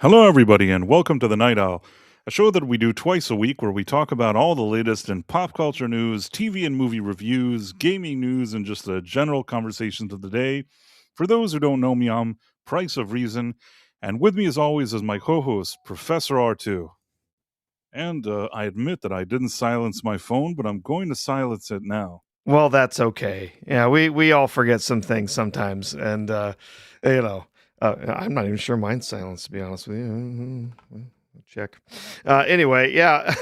Hello, everybody, and welcome to The Night Owl, a show that we do twice a week where we talk about all the latest in pop culture news, TV and movie reviews, gaming news, and just the general conversations of the day. For those who don't know me, I'm Price of Reason, and with me, as always, is my co host, Professor Artoo. And I admit that I didn't silence my phone, but I'm going to silence it now. Well, that's okay. Yeah, we all forget some things sometimes, and I'm not even sure mine's silenced, to be honest with you. Check. Anyway, yeah.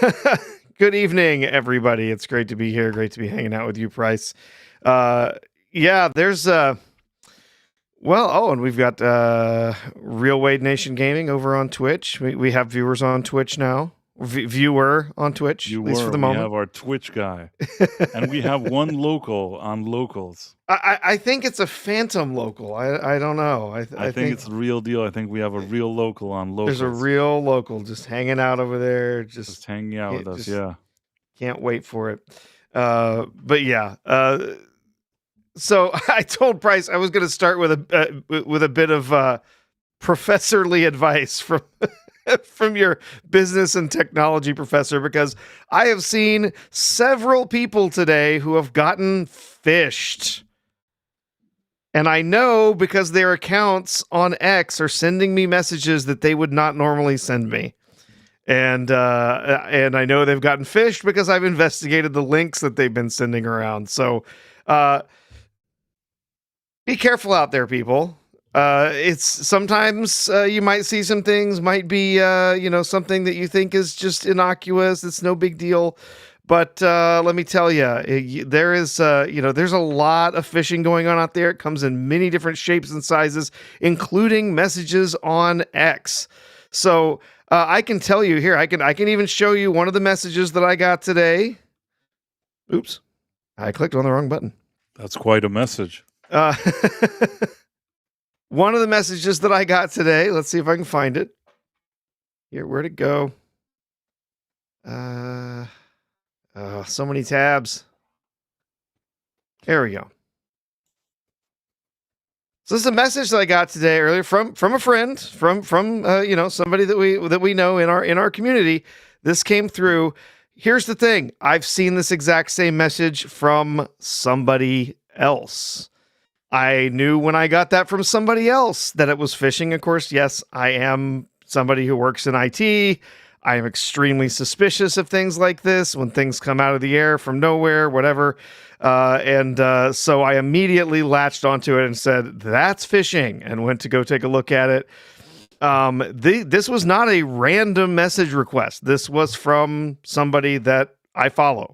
Good evening, everybody. It's great to be here. Great to be hanging out with you, Price. Yeah, there's and we've got Real Wade Nation Gaming over on Twitch. We have viewers on Twitch now. Viewer on Twitch, at least for the moment. We have our Twitch guy, and we have one local on locals. I think it's a phantom local. I don't know. I think it's the real deal. I think we have a real local on locals. There's a real local just hanging out over there. Just hanging out with us, yeah. Can't wait for it. But yeah. So I told Price I was going to start with a bit of professorly advice from from your business and technology professor, because I have seen several people today who have gotten phished. And I know because their accounts on X are sending me messages that they would not normally send me. And I know they've gotten phished because I've investigated the links that they've been sending around. So be careful out there, people. It's sometimes you might see some things, might be something that you think is just innocuous. It's no big deal. But let me tell you, there is there's a lot of phishing going on out there. It comes in many different shapes and sizes, including messages on X. So I can tell you here, I can even show you one of the messages that I got today. Oops, I clicked on the wrong button. That's quite a message. One of the messages that I got today, let's see if I can find it. Here, where'd it go? So many tabs. There we go. So this is a message that I got today earlier from a friend, from somebody that we know in our community. This came through. Here's the thing. I've seen this exact same message from somebody else. I knew when I got that from somebody else that it was phishing. Of course, yes, I am somebody who works in IT. I am extremely suspicious of things like this when things come out of the air from nowhere, whatever. So I immediately latched onto it and said, that's phishing, and went to go take a look at it. This was not a random message request. This was from somebody that I follow.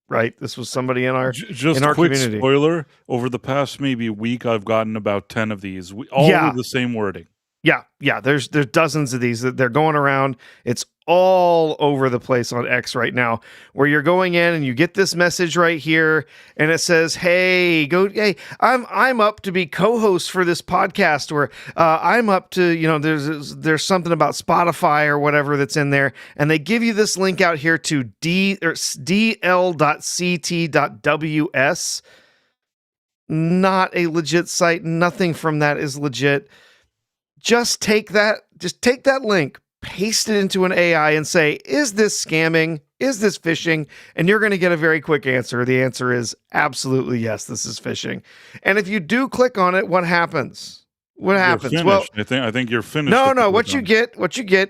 Right, this was somebody in our quick community. Spoiler: over the past maybe week, I've gotten about 10 of these, all with the same wording. Yeah. There's dozens of these that they're going around. It's all over the place on X right now, where you're going in and you get this message right here, and it says, "Hey, I'm up to be co-host for this podcast," or I'm up to, there's something about Spotify or whatever that's in there, and they give you this link out here to dl.ct.ws. Not a legit site. Nothing from that is legit. Just take that link, paste it into an AI and say, is this scamming? Is this phishing? And you're going to get a very quick answer. The answer is absolutely yes, this is phishing. And if you do click on it, what happens? What happens? Well, I think you're finished. No. What you get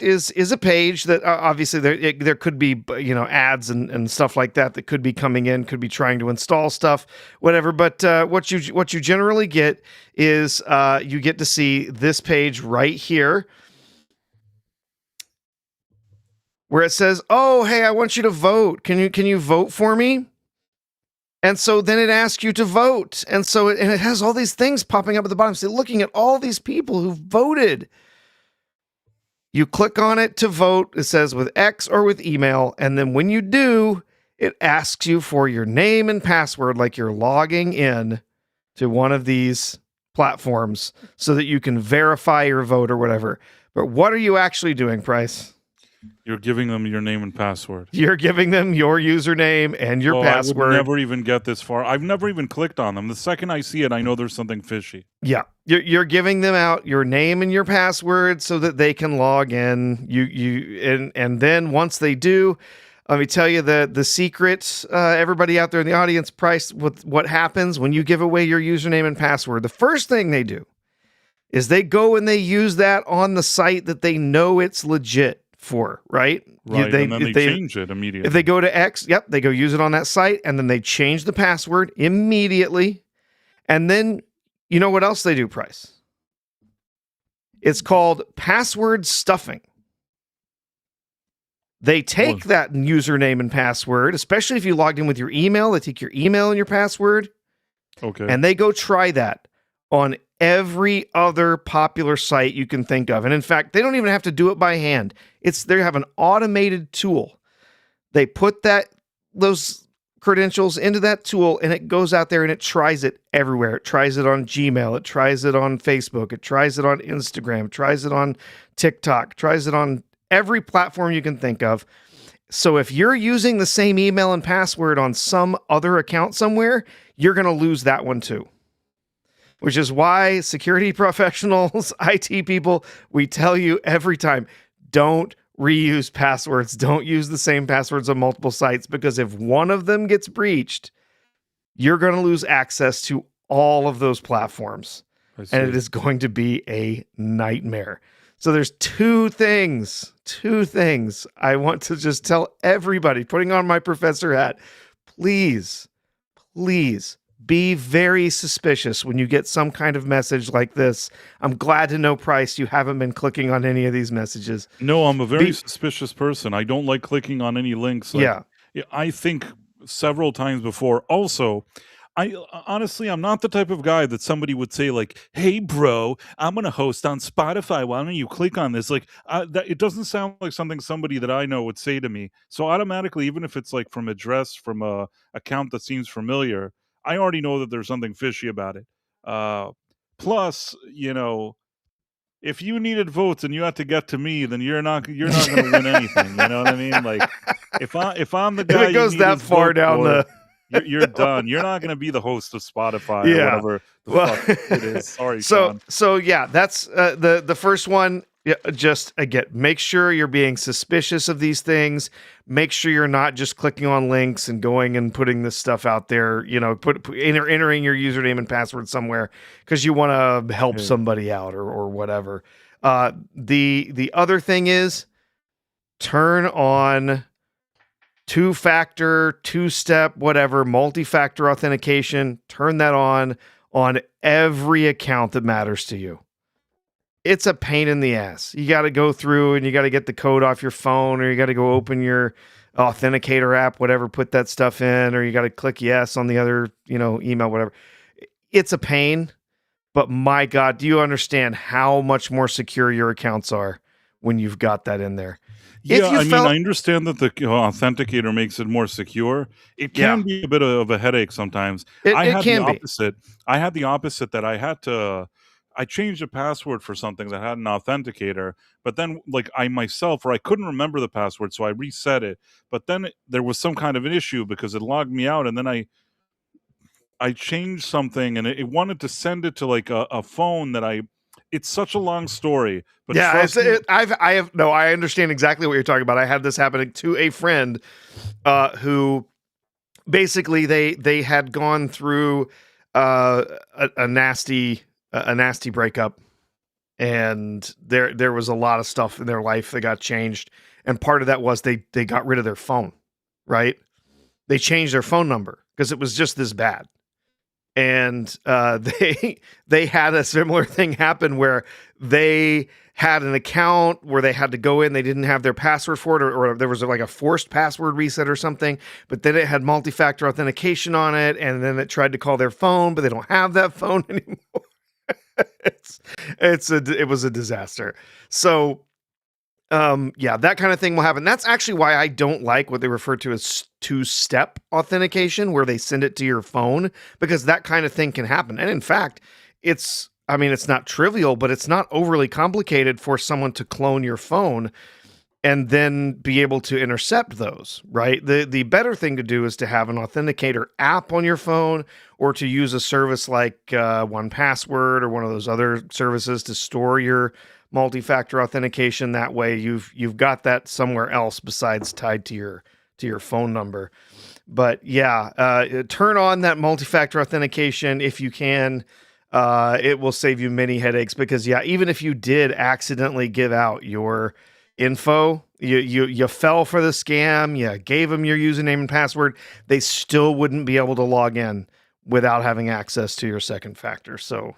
is a page that obviously there could be ads and stuff like that could be coming in, could be trying to install stuff, whatever. But what you generally get is you get to see this page right here, where it says, "Oh, hey, I want you to vote. Can you vote for me?" And so then it asks you to vote. And so it has all these things popping up at the bottom. So looking at all these people who voted. You click on it to vote. It says with X or with email. And then when you do, it asks you for your name and password, like you're logging in to one of these platforms so that you can verify your vote or whatever. But what are you actually doing, Price? You're giving them your name and password. You're giving them your username and your password. I would never even get this far. I've never even clicked on them. The second I see it, I know there's something fishy. Yeah, you're giving them out your name and your password so that they can log in. And then once they do, let me tell you the secret. Everybody out there in the audience, Price, with what happens when you give away your username and password. The first thing they do is they go and they use that on the site that they know it's legit for, right? Right, and then they change it immediately. If they go to X, they go use it on that site, and then they change the password immediately. And then, you know what else they do, Price? It's called password stuffing. They take that username and password, especially if you logged in with your email, they take your email and your password, and they go try that on every other popular site you can think of. And in fact, they don't even have to do it by hand. They have an automated tool. They put those credentials into that tool, and it goes out there and it tries it everywhere. It tries it on Gmail. It tries it on Facebook. It tries it on Instagram. It tries it on TikTok. Tries it on every platform you can think of. So if you're using the same email and password on some other account somewhere, you're going to lose that one too. Which is why security professionals, IT people, we tell you every time, don't reuse passwords. Don't use the same passwords on multiple sites, because if one of them gets breached, you're going to lose access to all of those platforms. And it is going to be a nightmare. So there's two things I want to just tell everybody, putting on my professor hat, please be very suspicious when you get some kind of message like this. I'm glad to know, Price, you haven't been clicking on any of these messages. No, I'm a very suspicious person. I don't like clicking on any links. I think several times before. Also, I'm not the type of guy that somebody would say like, "Hey, bro, I'm going to host on Spotify. Why don't you click on this?" Like, it doesn't sound like something somebody that I know would say to me. So automatically, even if it's like from a account that seems familiar, I already know that there's something fishy about it. Plus, if you needed votes and you had to get to me, then you're not going to win anything. You know what I mean? Like, if I'm the guy, if it goes that far down you're done. You're not going to be the host of Spotify or whatever the fuck it is. Sorry, Sean. So yeah, that's the first one. Yeah, just again, make sure you're being suspicious of these things. Make sure you're not just clicking on links and going and putting this stuff out there. Entering your username and password somewhere because you want to help somebody out or whatever. The other thing is turn on two-factor, two-step, whatever, multi-factor authentication. Turn that on every account that matters to you. It's a pain in the ass. You got to go through and you got to get the code off your phone, or you got to go open your authenticator app, whatever, put that stuff in, or you got to click yes on the other, email, whatever. It's a pain, but my God, do you understand how much more secure your accounts are when you've got that in there? Yeah, I understand that the authenticator makes it more secure. It can be a bit of a headache sometimes. I had the opposite that I changed a password for something that had an authenticator, but then I couldn't remember the password, so I reset it. But then there was some kind of an issue because it logged me out, and then I changed something, and it wanted to send it to like a phone that it's such a long story. But I understand exactly what you're talking about. I had this happening to a friend who basically they had gone through a nasty breakup, and there was a lot of stuff in their life that got changed, and part of that was they got rid of their phone, right? They changed their phone number because it was just this bad. And they had a similar thing happen where they had an account where they had to go in, they didn't have their password for it, or there was like a forced password reset or something, but then it had multi-factor authentication on it, and then it tried to call their phone, but they don't have that phone anymore. It was a disaster. So that kind of thing will happen. That's actually why I don't like what they refer to as two-step authentication, where they send it to your phone, because that kind of thing can happen. And in fact, it's not trivial, but it's not overly complicated for someone to clone your phone and then be able to intercept those, right? The better thing to do is to have an authenticator app on your phone, or to use a service like 1Password or one of those other services to store your multi-factor authentication. That way you've got that somewhere else besides tied to your phone number. But yeah, turn on that multi-factor authentication if you can. It will save you many headaches, because yeah, even if you did accidentally give out your info, you fell for the scam, you gave them your username and password, they still wouldn't be able to log in without having access to your second factor. So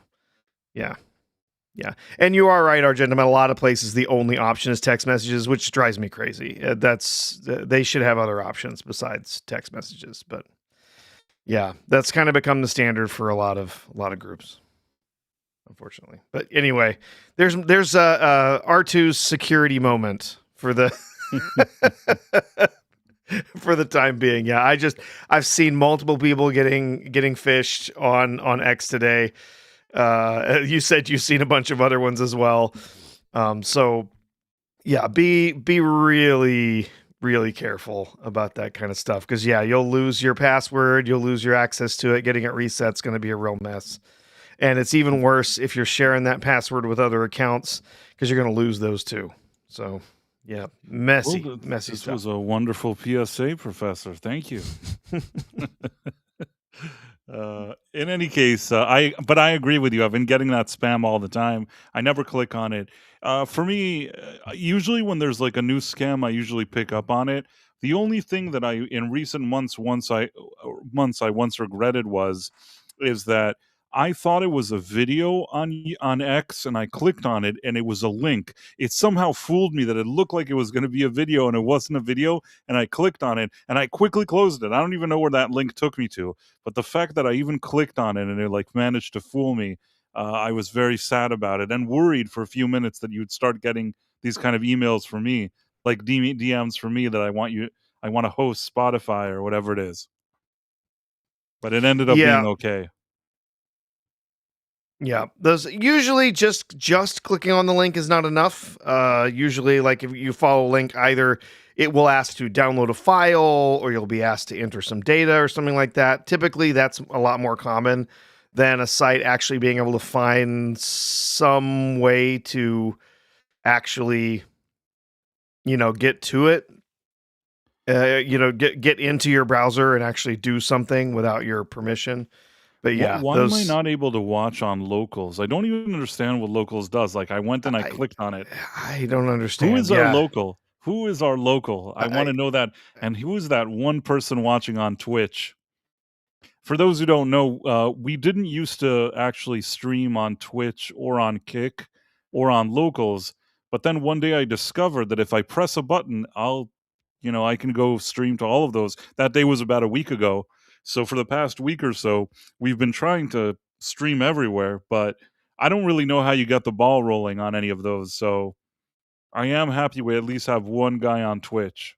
yeah. And you are right, Argentum. A lot of places, the only option is text messages, which drives me crazy. They should have other options besides text messages. But yeah, that's kind of become the standard for a lot of groups, unfortunately. But anyway, there's Artoo's security moment for the for the time being. Yeah, I've seen multiple people getting phished on X today. You said you've seen a bunch of other ones as well. So yeah, be really, really careful about that kind of stuff, because yeah, you'll lose your password, you'll lose your access to it. Getting it reset's going to be a real mess. And it's even worse if you're sharing that password with other accounts, because you're going to lose those too. So yeah, messy This stuff. was a wonderful PSA, Professor. Thank you. In any case, I agree with you. I've been getting that spam all the time. I never click on it. For me, usually when there's like a new scam, I usually pick up on it. The only thing that I, in recent months, I once regretted is that I thought it was a video on X, and I clicked on it, and it was a link. It somehow fooled me that it looked like it was going to be a video, and it wasn't a video. And I clicked on it, and I quickly closed it. I don't even know where that link took me to. But the fact that I even clicked on it and it like managed to fool me, I was very sad about it, and worried for a few minutes that you'd start getting these kind of emails for me, like DMs for me, that I want to host Spotify or whatever it is. But it ended up being okay. Yeah, those usually just clicking on the link is not enough. Usually, like if you follow a link, either it will ask to download a file, or you'll be asked to enter some data or something like that. Typically, that's a lot more common than a site actually being able to find some way to actually, get to it. Get into your browser and actually do something without your permission. But yeah, why am I not able to watch on locals? I don't even understand what locals does. Like, I went and I clicked on it. I don't understand. Who is our local? Who is our local? I want to know that. And who is that one person watching on Twitch? For those who don't know, we didn't used to actually stream on Twitch or on Kick or on locals. But then one day I discovered that if I press a button, I can go stream to all of those. That day was about a week ago. So for the past week or so, we've been trying to stream everywhere, but I don't really know how you get the ball rolling on any of those. So I am happy we at least have one guy on Twitch.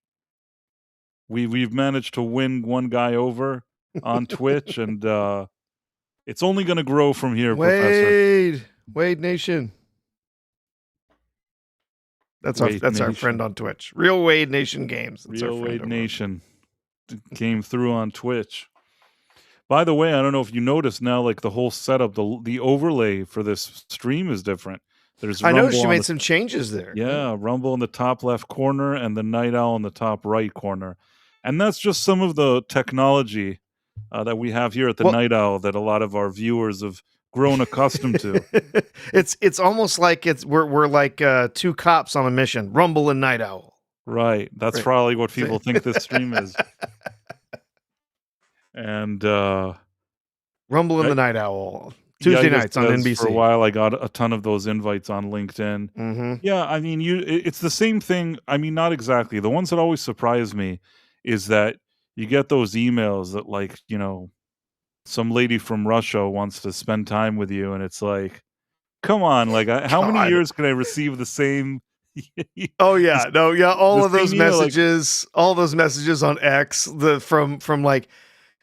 We've managed to win one guy over on Twitch, and it's only going to grow from here, Professor. Wade Nation. That's our friend on Twitch. Real Wade Nation Games. That's Real Wade Nation came through on Twitch. By the way, I don't know if you noticed now, like the whole setup, the overlay for this stream is different. I noticed you made some changes there. Yeah, Rumble in the top left corner and the Night Owl in the top right corner. And that's just some of the technology that we have here at the Night Owl that a lot of our viewers have grown accustomed to. It's almost like we're like two cops on a mission, Rumble and Night Owl. Right. That's probably what people think this stream is. And Rumble and the Night Owl. Tuesday nights on NBC. For a while, I got a ton of those invites on LinkedIn. Mm-hmm. Yeah, I mean, it's the same thing. I mean, not exactly. The ones that always surprise me is that you get those emails that, like, some lady from Russia wants to spend time with you, and it's like, come on, like, how many years can I receive the same? Oh yeah, all of those messages, all those messages on X, from like,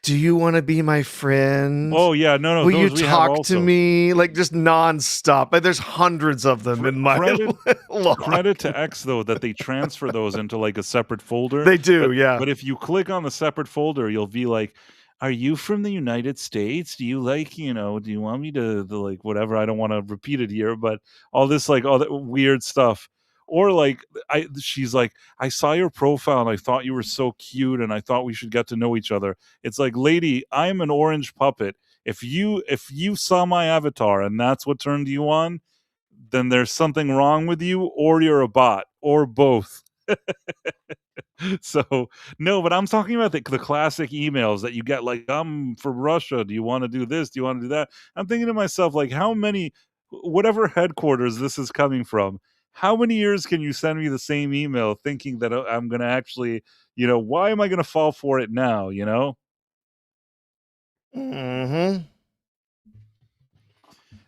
Do you want to be my friend? Oh yeah, no, Will you those we have talk to also. me? Like just nonstop. Like, there's hundreds of them in my Credit log. credit to X though that they transfer those into like a separate folder. They do, But yeah. but if you click on the separate folder, you'll be like, "Are you from the United States? Do you like, do you want me to like whatever?" I don't want to repeat it here, but all this like all that weird stuff. Or like she's like, "I saw your profile and I thought you were so cute and I thought we should get to know each other." It's like, "Lady, I'm an orange puppet. If you saw my avatar and that's what turned you on, then there's something wrong with you or you're a bot or both." So no, but I'm talking about the classic emails that you get like, "I'm from Russia. Do you want to do this? Do you want to do that?" I'm thinking to myself, like, how many, whatever headquarters this is coming from, how many years can you send me the same email thinking that I'm going to actually, why am I going to fall for it now, Mm-hmm.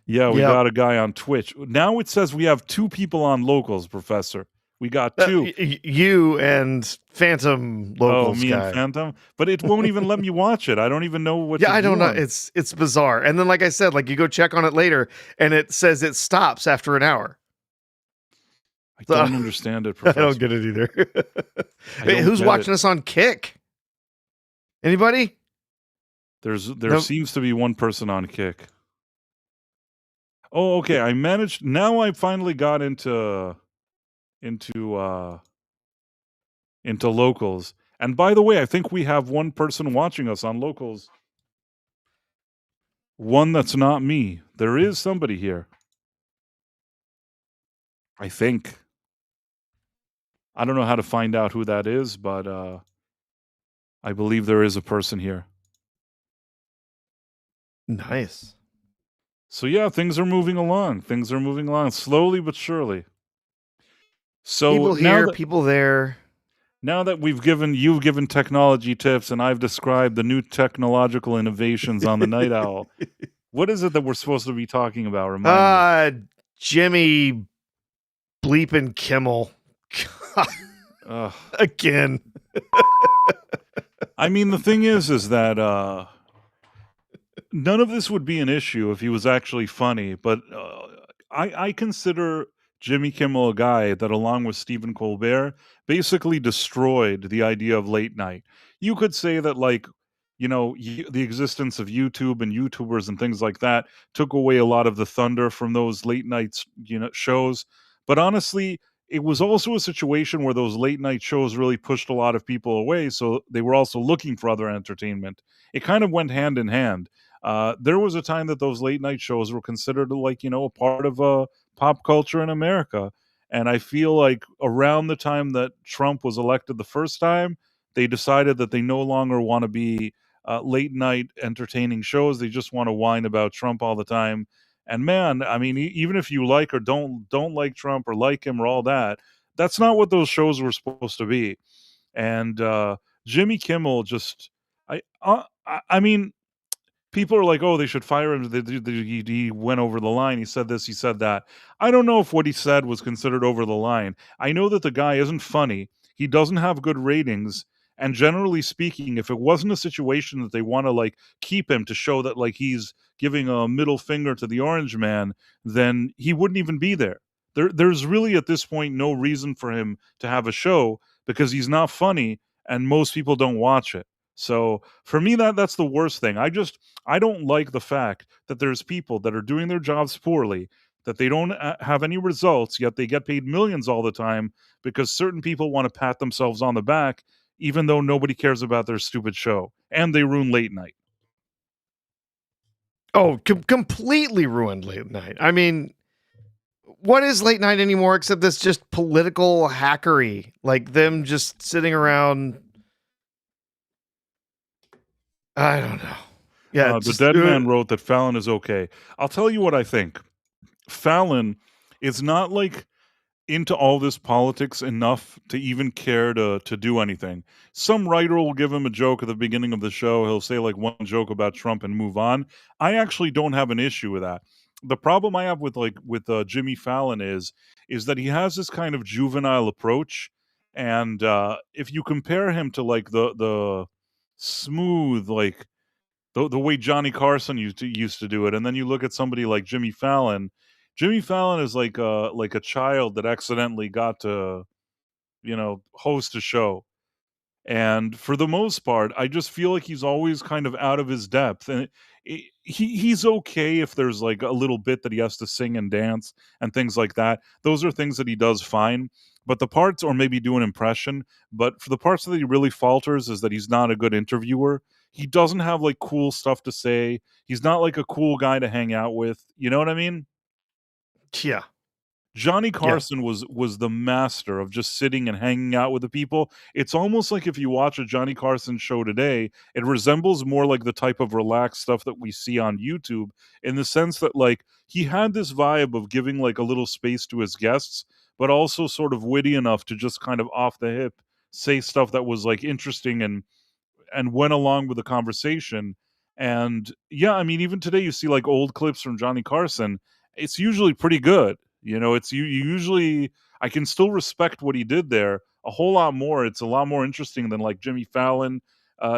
Yeah, we Yep. got a guy on Twitch. Now it says we have 2 people on locals, Professor. We got 2. You and Phantom Oh, Locals me and guy. Phantom? But it won't even let me watch it. I don't even know what Yeah, to I do don't know. on. It's bizarre. And then, like I said, like you go check on it later, and it says it stops after an hour. I So, don't understand it, I don't Professor. get it either. I Hey, don't who's get watching it. us on Kick? Anybody? There No. seems to be one person on Kick. Oh, okay. I managed. Now I finally got into uh into locals. And by the way, I think we have one person watching us on locals. One that's not me. There is somebody here. I think. I don't know how to find out who that is, but I believe there is a person here. Nice. So yeah, things are moving along. Things are moving along slowly but surely. So People here, people there. now that you've given technology tips and I've described the new technological innovations on the Night Owl, what is it that we're supposed to be talking about? Remind me. Jimmy bleeping Kimmel. Ugh. Again. I mean, the thing is that none of this would be an issue if he was actually funny, but I consider Jimmy Kimmel a guy that, along with Stephen Colbert, basically destroyed the idea of late night. You could say that, like, the existence of YouTube and YouTubers and things like that took away a lot of the thunder from those late night, shows. But honestly, it was also a situation where those late night shows really pushed a lot of people away. So they were also looking for other entertainment. It kind of went hand in hand. There was a time that those late night shows were considered like, a part of pop culture in America. And I feel like around the time that Trump was elected the first time, they decided that they no longer want to be late night entertaining shows. They just want to whine about Trump all the time. And man, I mean, even if you like or don't like Trump or like him or all that, that's not what those shows were supposed to be. And Jimmy Kimmel just, I mean, people are like, "Oh, they should fire him. He went over the line. He said this. He said that." I don't know if what he said was considered over the line. I know that the guy isn't funny. He doesn't have good ratings. And generally speaking, if it wasn't a situation that they want to like keep him to show that like he's giving a middle finger to the orange man, then he wouldn't even be there. There's really at this point no reason for him to have a show because he's not funny and most people don't watch it. So for me, that's the worst thing. I don't like the fact that there's people that are doing their jobs poorly, that they don't have any results, yet they get paid millions all the time because certain people want to pat themselves on the back, even though nobody cares about their stupid show, and they ruin late night. Oh, completely ruined late night. I mean, what is late night anymore except this just political hackery? Like them just sitting around. I don't know. Yeah, The just dead man wrote that Fallon is okay. I'll tell you what I think. Fallon is not like into all this politics enough to even care to do anything. Some writer will give him a joke at the beginning of the show. He'll say like one joke about Trump and move on. I actually don't have an issue with that. The problem I have with Jimmy Fallon is that he has this kind of juvenile approach, and if you compare him to like the smooth, like the way Johnny Carson used to do it. And then you look at somebody like Jimmy Fallon. Jimmy Fallon is like a child that accidentally got to, host a show. And for the most part, I just feel like he's always kind of out of his depth. And he's okay if there's like a little bit that he has to sing and dance and things like that. Those are things that he does fine. But the parts, or maybe do an impression, but for the parts that he really falters is that he's not a good interviewer. He doesn't have like cool stuff to say. He's not like a cool guy to hang out with. You know what I mean? Yeah. Johnny Yeah. Carson was the master of just sitting and hanging out with the people. It's almost like if you watch a Johnny Carson show today, it resembles more like the type of relaxed stuff that we see on YouTube, in the sense that like he had this vibe of giving like a little space to his guests, but also sort of witty enough to just kind of off the hip say stuff that was like interesting and went along with the conversation. And yeah, I mean, even today you see like old clips from Johnny Carson. It's usually pretty good. It's you usually I can still respect what he did there a whole lot more. It's a lot more interesting than like Jimmy Fallon,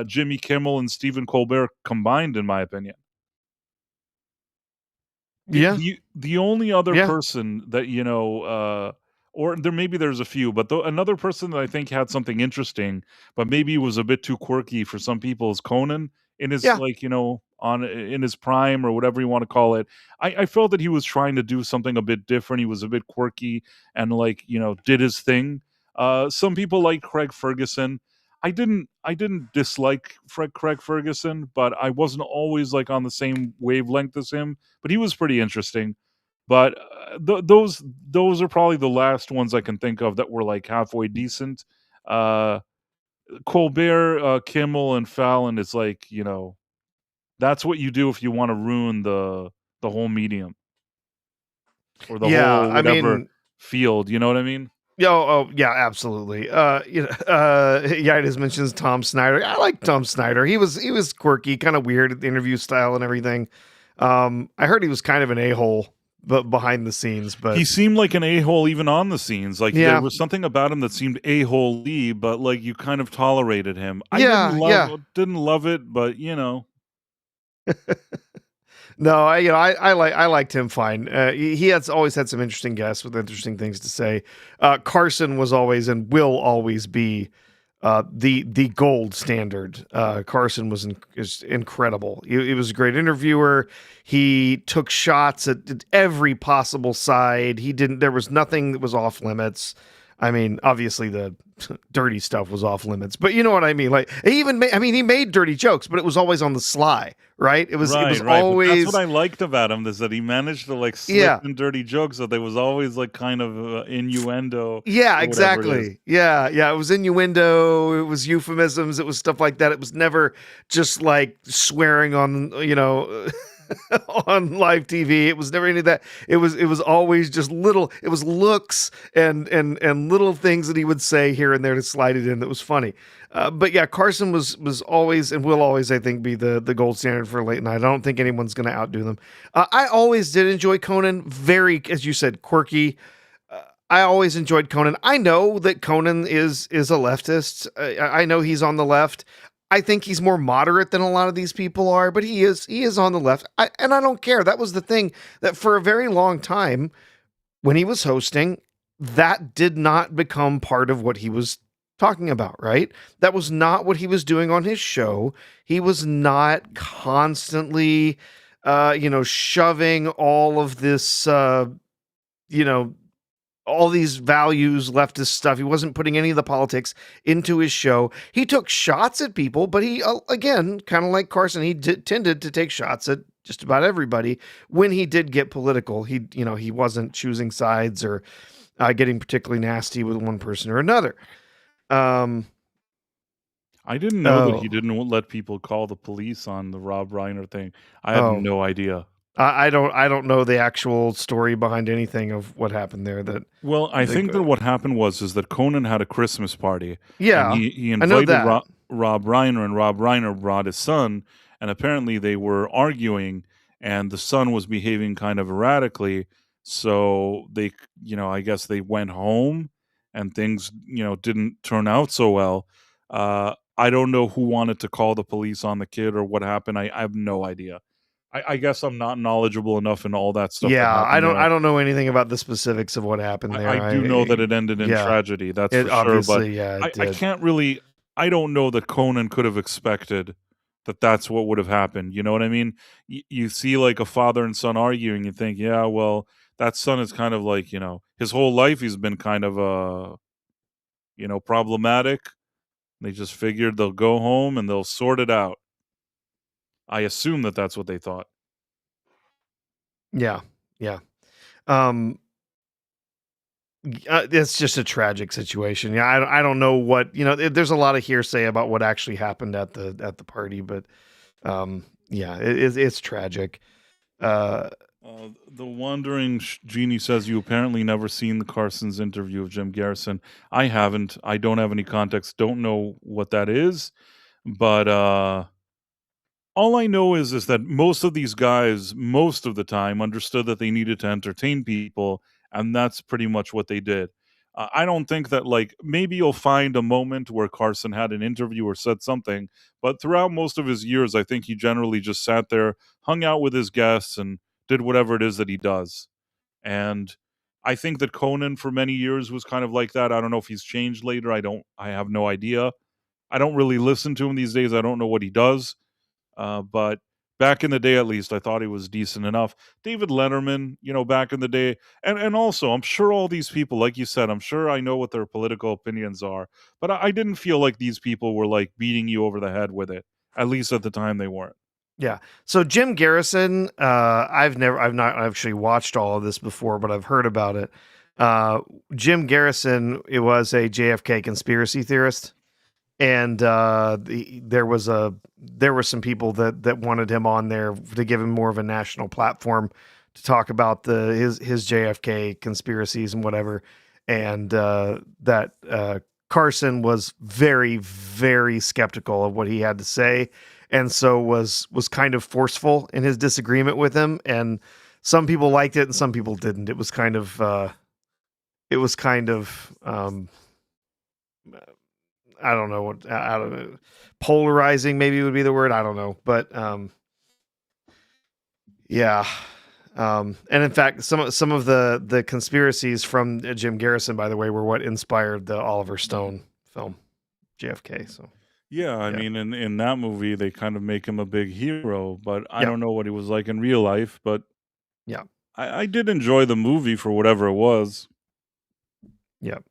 Jimmy Kimmel, and Stephen Colbert combined, in my opinion. The Yeah. the the only other Yeah. person that, or there's a few, but another person that I think had something interesting, but maybe was a bit too quirky for some people, is Conan in his, Yeah. like, on in his prime, or whatever you wanna call it. I felt that he was trying to do something a bit different. He was a bit quirky and, like, did his thing. Some people like Craig Ferguson. I didn't dislike Craig Ferguson, but I wasn't always, like, on the same wavelength as him, but he was pretty interesting. But, those are probably the last ones I can think of that were, like, halfway decent. Uh, Colbert, Kimmel, and Fallon is like, that's what you do if you wanna ruin the whole medium, or the Yeah. whole I whatever mean, field, you know what I mean? yeah, absolutely. Yeah, it just mentions Tom Snyder. I like Tom Snyder. He was quirky, kind of weird, the interview style and everything. I heard he was kind of an a-hole, but behind the scenes. But He seemed like an a-hole even on the scenes. Like, there yeah, was something about him that seemed a-hole-y, but, like, you kind of tolerated him. I yeah, yeah. didn't love it, but, No, I liked him fine. He has always had some interesting guests with interesting things to say. Carson was always and will always be the gold standard. Carson is incredible. He was a great interviewer. He took shots at every possible side. He didn't. There was nothing that was off limits. I mean, obviously the dirty stuff was off limits, but you know what I mean. Like he made dirty jokes, but it was always on the sly, right? It was right, but that's what always I liked about him, is that he managed to, like, slip yeah. in dirty jokes, so there was always, like, kind of, innuendo Yeah, or whatever it is. exactly. Yeah, yeah. It was innuendo. It was euphemisms. It was stuff like that. It was never just like swearing on, on live TV. It was never any of that. It was always just little. It was looks and little things that he would say here and there to slide it in. That was funny. But yeah, Carson was always and will always, I think, be the gold standard for late night. I don't think anyone's going to outdo them. I always did enjoy Conan. Very, as you said, quirky. I always enjoyed Conan. I know that Conan is a leftist. I know he's on the left. I think he's more moderate than a lot of these people are, but he is on the left. And I don't care. That was the thing, that for a very long time when he was hosting, that did not become part of what he was talking about, right? That was not what he was doing on his show. He was not constantly shoving all of this you know all these values, leftist stuff. He wasn't putting any of the politics into his show. He took shots at people, but he, again, kind of like Carson, he tended to take shots at just about everybody. When he did get political, he wasn't choosing sides or getting particularly nasty with one person or another. Um, I didn't know that he oh, didn't let people call the police on the Rob Reiner thing. I had oh, no idea. I don't know the actual story behind anything of what happened there. That Well, I think that the what happened is that Conan had a Christmas party, and yeah, he I know invited that. Rob Reiner, and Rob Reiner brought his son, and apparently they were arguing, and the son was behaving kind of erratically. So I guess they went home, and things, didn't turn out so well. I don't know who wanted to call the police on the kid or what happened. I have no idea. I guess I'm not knowledgeable enough in all that stuff that Yeah, happened there. I don't know anything about the specifics of what happened I there. do know that it ended in Yeah, tragedy, that's it for sure, but obviously, yeah, it I did. can't really I don't know that Conan could have expected that that's what would have happened, you know what I mean? You see, like, a father and son arguing, you think, "Yeah, well, that son is kind of like, his whole life he's been kind of, problematic." They just figured they'll go home and they'll sort it out. I assume that that's what they thought. Yeah, yeah. Um, it's just a tragic situation. Yeah, I don't know what there's a lot of hearsay about what actually happened at the party, but yeah, it's tragic. Uh, The Wandering Genie says you apparently never seen the Carson's interview of Jim Garrison. I haven't. I don't have any context. Don't know what that is, but all I know is that most of these guys, most of the time, understood that they needed to entertain people, and that's pretty much what they did. I don't think that, like, maybe you'll find a moment where Carson had an interview or said something, but throughout most of his years, I think he generally just sat there, hung out with his guests, and did whatever it is that he does. And I think that Conan for many years was kind of like that. I don't know if he's changed later. I have no idea. I don't really listen to him these days. I don't know what he does. But back in the day, at least, I thought he was decent enough. David Letterman, back in the day, and also, I'm sure all these people, like you said, I'm sure I know what their political opinions are, but I didn't feel like these people were like beating you over the head with it. At least at the time, they weren't. yeah. So Jim Garrison, I've not actually watched all of this before, but I've heard about it. Jim Garrison, it was a JFK conspiracy theorist, and there were some people that wanted him on there to give him more of a national platform to talk about his JFK conspiracies and whatever, and that Carson was very, very skeptical of what he had to say, and so was kind of forceful in his disagreement with him, and some people liked it and some people didn't. It was kind of I don't know what I don't know. Polarizing maybe would be the word. I don't know, but yeah. And in fact, some of the conspiracies from Jim Garrison, by the way, were what inspired the Oliver Stone film JFK. So Yeah, I yeah, mean, in that movie, they kind of make him a big hero, but I yep, don't know what he was like in real life. But yeah, I did enjoy the movie for whatever it was. yep.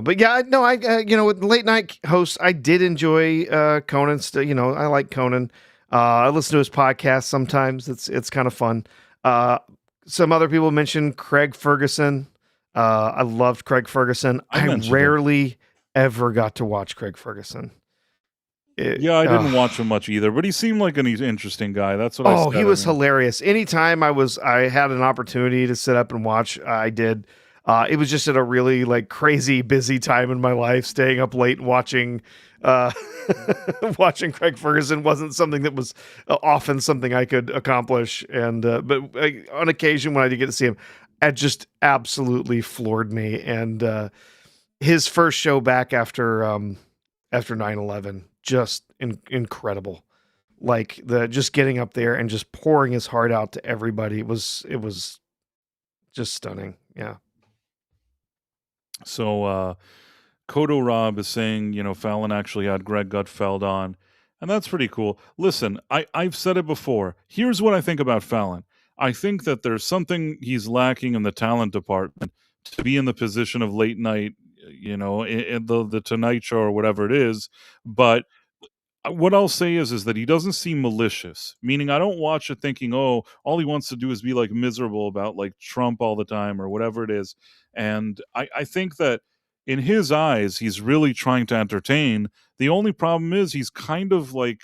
But yeah, no, with late night hosts, I did enjoy Conan. I like Conan. I listen to his podcast sometimes. It's kind of fun. Uh, some other people mentioned Craig Ferguson. I loved Craig Ferguson. I I mentioned him. rarely ever got to watch Craig Ferguson. Yeah, I didn't watch him much either, but he seemed like an interesting guy. That's what I Oh, said. he I was mean, hilarious. Anytime I had an opportunity to sit up and watch, I did. It was just at a really like crazy busy time in my life. Staying up late and watching, uh, watching Craig Ferguson wasn't something that was often something I could accomplish. And but on occasion when I did get to see him, it just absolutely floored me. And his first show back after 9/11, just incredible. Like the just getting up there and just pouring his heart out to everybody it was just stunning. Yeah. so Kodo Rob is saying, Fallon actually had Greg Gutfeld on, and that's pretty cool. Listen, I've said it before. Here's what I think about Fallon. I think that there's something he's lacking in the talent department to be in the position of late night, in the Tonight Show or whatever it is. But what I'll say is that he doesn't seem malicious. Meaning, I don't watch it thinking, "Oh, all he wants to do is be like miserable about like Trump all the time or whatever it is." And I think that in his eyes, he's really trying to entertain. The only problem is he's kind of like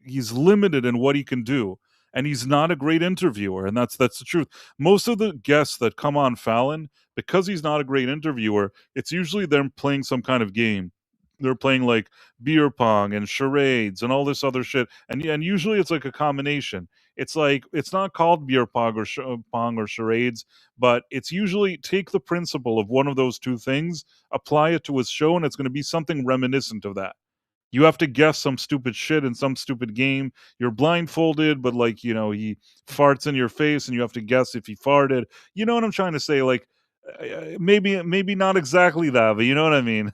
he's limited in what he can do, and he's not a great interviewer. And that's the truth. Most of the guests that come on Fallon, because he's not a great interviewer, it's usually them playing some kind of game. They're playing like beer pong and charades and all this other shit. And usually it's like a combination. It's like it's not called beer pong or pong or charades, but it's usually take the principle of one of those two things, apply it to his show, and it's going to be something reminiscent of that. You have to guess some stupid shit in some stupid game. You're blindfolded, but like, he farts in your face and you have to guess if he farted. You know what I'm trying to say? Like, maybe not exactly that, but you know what I mean?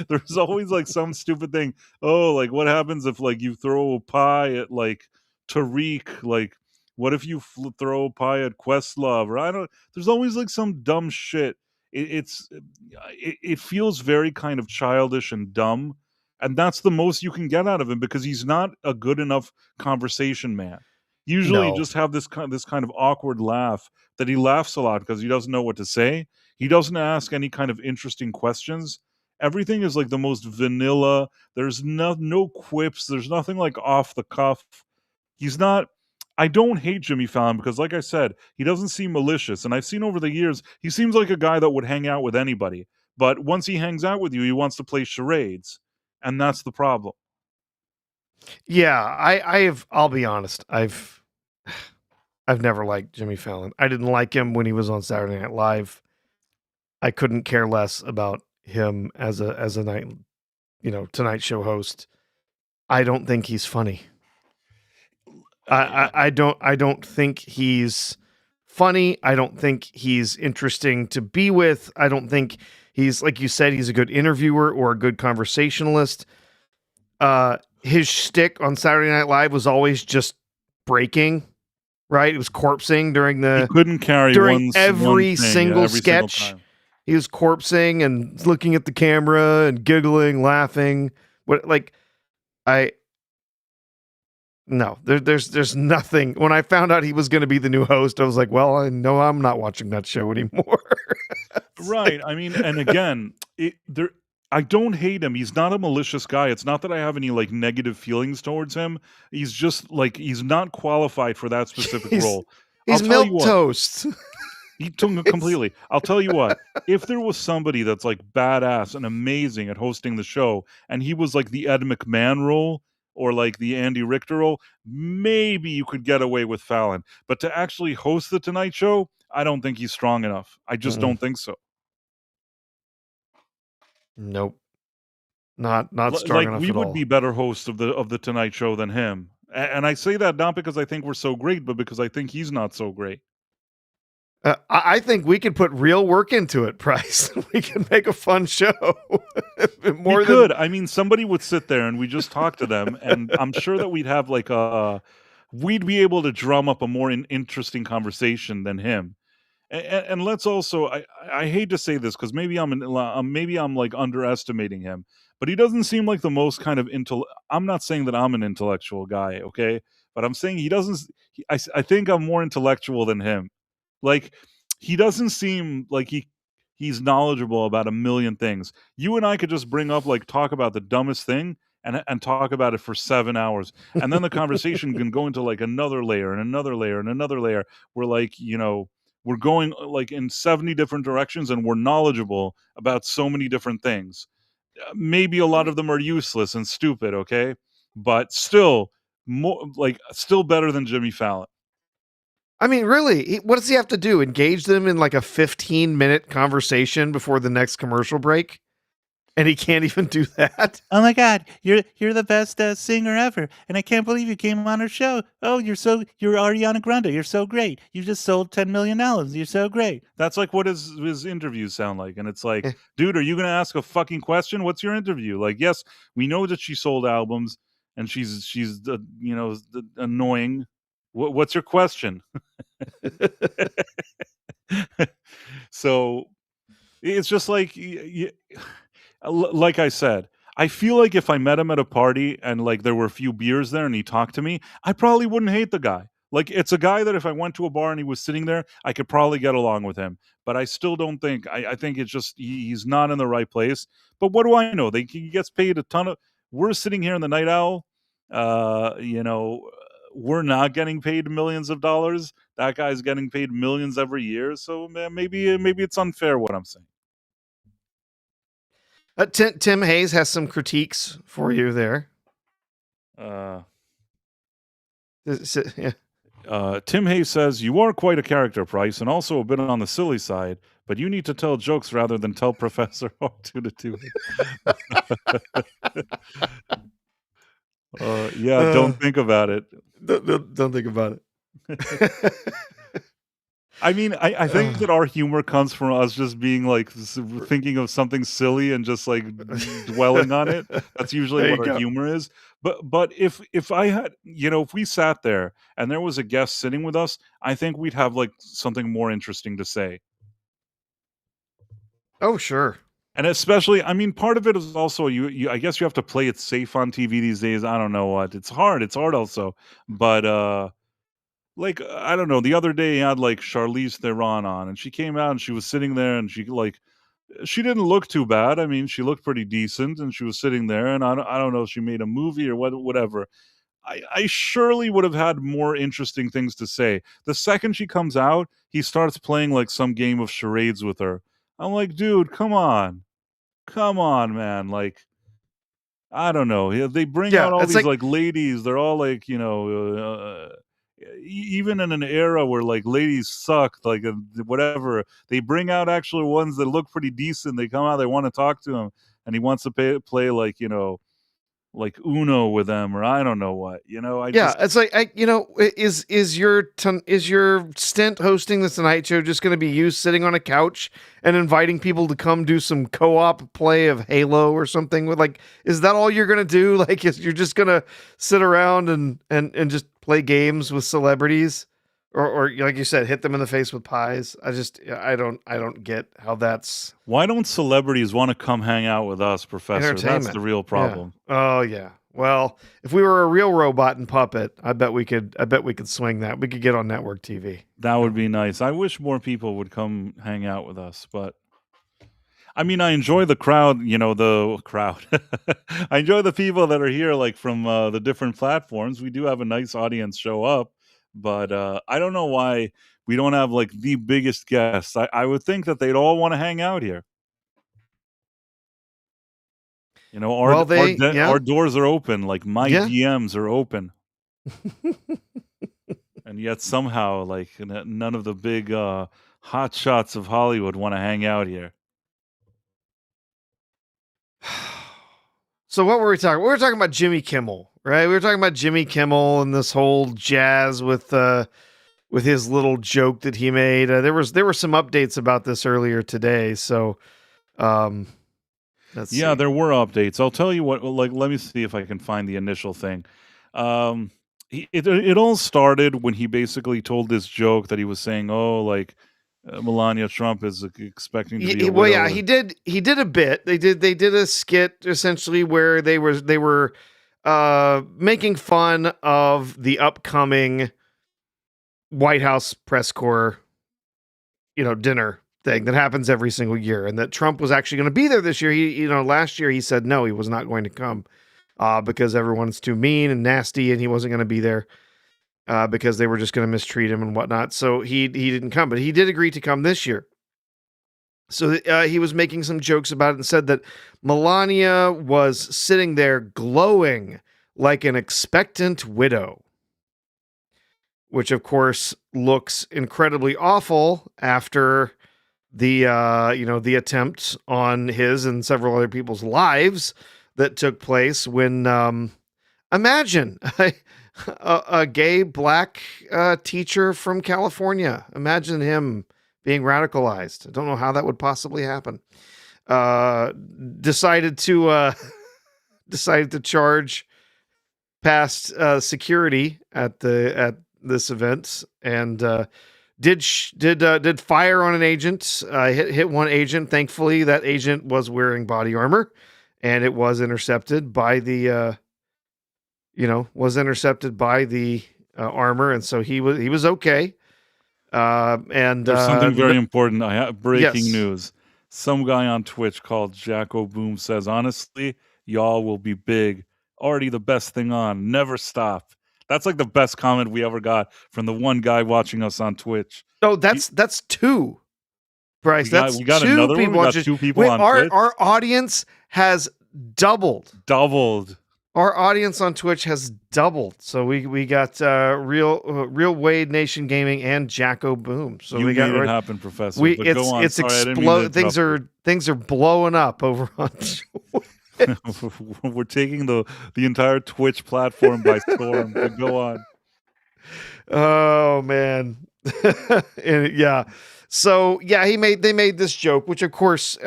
There's always like some stupid thing. Oh, like what happens if like you throw a pie at like Tariq? Like, what if you throw a pie at Questlove? Or I don't. There's always like some dumb shit. It feels very kind of childish and dumb, and that's the most you can get out of him because he's not a good enough conversation man. Usually, you No. just have this kind of awkward laugh that he laughs a lot because he doesn't know what to say. He doesn't ask any kind of interesting questions. Everything is like the most vanilla. There's no quips. There's nothing like off the cuff. He's not. I don't hate Jimmy Fallon because, like I said, he doesn't seem malicious. And I've seen over the years, he seems like a guy that would hang out with anybody. But once he hangs out with you, he wants to play charades, and that's the problem. Yeah, I'll be honest. I've never liked Jimmy Fallon. I didn't like him when he was on Saturday Night Live. I couldn't care less about him as a night, Tonight Show host. I don't think he's funny. I don't think he's funny. I don't think he's interesting to be with. I don't think he's, like you said, he's a good interviewer or a good conversationalist. His shtick on Saturday Night Live was always just breaking, right? It was corpsing He couldn't carry every single sketch. Single he was corpsing and looking at the camera and giggling, laughing. There's nothing. When I found out he was going to be the new host, I was like, well, I know I'm not watching that show anymore. Right. I mean, and again, I don't hate him. He's not a malicious guy. It's not that I have any like negative feelings towards him. He's just like he's not qualified for that specific role. He's milk toast. He took it completely. I'll tell you what, if there was somebody that's like badass and amazing at hosting the show, and he was like the Ed McMahon role or like the Andy Richter role, maybe you could get away with Fallon. But to actually host the Tonight Show, I don't think he's strong enough. I just don't think so. Nope. Not strong enough we at would all. be better hosts of the Tonight Show than him. And I say that not because I think we're so great, but because I think he's not so great. I think we could put real work into it, Price. We can make a fun show. We could. I mean, somebody would sit there and we just talk to them, and I'm sure that we'd have like we'd be able to drum up a more interesting conversation than him. And let's also, I hate to say this because maybe I'm like underestimating him, but he doesn't seem like the most kind of I'm not saying that I'm an intellectual guy, okay? But I'm saying he doesn't. I think I'm more intellectual than him. Like, he doesn't seem like he's knowledgeable about a million things. You and I could just talk about the dumbest thing and talk about it for 7 hours. And then the conversation can go into like another layer and another layer and another layer. We're like, we're going like in 70 different directions and we're knowledgeable about so many different things. Maybe a lot of them are useless and stupid, okay? But still still better than Jimmy Fallon. I mean, really, what does he have to do? Engage them in like a 15-minute conversation before the next commercial break? And he can't even do that. Oh my God, you're the best singer ever, and I can't believe you came on our show. Oh, you're Ariana Grande. You're so great. You just sold $10 million. You're so great. That's like what his interviews sound like, and it's like, dude, are you gonna ask a fucking question? What's your interview? Like, yes, we know that she sold albums, and she's annoying. What's your question? So it's just like I said, I feel like if I met him at a party and like there were a few beers there and he talked to me, I probably wouldn't hate the guy. Like, it's a guy that if I went to a bar and he was sitting there, I could probably get along with him. But I still don't think, I think it's just, he's not in the right place. But what do I know? He gets paid a ton of, we're sitting here in the Night Owl, we're not getting paid millions of dollars. That guy's getting paid millions every year. So maybe it's unfair what I'm saying. Tim Hayes has some critiques for you there. Yeah. Tim Hayes says, "You are quite a character, Price, and also a bit on the silly side, but you need to tell jokes rather than tell Professor Artoo to do it." Yeah, don't think about it. Don't think about it. I mean, I think that our humor comes from us just being like thinking of something silly and just like dwelling on it. That's usually There what you our go. humor is. But if I had, if we sat there and there was a guest sitting with us, I think we'd have like something more interesting to say. Oh, sure. And especially, I mean, part of it is also you I guess you have to play it safe on TV these days. I don't know what. It's hard. It's hard also. But like, I don't know, the other day he had, like, Charlize Theron on, and she came out and she was sitting there and she didn't look too bad. I mean, she looked pretty decent and she was sitting there, and I don't know if she made a movie or whatever. I surely would have had more interesting things to say. The second she comes out, he starts playing, like, some game of charades with her. I'm like, "Dude, come on. Come on, man." Like, I don't know. Yeah, they bring Yeah, out all it's these like like ladies. They're all like, even in an era where like ladies suck, like whatever, they bring out actual ones that look pretty decent. They come out, they want to talk to him, and he wants to play like like Uno with them, or I don't know what. I yeah, just it's like is your stint hosting the Tonight Show just going to be you sitting on a couch and inviting people to come do some co-op play of Halo or something? With like, is that all you're going to do? Like, you're just going to sit around and just play games with celebrities, or like you said, hit them in the face with pies? I don't get how that's why don't celebrities want to come hang out with us, Professor? That's entertainment. the real problem. Yeah. Oh yeah. Well, if we were a real robot and puppet, I bet we could swing that. We could get on network TV. That would be nice. I wish more people would come hang out with us, but I mean, I enjoy the crowd, the crowd. I enjoy the people that are here, like from the different platforms. We do have a nice audience show up, but I don't know why we don't have like the biggest guests. I would think that they'd all want to hang out here. Well, our doors are open. Like my Yeah. DMs are open, and yet somehow, like none of the big hot shots of Hollywood want to hang out here. So what were we talking? We were talking about Jimmy Kimmel, right? We were talking about Jimmy Kimmel and this whole jazz with his little joke that he made. There were some updates about this earlier today. So, let's see. There were updates. I'll tell you what. Like, let me see if I can find the initial thing. It all started when he basically told this joke that he was saying, "Oh, like Melania Trump is expecting to be a well, widow." yeah, he did a bit. They did a skit essentially where they were making fun of the upcoming White House press corps, dinner thing that happens every single year, and that Trump was actually going to be there this year. He, last year he said no, he was not going to come because everyone's too mean and nasty, and he wasn't going to be there because they were just going to mistreat him and whatnot. So he didn't come, but he did agree to come this year. So he was making some jokes about it and said that Melania was sitting there glowing like an expectant widow, which of course looks incredibly awful after the the attempt on his and several other people's lives that took place when imagine a gay black teacher from California. Imagine him being radicalized. I don't know how that would possibly happen. Decided to charge past security at this event, and did fire on an agent. Hit one agent. Thankfully, that agent was wearing body armor, and it was intercepted by the armor, and so he was okay. And there's something very important. I have breaking Yes. news. Some guy on Twitch called Jacko Boom says, "Honestly, y'all will be big. Already the best thing on. Never stop." That's like the best comment we ever got from the one guy watching us on Twitch. Oh, that's two, Bryce. We got another one. We got two people on Twitch. Our audience has doubled. Doubled. Our audience on Twitch has doubled. So we got real Wade Nation Gaming and Jacko Boom. So You we got made it right. happen, Professor. But go on. It's Sorry, I didn't mean to explode. Things are blowing up over on We're taking the entire Twitch platform by storm. But go on. Oh man. And, yeah. So yeah, they made this joke, which of course,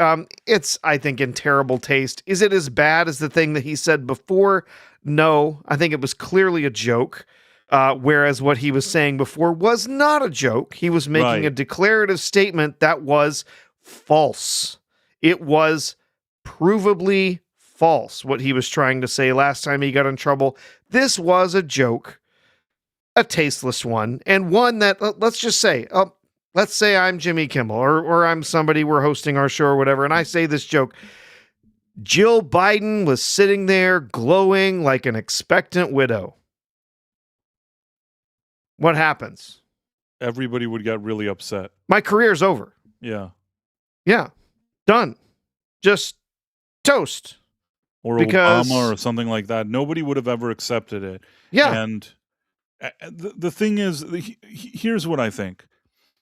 it's, I think, in terrible taste. Is it as bad as the thing that he said before? No, I think it was clearly a joke. Whereas what he was saying before was not a joke. He was making a Right. declarative statement that was false. It was provably false what he was trying to say last time he got in trouble. This was a joke, a tasteless one, and one that, let's just say, let's say I'm Jimmy Kimmel or I'm somebody, we're hosting our show or whatever, and I say this joke. Jill Biden was sitting there glowing like an expectant widow. What happens? Everybody would get really upset. My career's over. Yeah. Yeah. Done. Just toast. Or Because- Obama or something like that. Nobody would have ever accepted it. Yeah. And the thing is, here's what I think.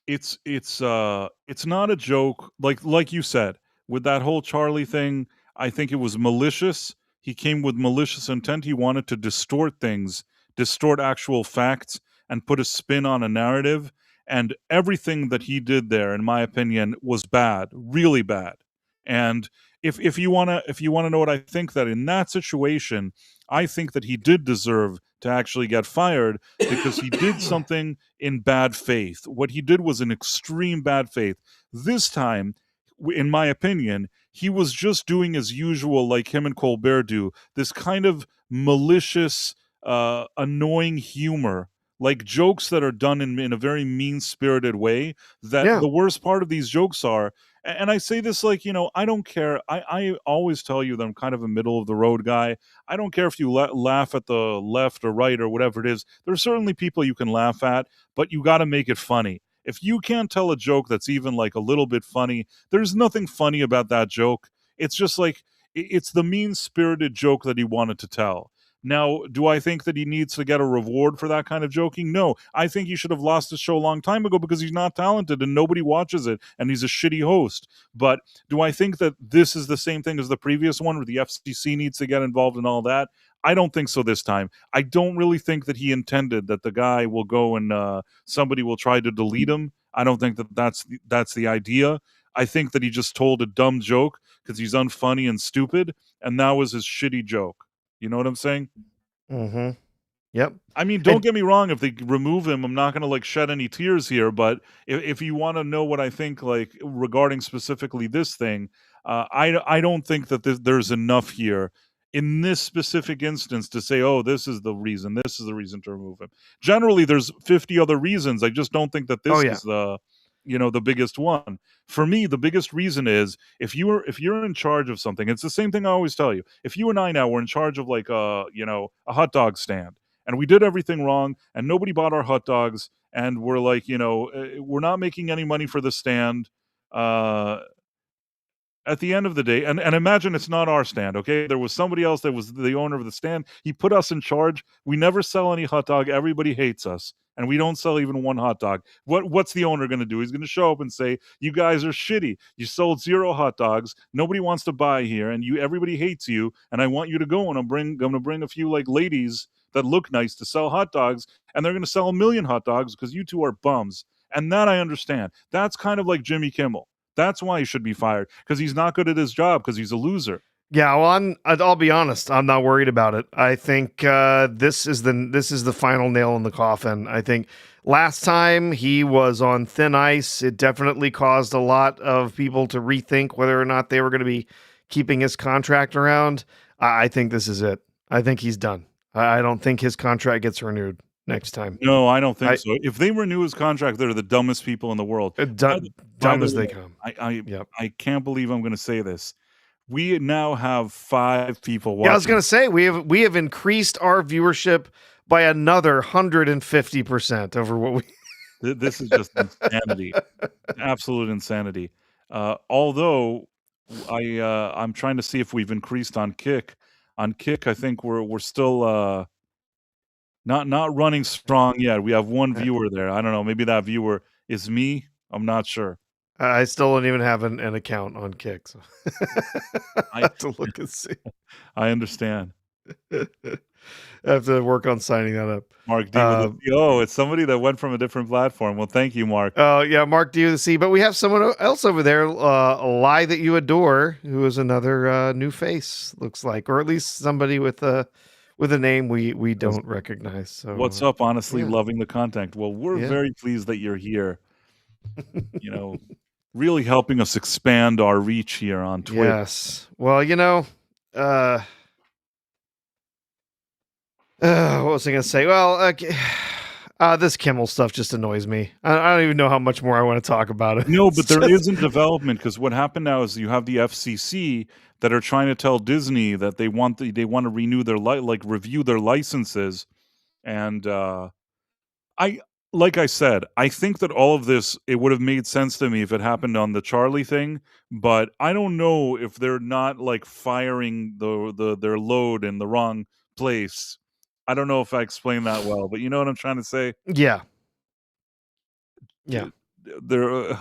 It's not a joke. Like you said, with that whole Charlie thing, I think it was malicious. He came with malicious intent. He wanted to distort things, distort actual facts, and put a spin on a narrative. And everything that he did there, in my opinion, was bad, really bad. And if you wanna know what I think, that in that situation, I think that he did deserve to actually get fired because he did something in bad faith. What he did was in extreme bad faith. This time, in my opinion, he was just doing as usual, like him and Colbert do, this kind of malicious, annoying humor, like jokes that are done in a very mean-spirited way. That Yeah. the worst part of these jokes are, and I say this like, I don't care. I always tell you that I'm kind of a middle-of-the-road guy. I don't care if you laugh at the left or right or whatever it is. There are certainly people you can laugh at, but you got to make it funny. If you can't tell a joke that's even like a little bit funny, there's nothing funny about that joke. It's just like, it's the mean-spirited joke that he wanted to tell. Now, do I think that he needs to get a reward for that kind of joking? No. I think he should have lost his show a long time ago because he's not talented and nobody watches it and he's a shitty host. But do I think that this is the same thing as the previous one where the FCC needs to get involved and all that? I don't think so this time. I don't really think that he intended that the guy will go and somebody will try to delete him. I don't think that that's the idea. I think that he just told a dumb joke because he's unfunny and stupid, and that was his shitty joke. You know what I'm saying? Mm-hmm. Yep. I mean, don't get me wrong. If they remove him, I'm not going to like shed any tears here. But if you want to know what I think, like regarding specifically this thing, I don't think that there's enough here in this specific instance to say, oh, this is the reason. This is the reason to remove him. Generally, there's 50 other reasons. I just don't think that this is the biggest one. For me, the biggest reason is if you're in charge of something. It's the same thing I always tell you. If you and I now were in charge of like a hot dog stand, and we did everything wrong, and nobody bought our hot dogs, and we're like, we're not making any money for the stand. At the end of the day, and imagine it's not our stand, okay? There was somebody else that was the owner of the stand. He put us in charge. We never sell any hot dog. Everybody hates us. And we don't sell even one hot dog. What's the owner going to do? He's going to show up and say, you guys are shitty. You sold 0 hot dogs. Nobody wants to buy here. And everybody hates you. And I want you to go. And I'm going to bring a few like ladies that look nice to sell hot dogs. And they're going to sell 1 million hot dogs because you two are bums. And that I understand. That's kind of like Jimmy Kimmel. That's why he should be fired, because he's not good at his job, because he's a loser. Yeah, well, I'll be honest. I'm not worried about it. I think this is the final nail in the coffin. I think last time he was on thin ice. It definitely caused a lot of people to rethink whether or not they were going to be keeping his contract around. I think this is it. I think he's done. I don't think his contract gets renewed next time. No, I don't think so. If they renew his contract, they're the dumbest people in the world. Dumb as they come. I can't believe I'm going to say this. We now have 5 people watching. Yeah, I was going to say we have increased our viewership by another 150% over what we. This is just insanity, absolute insanity. Although I'm trying to see if we've increased on Kick. On Kick, I think we're still not running strong yet. We have one Uh, viewer there. I don't know. Maybe that viewer is me. I'm not sure. I still don't even have an account on Kick, so I I have to look and see. I understand. I have to work on signing that up. Mark D with a C. Oh, it's somebody that went from a different platform. Well, thank you, Mark. Oh, yeah, Mark D with a C. But we have someone else over there, a lie that you adore, who is another new face, looks like, or at least somebody with a name we don't recognize. So What's up? Honestly, yeah. loving the content. Well, we're Yeah. very pleased that you're here. You know, really helping us expand our reach here on Twitter. Yes. Well, what was I going to say? Well, this Kimmel stuff just annoys me. I don't even know how much more I want to talk about it. No, but there isn't development, because what happened now is you have the FCC that are trying to tell Disney that they want to renew their review their licenses, and like I said, I think that all of this, it would have made sense to me if it happened on the Charlie thing, but I don't know if they're not like firing their load in the wrong place. I don't know if I explained that well, but you know what I'm trying to say? Yeah. Yeah. They're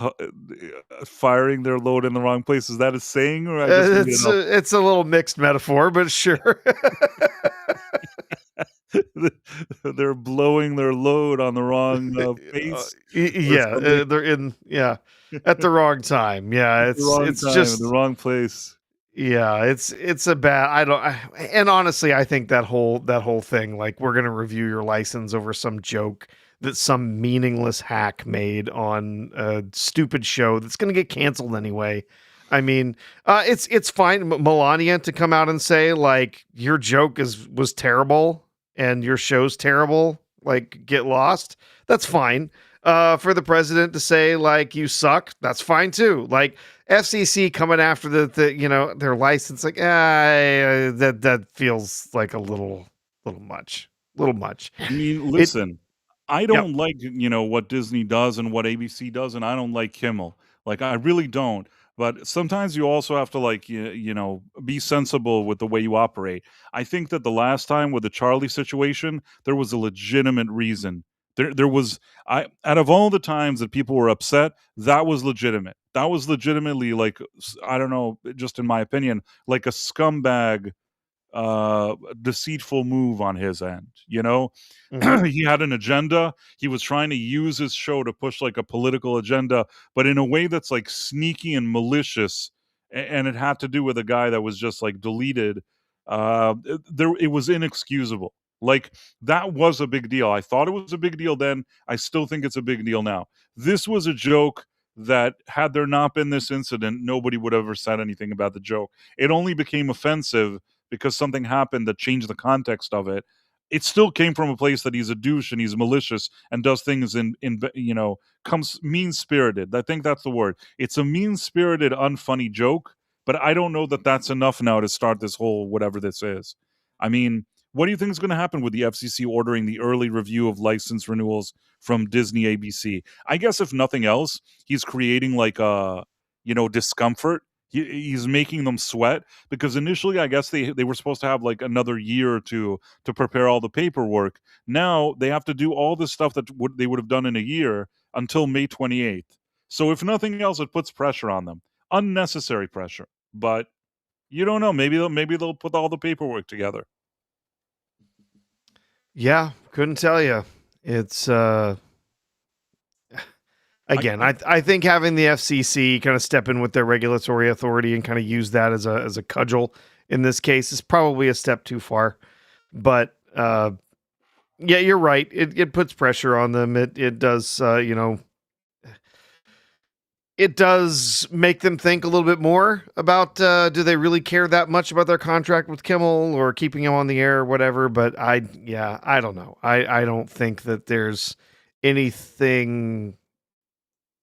firing their load in the wrong place. Is that a saying, or I just made it up? It's a little mixed metaphor, but sure. They're blowing their load on the wrong face. They're in at the wrong time. Yeah, it's just the wrong place. Yeah, it's a bad. And honestly, I think that whole thing, like, we're gonna review your license over some joke that some meaningless hack made on a stupid show that's gonna get canceled anyway. I mean, it's fine, Melania, to come out and say, like, your joke was terrible and your show's terrible, like, get lost. That's fine. For the president to say, like, you suck, that's fine too. Like, FCC coming after their license, like, that feels like a little much. I mean, listen, I don't like, what Disney does and what ABC does, and I don't like Kimmel. Like, I really don't. But sometimes you also have to, like, be sensible with the way you operate. I think that the last time with the Charlie situation, there was a legitimate reason. There was, out of all the times that people were upset, that was legitimate. That was legitimately, like, I don't know, just in my opinion, like a scumbag, deceitful move on his end. Mhm. He had an agenda. He was trying to use his show to push like a political agenda, but in a way that's like sneaky and malicious. And it had to do with a guy that was just like deleted. It was inexcusable. Like, that was a big deal. I thought it was a big deal then. I still think it's a big deal now. This was a joke that, had there not been this incident, nobody would have ever said anything about the joke. It only became offensive because something happened that changed the context of it. It still came from a place that he's a douche and he's malicious and does things in comes mean-spirited. I think that's the word. It's a mean-spirited, unfunny joke, but I don't know that that's enough now to start this whole whatever this is. I mean, what do you think is going to happen with the FCC ordering the early review of license renewals from Disney ABC? I guess if nothing else, he's creating like a, discomfort. He's making them sweat, because initially I guess they were supposed to have like another year or two to prepare all the paperwork. Now they have to do all this stuff that they would have done in a year until May 28th. So if nothing else, it puts pressure on them. Unnecessary pressure. But you don't know. Maybe they'll put all the paperwork together. Yeah, couldn't tell you. It's again, I think having the FCC kind of step in with their regulatory authority and kind of use that as a cudgel in this case is probably a step too far. But yeah, you're right. It puts pressure on them. It does it does make them think a little bit more about, do they really care that much about their contract with Kimmel or keeping him on the air or whatever. But I don't know. I don't think that there's anything.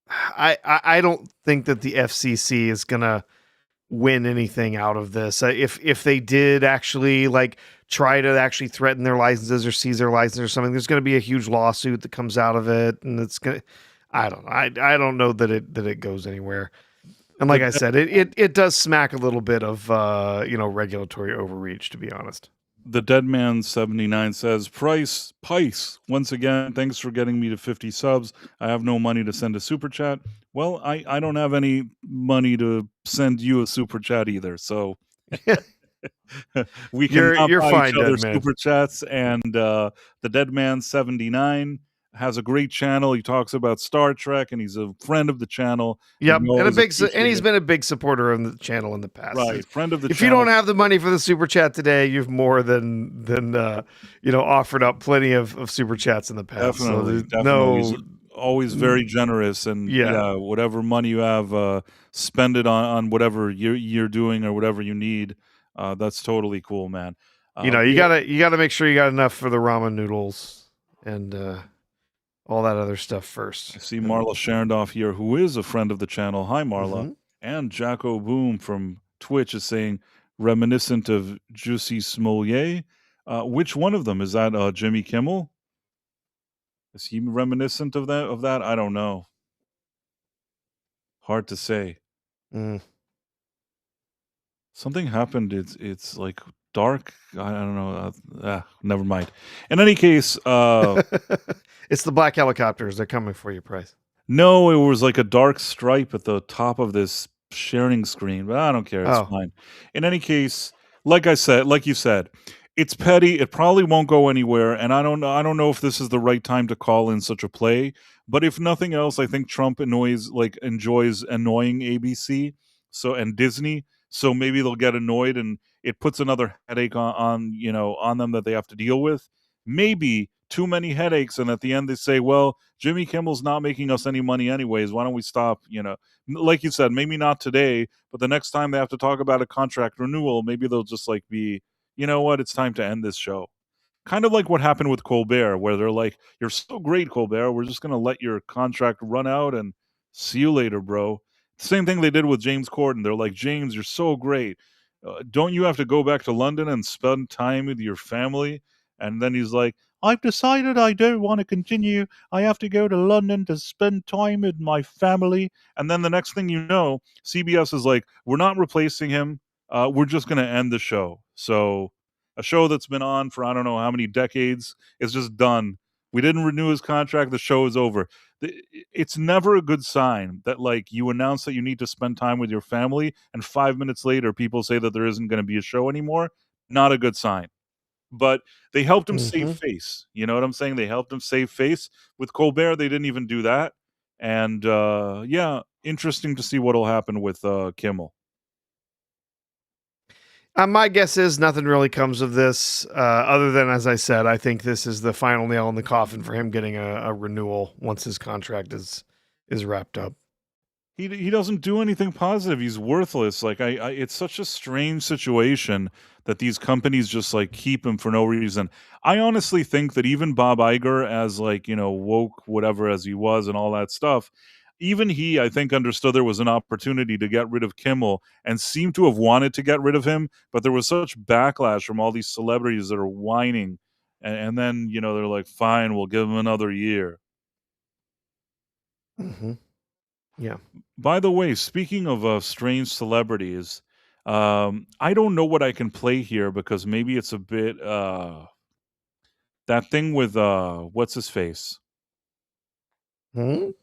I don't think that the FCC is gonna win anything out of this. If they did actually like try to actually threaten their licenses or seize their license or something, there's going to be a huge lawsuit that comes out of it, and it's gonna. I don't know. I don't know that it goes anywhere. And like I said, it does smack a little bit of regulatory overreach, to be honest. The Deadman79 says, Pice, once again, thanks for getting me to 50 subs. I have no money to send a super chat. Well, I don't have any money to send you a super chat either, so we can You're buy fine, each other Deadman. super chats. And the Deadman79 has a great channel. He talks about Star Trek, and he's a friend of the channel. Yep, and he's been a big supporter of the channel in the past. Right, friend of the if channel. you don't have the money for the super chat today, you've more than offered up plenty of super chats in the past. Definitely, So definitely. He's always very generous, and whatever money you have, spend it on whatever you're doing or whatever you need. That's totally cool, man. You gotta make sure you got enough for the ramen noodles and all that other stuff first. I see Marla Sharendorf here, who is a friend of the channel. Hi, Marla. Mm-hmm. And Jacko Boom from Twitch is saying, reminiscent of Jussie Smollett. Which one of them? Is that Jimmy Kimmel? Is he reminiscent of that? I don't know. Hard to say. Something happened. It's like dark. I don't know. Never mind. In any case, it's the black helicopters. They're coming for you, Price. No, it was like a dark stripe at the top of this sharing screen, but I don't care. It's fine. In any case, like you said, it's petty. It probably won't go anywhere, and I don't know if this is the right time to call in such a play. But if nothing else, I think Trump enjoys annoying ABC and Disney. So maybe they'll get annoyed, and it puts another headache on them that they have to deal with. Maybe too many headaches, and at the end they say, well, Jimmy Kimmel's not making us any money anyways, why don't we stop? Like you said, maybe not today, but the next time they have to talk about a contract renewal, maybe they'll just be, you know what, it's time to end this show. Kind of like what happened with Colbert, where they're like, you're so great, Colbert, we're just going to let your contract run out and see you later, bro. Same thing they did with James Corden. They're like, James, you're so great. Don't you have to go back to London and spend time with your family? And then he's like, I've decided I don't want to continue. I have to go to London to spend time with my family. And then the next thing you know, CBS is like, we're not replacing him. We're just going to end the show. So a show that's been on for I don't know how many decades is just done. We didn't renew his contract. The show is over. It's never a good sign that you announce that you need to spend time with your family, and 5 minutes later people say that there isn't going to be a show anymore. Not a good sign. But they helped him save face. You know what I'm saying? They helped him save face. With Colbert, they didn't even do that. And interesting to see what'll happen with Kimmel. My guess is nothing really comes of this, other than, as I said, I think this is the final nail in the coffin for him getting a renewal once his contract is wrapped up. He doesn't do anything positive. He's worthless. It's such a strange situation that these companies just keep him for no reason. I honestly think that even Bob Iger, as woke whatever as he was and all that stuff, even he, I think, understood there was an opportunity to get rid of Kimmel and seemed to have wanted to get rid of him, but there was such backlash from all these celebrities that are whining, and then they're like, fine, we'll give him another year. Yeah. By the way, speaking of strange celebrities, I don't know what I can play here because maybe it's a bit that thing with what's his face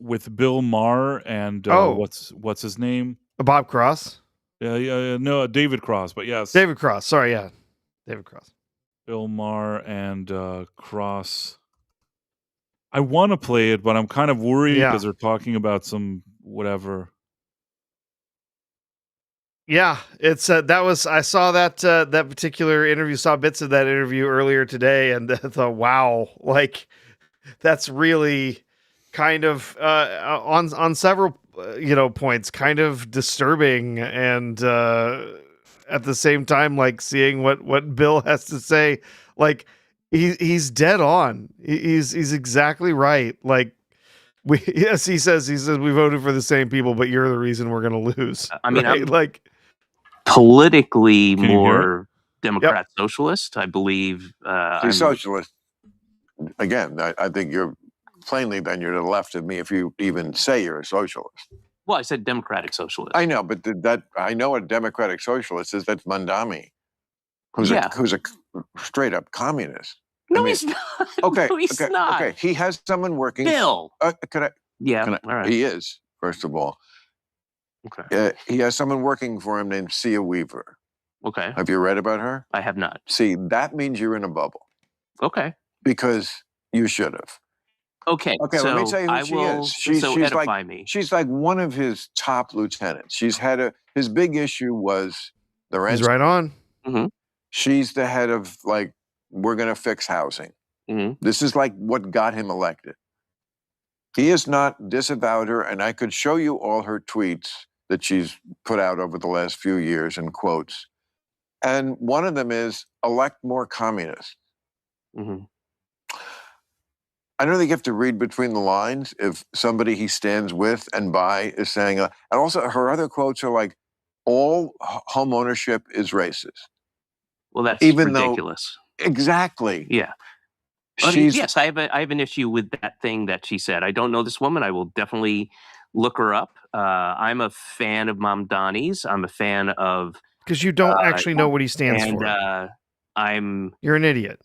with Bill Maher and what's his name? Bob Cross. No, David Cross, but yes, David Cross. Sorry, yeah, David Cross. Bill Maher and Cross. I want to play it, but I'm kind of worried because they're talking about some whatever. Yeah, it's I saw that particular interview, saw bits of that interview earlier today, and I thought, wow, that's really kind of on several points kind of disturbing, and at the same time seeing what Bill has to say, he's dead on. He's exactly right. He says we voted for the same people, but you're the reason we're going to lose. I mean, right? I'm politically more Democrat socialist, I believe. He's socialist. Again, I think you're plainly then you're to the left of me if you even say you're a socialist. Well, I said democratic socialist. I know, but I know a democratic socialist is. That's Mandami, who's a straight up communist. No, he's not. Okay, no, he's not. Okay, he has someone working. Bill. Can I? Yeah, all right. He is, first of all. Okay. He has someone working for him named Sia Weaver. Okay. Have you read about her? I have not. See, that means you're in a bubble. Okay. Because you should have. Okay. Okay, so let me tell you who she is. She's edify like, me. She's like one of his top lieutenants. His big issue was the rent. He's right on. Mm-hmm. She's the head of, like, we're going to fix housing. Mm-hmm. This is like what got him elected. He has not disavowed her, and I could show you all her tweets that she's put out over the last few years in quotes. And one of them is, elect more communists. Mm-hmm. I don't think you have to read between the lines if somebody he stands with and by is saying, and also her other quotes are like, all home ownership is racist. Well, that's ridiculous. Exactly. Yeah. Yes, I have an issue with that thing that she said. I don't know this woman. I will definitely look her up. I'm a fan of Mamdani's. I'm a fan of... Because you don't actually know what he stands for. You're an idiot.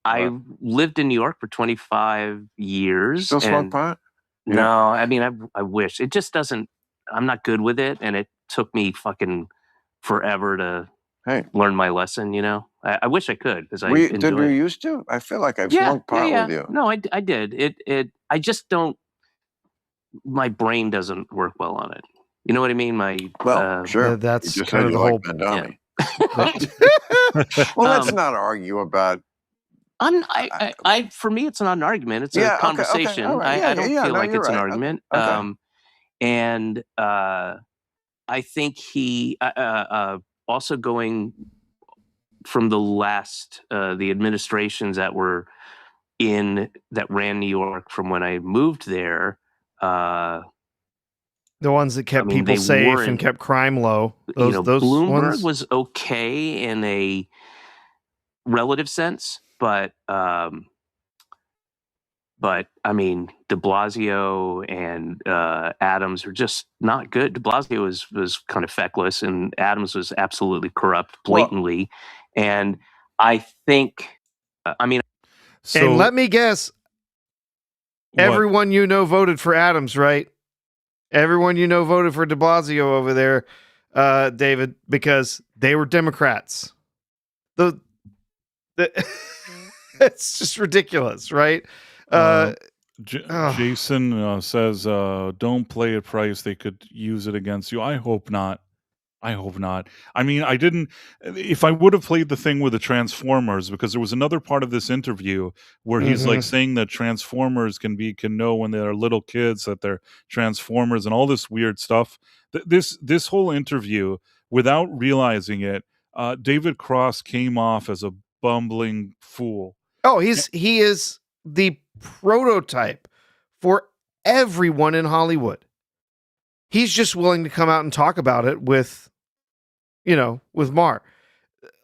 I lived in New York for 25 years. Still smoke pot? No, I mean, I wish. It just doesn't... I'm not good with it, and it took me fucking forever to learn my lesson, you know? I wish I could, because I Did you used to? I feel like I've smoked pot with you. No, I did. I just don't... My brain doesn't work well on it. You know what I mean? Sure. That's kind of the whole... Well, let's not argue about... For me, it's not an argument. It's a conversation. Okay, right. I don't feel like it's an right. argument. Okay. And I think he also going from the administrations that ran New York from when I moved there. The ones that kept people safe and kept crime low. Those Bloomberg ones was okay in a relative sense, but I mean, De Blasio and Adams are just not good. De Blasio was kind of feckless, and Adams was absolutely corrupt, blatantly. And I think, and let me guess, everyone you know voted for Adams, right? Everyone you know voted for De Blasio over there, David, because they were Democrats. It's just ridiculous, right? Jason says, don't play a price. They could use it against you. I hope not. I mean, if I would have played the thing with the Transformers, because there was another part of this interview where he's like saying that Transformers can know when they're little kids that they're Transformers and all this weird stuff. This whole interview, without realizing it, David Cross came off as a bumbling fool. Oh, he is the prototype for everyone in Hollywood. He's just willing to come out and talk about it with Maher.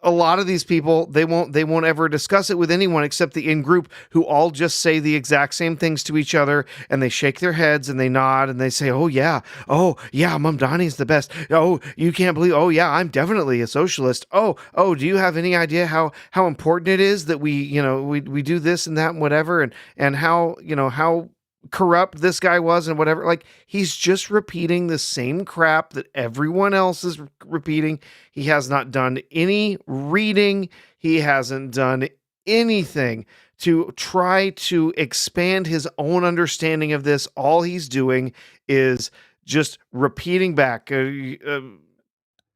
A lot of these people, they won't ever discuss it with anyone except the in-group, who all just say the exact same things to each other, and they shake their heads and they nod and they say, oh yeah, Mamdani's the best. Oh, you can't believe, oh yeah, I'm definitely a socialist. Oh, do you have any idea how important it is that we do this and that and whatever, and how corrupt this guy was and whatever. Like, he's just repeating the same crap that everyone else is repeating. He has not done any reading. He hasn't done anything to try to expand his own understanding of this. All he's doing is just repeating back. And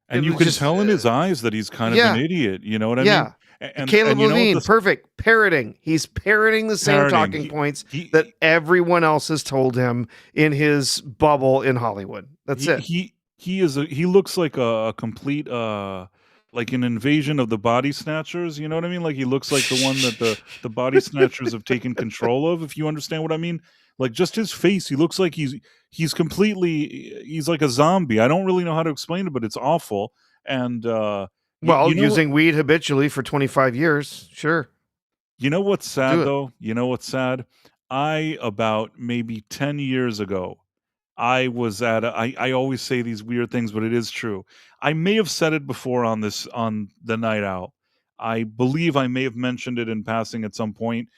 you can tell in his eyes that he's kind of an idiot. You know what I mean? And Caleb Levine, perfect. Parroting. He's parroting the same talking points that everyone else has told him in his bubble in Hollywood. That's it. He looks like a complete like an invasion of the body snatchers. You know what I mean? Like, he looks like the one that the body snatchers have taken control of, if you understand what I mean. Like, just his face, he looks like he's like a zombie. I don't really know how to explain it, but it's awful. And using weed habitually for 25 years, sure. You know what's sad, though? You know what's sad? About maybe 10 years ago, I was at I always say these weird things, but it is true. I may have said it before on the night out. I believe I may have mentioned it in passing at some point,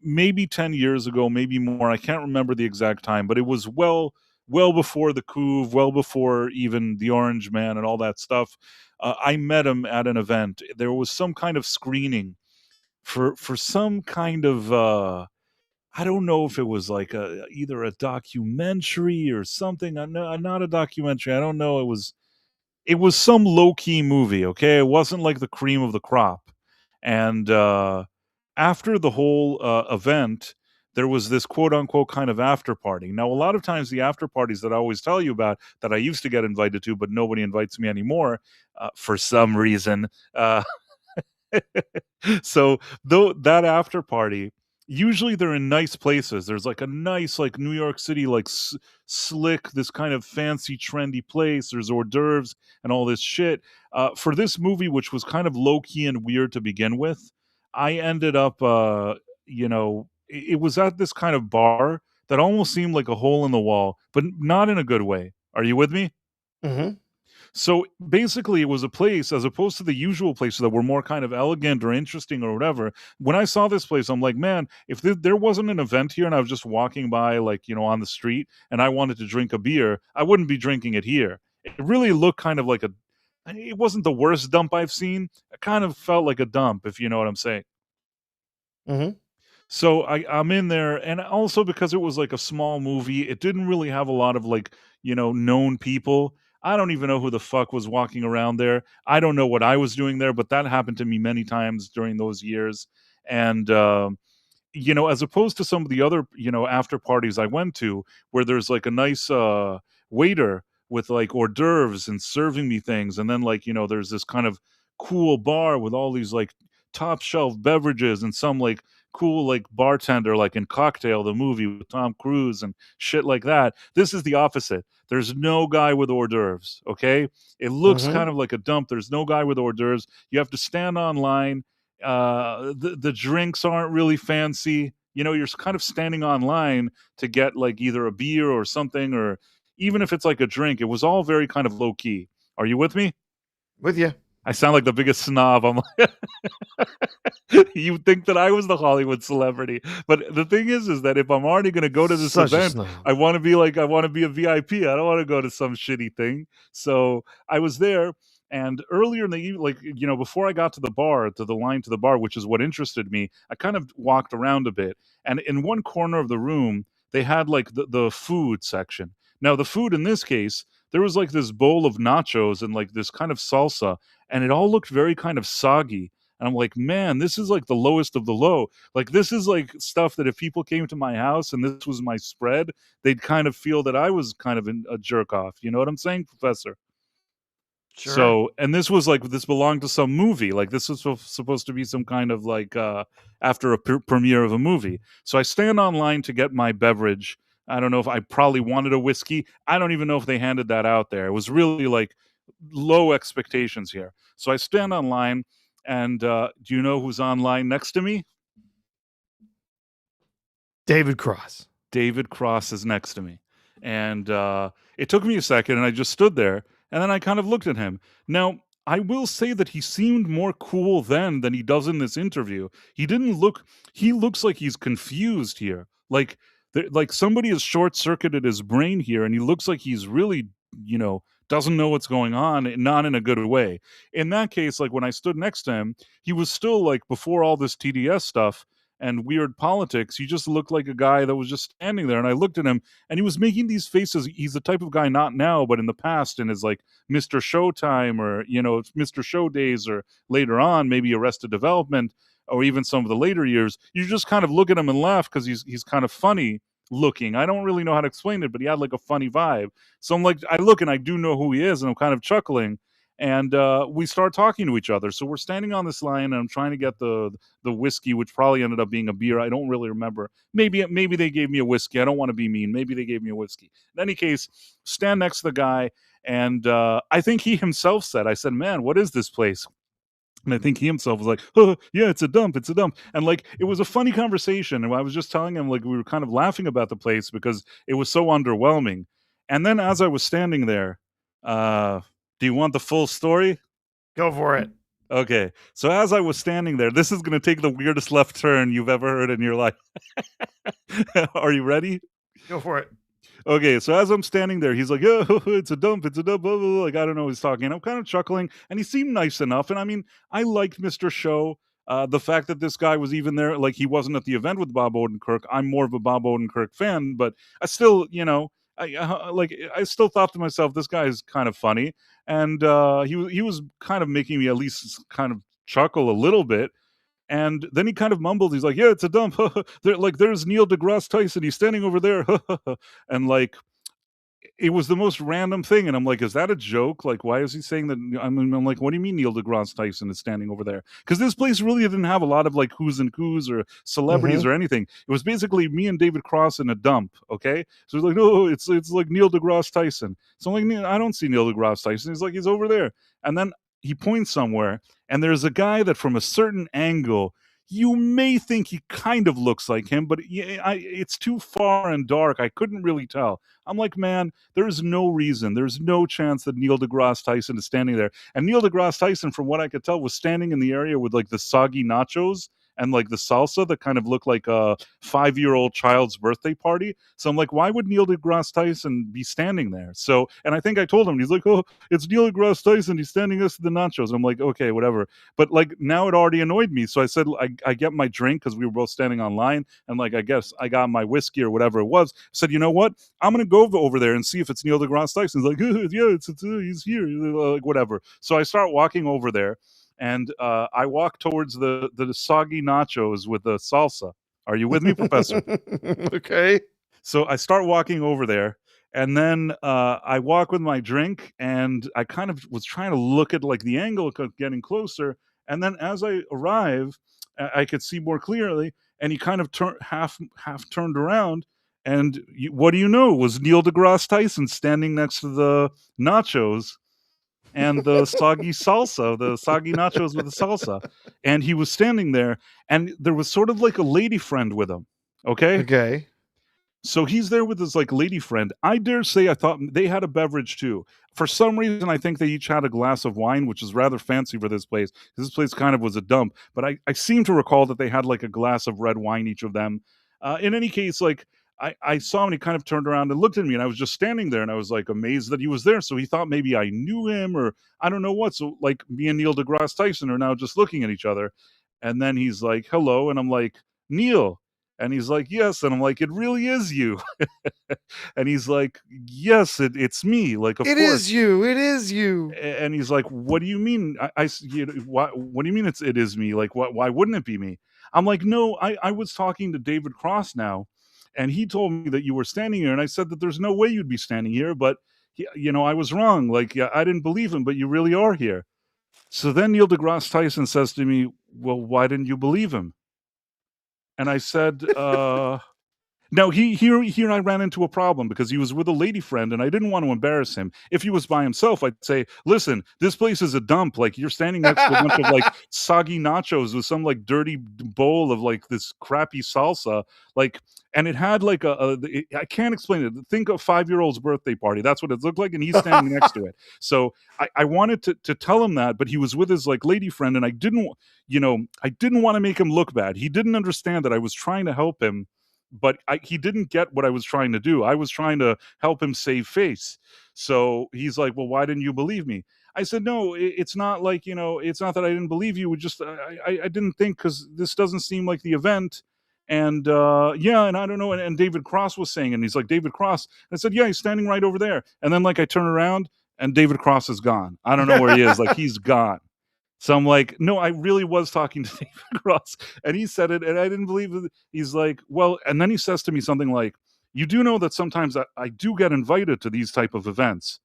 maybe 10 years ago, maybe more. I can't remember the exact time, but it was well before the coup, well before even the Orange Man and all that stuff. I met him at an event. There was some kind of screening for some kind of I don't know if it was like either a documentary or something. Not a documentary. I don't know. It was some low key movie. Okay, it wasn't like the cream of the crop. And after the whole event, there was this quote unquote kind of after party. Now, a lot of times the after parties that I always tell you about that I used to get invited to, but nobody invites me anymore for some reason. So though that after party, usually they're in nice places. There's like a nice like New York City like slick, this kind of fancy trendy place. There's hors d'oeuvres and all this shit. For this movie, which was kind of low key and weird to begin with, I ended up it was at this kind of bar that almost seemed like a hole in the wall, but not in a good way. Are you with me? Mm-hmm. So basically, it was a place as opposed to the usual places that were more kind of elegant or interesting or whatever. When I saw this place, I'm like, man, if there wasn't an event here and I was just walking by, like, on the street and I wanted to drink a beer, I wouldn't be drinking it here. It really looked kind of like it wasn't the worst dump I've seen. It kind of felt like a dump, if you know what I'm saying. Mm-hmm. So I'm in there, and also because it was like a small movie, it didn't really have a lot of like, known people. I don't even know who the fuck was walking around there. I don't know what I was doing there, but that happened to me many times during those years. And as opposed to some of the other, after parties I went to where there's like a nice waiter with like hors d'oeuvres and serving me things, and then like, there's this kind of cool bar with all these like top shelf beverages and some like cool like bartender like in Cocktail, the movie with Tom Cruise and shit like that. This is the opposite. There's no guy with hors d'oeuvres, okay? It looks Mm-hmm. kind of like a dump. There's no guy with hors d'oeuvres. You have to stand online. The drinks aren't really fancy. You're kind of standing online to get like either a beer or something, or even if it's like a drink, it was all very kind of low key. Are you with me? With you. I sound like the biggest snob. I'm like, you think that I was the Hollywood celebrity, but the thing is that if I'm already going to go to this Such a event, snob. I want to be a VIP. I don't want to go to some shitty thing. So I was there, and earlier in the evening, like before I got to the bar, to the line to the bar, which is what interested me, I kind of walked around a bit, and in one corner of the room, they had like the food section. Now, the food in this case, there was like this bowl of nachos and like this kind of salsa, and it all looked very kind of soggy. And I'm like, man, this is like the lowest of the low. Like, this is like stuff that if people came to my house and this was my spread, they'd kind of feel that I was kind of a jerk off. You know what I'm saying, Professor? Sure. So, and this was like, this belonged to some movie. Like, this was supposed to be some kind of like, after a premiere of a movie. So I stand online to get my beverage. I don't know if I probably wanted a whiskey. I don't even know if they handed that out there. It was really like low expectations here. So I stand online, and do you know who's online next to me? David Cross. David Cross is next to me. And it took me a second, and I just stood there, and then I kind of looked at him. Now, I will say that he seemed more cool then than he does in this interview. He looks like he's confused here. Like somebody has short circuited his brain here, and he looks like he's really, doesn't know what's going on, and not in a good way. In that case, like when I stood next to him, he was still like before all this TDS stuff and weird politics. He just looked like a guy that was just standing there. And I looked at him, and he was making these faces. He's the type of guy, not now, but in the past, in his like Mr. Showtime, or Mr. Show days, or later on, maybe Arrested Development, or even some of the later years. You just kind of look at him and laugh because he's kind of funny looking. I don't really know how to explain it, but he had like a funny vibe. So I'm like, I look and I do know who he is, and I'm kind of chuckling. And we start talking to each other. So we're standing on this line, and I'm trying to get the whiskey, which probably ended up being a beer. I don't really remember. Maybe they gave me a whiskey. I don't want to be mean. Maybe they gave me a whiskey. In any case, stand next to the guy, and I think he himself said, I said, man, what is this place? And I think he himself was like, oh, yeah, it's a dump. It's a dump. And like, it was a funny conversation. And I was just telling him, like, we were kind of laughing about the place because it was so underwhelming. And then as I was standing there, do you want the full story? Go for it. Okay. So as I was standing there, this is going to take the weirdest left turn you've ever heard in your life. Are you ready? Go for it. Okay, so as I'm standing there, he's like, "Oh, it's a dump, blah, blah, blah." Like, I don't know, he's talking. I'm kind of chuckling, and he seemed nice enough. And I mean, I liked Mr. Show. The fact that this guy was even there, like he wasn't at the event with Bob Odenkirk. I'm more of a Bob Odenkirk fan, but I still, I still thought to myself, this guy is kind of funny, and he was kind of making me at least kind of chuckle a little bit. And then he kind of mumbled. He's like, "Yeah, it's a dump. There's Neil deGrasse Tyson. He's standing over there." And like, it was the most random thing. And I'm like, "Is that a joke? Like, why is he saying that?" I'm like, "What do you mean Neil deGrasse Tyson is standing over there?" Because this place really didn't have a lot of like who's and who's or celebrities or anything. It was basically me and David Cross in a dump. Okay, so he's like, "No, it's like Neil deGrasse Tyson." So I'm like, "I don't see Neil deGrasse Tyson." He's like, "He's over there." And then he points somewhere, and there's a guy that from a certain angle you may think he kind of looks like him, but it's too far and dark. I couldn't really tell. I'm like, man, there's no reason. There's no chance that Neil deGrasse Tyson is standing there. And Neil deGrasse Tyson, from what I could tell, was standing in the area with like the soggy nachos and like the salsa that kind of looked like a 5-year-old child's birthday party. So I'm like, why would Neil deGrasse Tyson be standing there? So, and I think I told him, he's like, "Oh, it's Neil deGrasse Tyson. He's standing next to the nachos." I'm like, okay, whatever. But like now it already annoyed me. So I said, I get my drink because we were both standing online. And like, I guess I got my whiskey or whatever it was. I said, "You know what? I'm going to go over there and see if it's Neil deGrasse Tyson." He's like, "Yeah, he's here." Like, whatever. So I start walking over there. And I walk towards the soggy nachos with the salsa. Are you with me, Professor? Okay. So I start walking over there, and then I walk with my drink, and I kind of was trying to look at like the angle of getting closer. And then as I arrive, I could see more clearly, and he kind of half turned around. And what do you know? It was Neil deGrasse Tyson standing next to the nachos and the soggy salsa, the soggy nachos with the salsa. And he was standing there, and there was sort of like a lady friend with him. Okay. Okay. So he's there with his like lady friend. I dare say I thought they had a beverage too. For some reason, I think they each had a glass of wine, which is rather fancy for this place. This place kind of was a dump, but I seem to recall that they had like a glass of red wine, each of them. In any case, like I saw him and he kind of turned around and looked at me, and I was just standing there, and I was like amazed that he was there. So he thought maybe I knew him or I don't know what. So like me and Neil deGrasse Tyson are now just looking at each other. And then he's like, "Hello." And I'm like, "Neil." And he's like, "Yes." And I'm like, "It really is you." And he's like, "Yes, it's me. Like, of It course." is you. It is you. And he's like, "What do you mean?" What do you mean it is me? Like, why wouldn't it be me? I'm like, "No, I was talking to David Cross now, and he told me that you were standing here, and I said that there's no way you'd be standing here, but I was wrong. Like, yeah, I didn't believe him, but you really are here." So then Neil deGrasse Tyson says to me, "Well, why didn't you believe him?" And I said, now here I ran into a problem because he was with a lady friend and I didn't want to embarrass him. If he was by himself, I'd say, "Listen, this place is a dump. Like you're standing next to a bunch of like soggy nachos with some like dirty bowl of like this crappy salsa. Like, and it had like I can't explain it. Think of 5-year-old's birthday party. That's what it looked like, and he's standing next to it. So I wanted to tell him that, but he was with his like lady friend, and I didn't want to make him look bad. He didn't understand that I was trying to help him, but he didn't get what I was trying to do. I was trying to help him save face. So he's like, "Well, why didn't you believe me?" I said, "No, it's not like, it's not that I didn't believe you. It just, I didn't think, because this doesn't seem like the event. And yeah, and I don't know." And David Cross was saying, and he's like, "David Cross." And I said, "Yeah, he's standing right over there." And then like I turn around and David Cross is gone. I don't know where he is. Like he's gone. So I'm like, "No, I really was talking to David Cross." And he said it, and I didn't believe it. He's like, "Well," and then he says to me something like, "You do know that sometimes I do get invited to these type of events."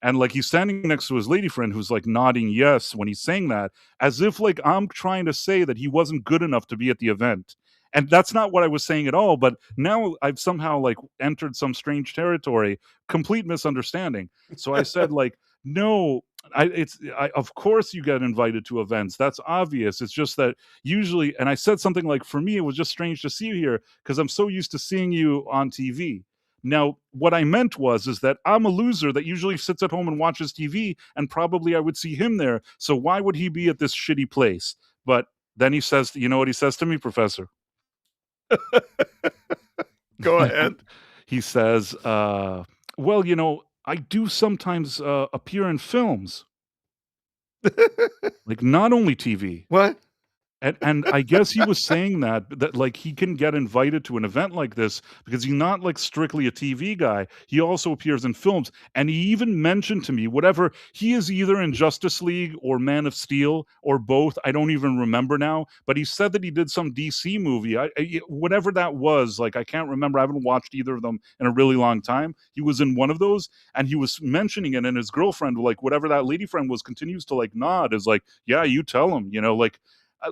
And like he's standing next to his lady friend who's like nodding yes when he's saying that, as if like I'm trying to say that he wasn't good enough to be at the event. And that's not what I was saying at all. But now I've somehow like entered some strange territory, complete misunderstanding. So I said like, "No, of course you get invited to events. That's obvious. It's just that usually," and I said something like, "For me, it was just strange to see you here because I'm so used to seeing you on TV." Now, what I meant is that I'm a loser that usually sits at home and watches TV, and probably I would see him there. So why would he be at this shitty place? But then he says, you know what he says to me, Professor? Go ahead. He says, well, I do sometimes appear in films, like not only TV. What? And I guess he was saying that like he can get invited to an event like this because he's not like strictly a TV guy. He also appears in films. And he even mentioned to me whatever he is either in Justice League or Man of Steel or both. I don't even remember now. But he said that he did some DC movie. Whatever that was, like I can't remember. I haven't watched either of them in a really long time. He was in one of those and he was mentioning it, and his girlfriend, like whatever that lady friend was, continues to like nod, is like, yeah, you tell him,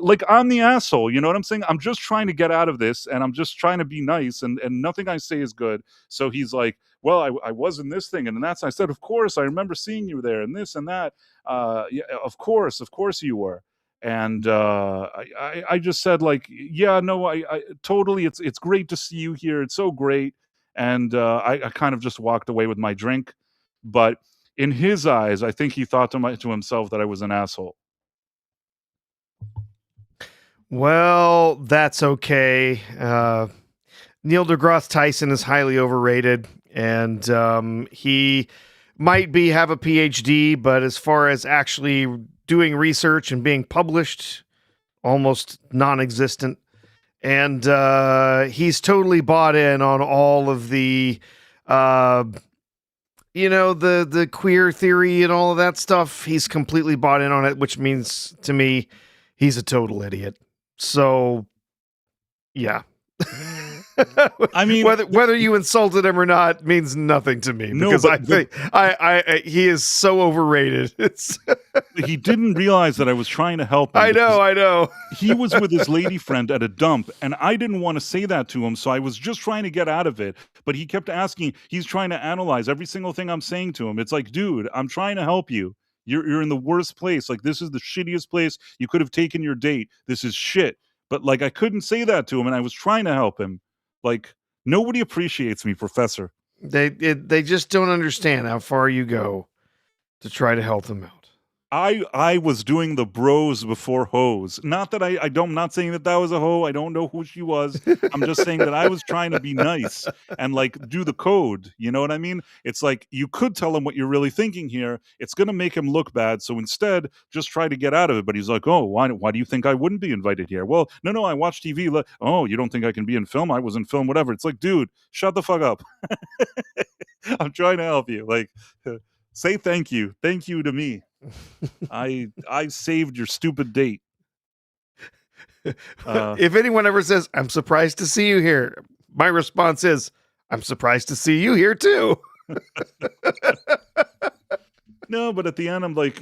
like I'm the asshole, you know what I'm saying? I'm just trying to get out of this, and I'm just trying to be nice, and nothing I say is good. So he's like, well, I was in this thing, and that's, I said, of course, I remember seeing you there, and this and that. Yeah, of course you were. And I just said like, yeah, no, I totally, it's great to see you here. It's so great. And I kind of just walked away with my drink. But in his eyes, I think he thought to himself that I was an asshole. Well, that's okay. Neil deGrasse Tyson is highly overrated, and he might have a PhD, but as far as actually doing research and being published, almost non-existent. And he's totally bought in on all of the, the queer theory and all of that stuff. He's completely bought in on it, which means to me, he's a total idiot. So, yeah. I mean, whether you insulted him or not means nothing to me, because I think he is so overrated. He didn't realize that I was trying to help him. I know. He was with his lady friend at a dump, and I didn't want to say that to him, so I was just trying to get out of it. But he kept asking. He's trying to analyze every single thing I'm saying to him. It's like, dude, I'm trying to help you. You're in the worst place. Like, this is the shittiest place you could have taken your date. This is shit. But like, I couldn't say that to him, and I was trying to help him. Like, nobody appreciates me, Professor. They just don't understand how far you go to try to help them out. I was doing the bros before hoes. Not that I'm not saying that was a hoe. I don't know who she was. I'm just saying that I was trying to be nice and like do the code. You know what I mean? It's like, you could tell him what you're really thinking here. It's going to make him look bad. So instead, just try to get out of it. But he's like, oh, why do you think I wouldn't be invited here? Well, no, I watch TV. Oh, you don't think I can be in film? I was in film, whatever. It's like, dude, shut the fuck up. I'm trying to help you. Like, say thank you. Thank you to me. I saved your stupid date. If anyone ever says, I'm surprised to see you here, my response is, I'm surprised to see you here too. No, but at the end, I'm like,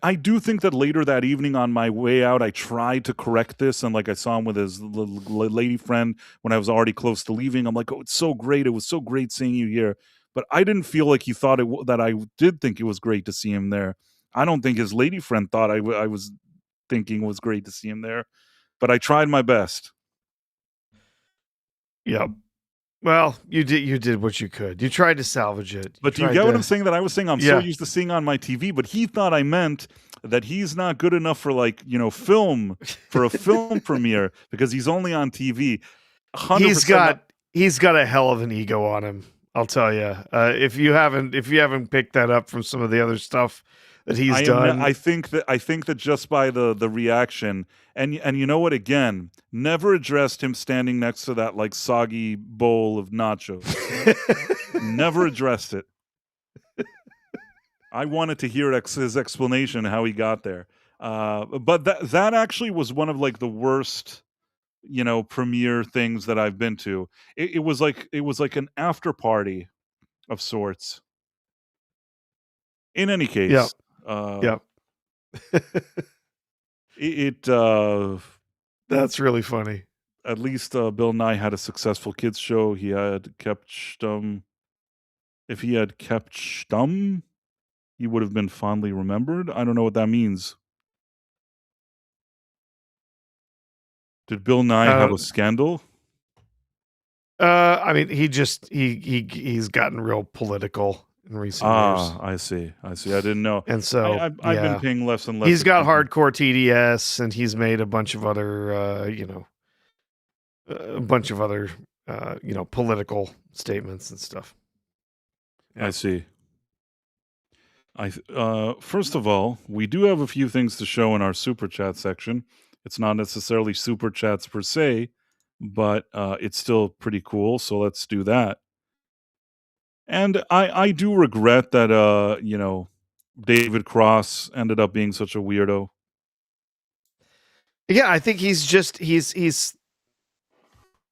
I do think that later that evening on my way out, I tried to correct this. And like, I saw him with his lady friend when I was already close to leaving. I'm like, oh, it's so great. It was so great seeing you here. But I didn't feel like he thought that I did think it was great to see him there. I don't think his lady friend thought I was thinking it was great to see him there, but I tried my best. Yep. Well, you did what you could. You tried to salvage it. But do you get what I'm saying? That I was saying I'm so used to seeing on my TV, but he thought I meant that he's not good enough for film, for a film premiere, because he's only on TV. 100% he's got a hell of an ego on him. I'll tell you. If you haven't picked that up from some of the other stuff that he's done. I think that just by the reaction, and you know what, again, never addressed him standing next to that like soggy bowl of nachos. Never addressed it. I wanted to hear his explanation how he got there. But that actually was one of like the worst, premiere things that I've been to. It was like an after party of sorts. In any case, yep. That's really funny. At least Bill Nye had a successful kids show. He had kept stum. If he had kept stum, he would have been fondly remembered. I don't know what that means. Did Bill Nye have a scandal? I mean, he's gotten real political in recent years, I see. I didn't know. and so I've been yeah, paying less and less he's got attention. hardcore TDS, and he's made a bunch of other, political statements and stuff. I see. First of all, we do have a few things to show in our super chat section. It's not necessarily super chats per se, but it's still pretty cool. So let's do that. And I do regret that David Cross ended up being such a weirdo. Yeah, I think he's.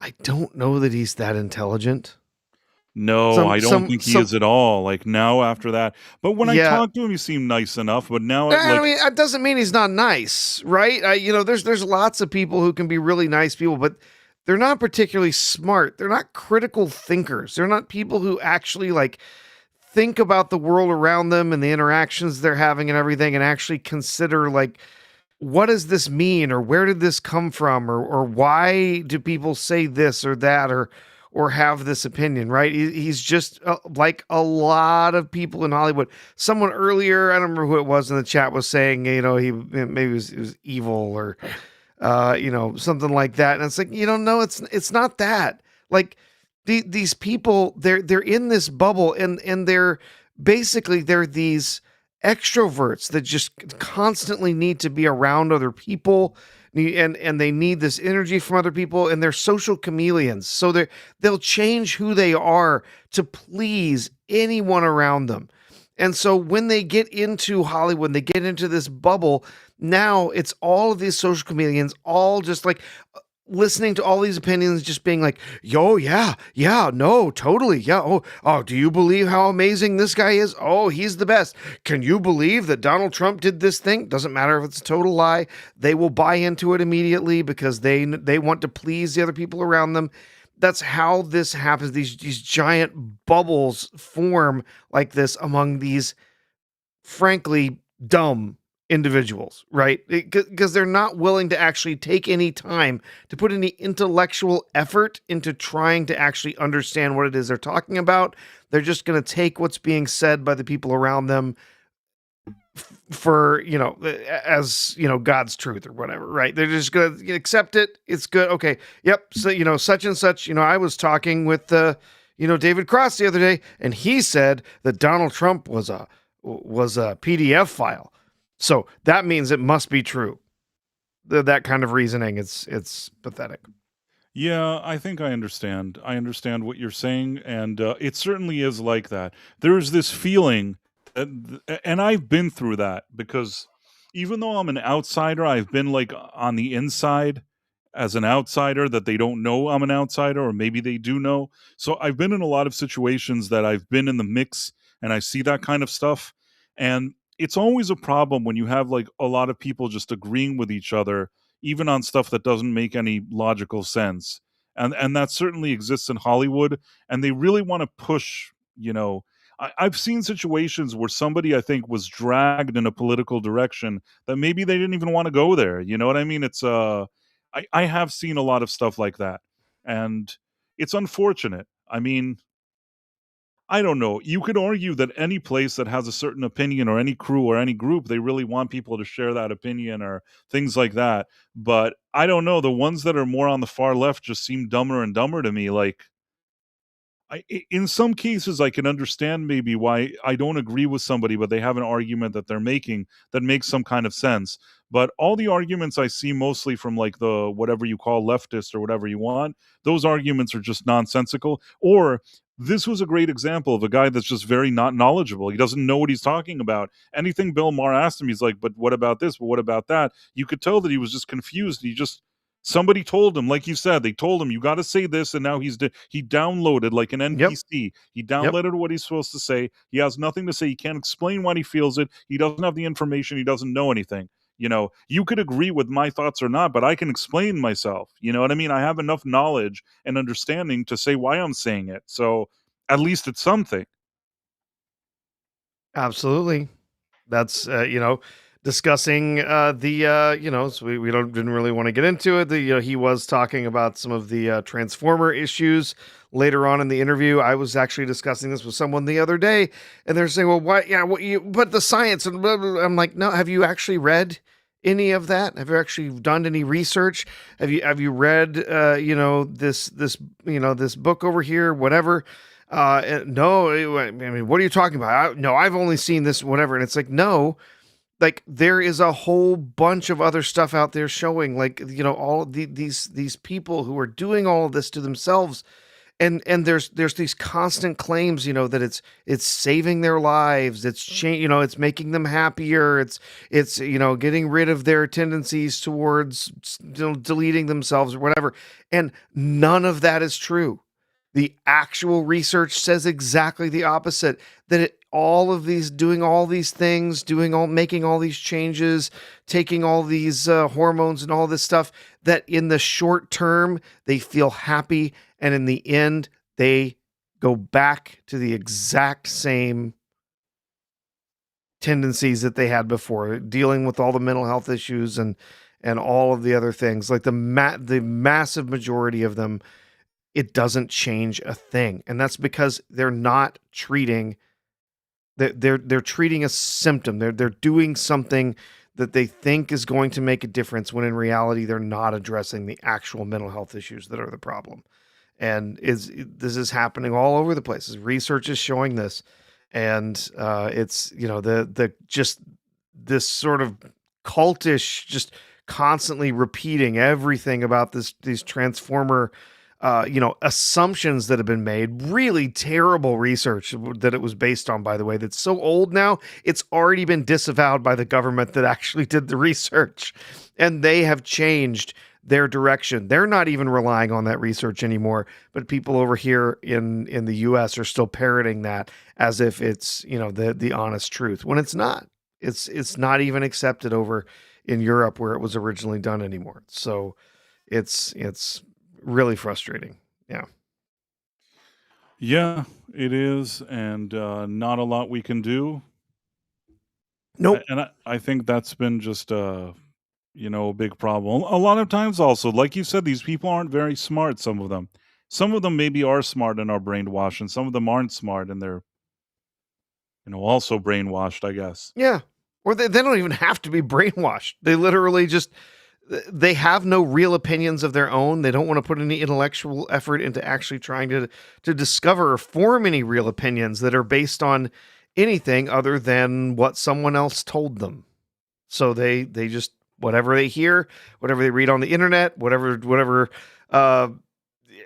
I don't know that he's that intelligent. No, I don't think he is at all. Like now after that, but when I talked to him, he seemed nice enough. But now, I mean, that doesn't mean he's not nice, right? There's lots of people who can be really nice people, but they're not particularly smart. They're not critical thinkers. They're not people who actually like think about the world around them and the interactions they're having and everything, and actually consider like, what does this mean, or where did this come from, or why do people say this or that, or have this opinion, right? He's just like a lot of people in Hollywood. Someone earlier, I don't remember who it was in the chat, was saying, he maybe it was evil or, something like that. And it's like, no, it's not that. Like these people, they're in this bubble, and they're these extroverts that just constantly need to be around other people, and they need this energy from other people, and they're social chameleons. So they'll change who they are to please anyone around them. And so when they get into Hollywood, they get into this bubble, now it's all of these social chameleons all just like listening to all these opinions, just being like, yo, yeah, no, totally. Yeah. Oh, do you believe how amazing this guy is? Oh, he's the best. Can you believe that Donald Trump did this thing? Doesn't matter if it's a total lie. They will buy into it immediately because they want to please the other people around them. That's how this happens. These giant bubbles form like this among these, frankly, dumb individuals, right? Because they're not willing to actually take any time to put any intellectual effort into trying to actually understand what it is they're talking about. They're just going to take what's being said by the people around them for, as, God's truth or whatever, right? They're just going to accept it. It's good. Okay. Yep. So, such and such, I was talking with, David Cross the other day, and he said that Donald Trump was a PDF file. So that means it must be true. That kind of reasoning, it's pathetic. Yeah, I think I understand. I understand what you're saying, and it certainly is like that. There's this feeling, and I've been through that because even though I'm an outsider, I've been like on the inside as an outsider that they don't know I'm an outsider, or maybe they do know. So I've been in a lot of situations that I've been in the mix, and I see that kind of stuff, and it's always a problem when you have like a lot of people just agreeing with each other even on stuff that doesn't make any logical sense. And that certainly exists in Hollywood, and they really want to push, I've seen situations where somebody I think was dragged in a political direction that maybe they didn't even want to go there. You know what I mean? It's I have seen a lot of stuff like that. And it's unfortunate. I mean, I don't know. You could argue that any place that has a certain opinion, or any crew or any group, they really want people to share that opinion or things like that. But I don't know. The ones that are more on the far left just seem dumber and dumber to me. Like, in some cases, I can understand maybe why I don't agree with somebody, but they have an argument that they're making that makes some kind of sense. But all the arguments I see mostly from like the whatever you call leftist or whatever you want, those arguments are just nonsensical. Or this was a great example of a guy that's just very not knowledgeable. He doesn't know what he's talking about. Anything Bill Maher asked him, he's like, but what about this? But what about that? You could tell that he was just confused. Somebody told him, like you said, they told him, you got to say this, and now he downloaded like an NPC. He downloaded what he's supposed to say. He has nothing to say. He can't explain why he feels it. He doesn't have the information. He doesn't know anything. You could agree with my thoughts or not, but I can explain myself. You know what I mean? I have enough knowledge and understanding to say why I'm saying it. So at least it's something. Absolutely. That's, discussing so we didn't really want to get into it. He was talking about some of the transformer issues later on in the interview. I was actually discussing this with someone the other day, and they're saying, well, why, yeah, but the science, and blah, blah, blah. I'm like, no, have you actually read any of that? Have you actually done any research? Have you read this book over here, whatever? No, I mean, what are you talking about? No, I've only seen this, whatever. And it's like, no, like there is a whole bunch of other stuff out there showing, like, all these people who are doing all of this to themselves. And there's these constant claims, that it's saving their lives. It's making them happier. It's getting rid of their tendencies towards deleting themselves or whatever. And none of that is true. The actual research says exactly the opposite, that doing all these things, making all these changes, taking all these hormones and all this stuff, that in the short term, they feel happy. And in the end, they go back to the exact same tendencies that they had before, dealing with all the mental health issues and all of the other things. Like the massive majority of them, it doesn't change a thing. And that's because they're not treating, they're treating a symptom. They're doing something that they think is going to make a difference, when in reality, they're not addressing the actual mental health issues that are the problem. And this is happening all over the place. Research is showing this. And it's, just this sort of cultish, just constantly repeating everything about these transformer assumptions that have been made. Really terrible research that it was based on, by the way, that's so old now, it's already been disavowed by the government that actually did the research. And they have changed their direction. They're not even relying on that research anymore, but people over here in the US are still parroting that as if it's, the honest truth, when it's not. It's not even accepted over in Europe, where it was originally done, anymore. So it's really frustrating. Yeah. Yeah, it is. And not a lot we can do. Nope. And I think that's been just a big problem. A lot of times also, like you said, these people aren't very smart, some of them. Some of them maybe are smart and are brainwashed, and some of them aren't smart and they're, also brainwashed, I guess. Yeah. Or they don't even have to be brainwashed. They literally just, they have no real opinions of their own. They don't want to put any intellectual effort into actually trying to discover or form any real opinions that are based on anything other than what someone else told them. So they just, whatever they hear, whatever they read on the internet, whatever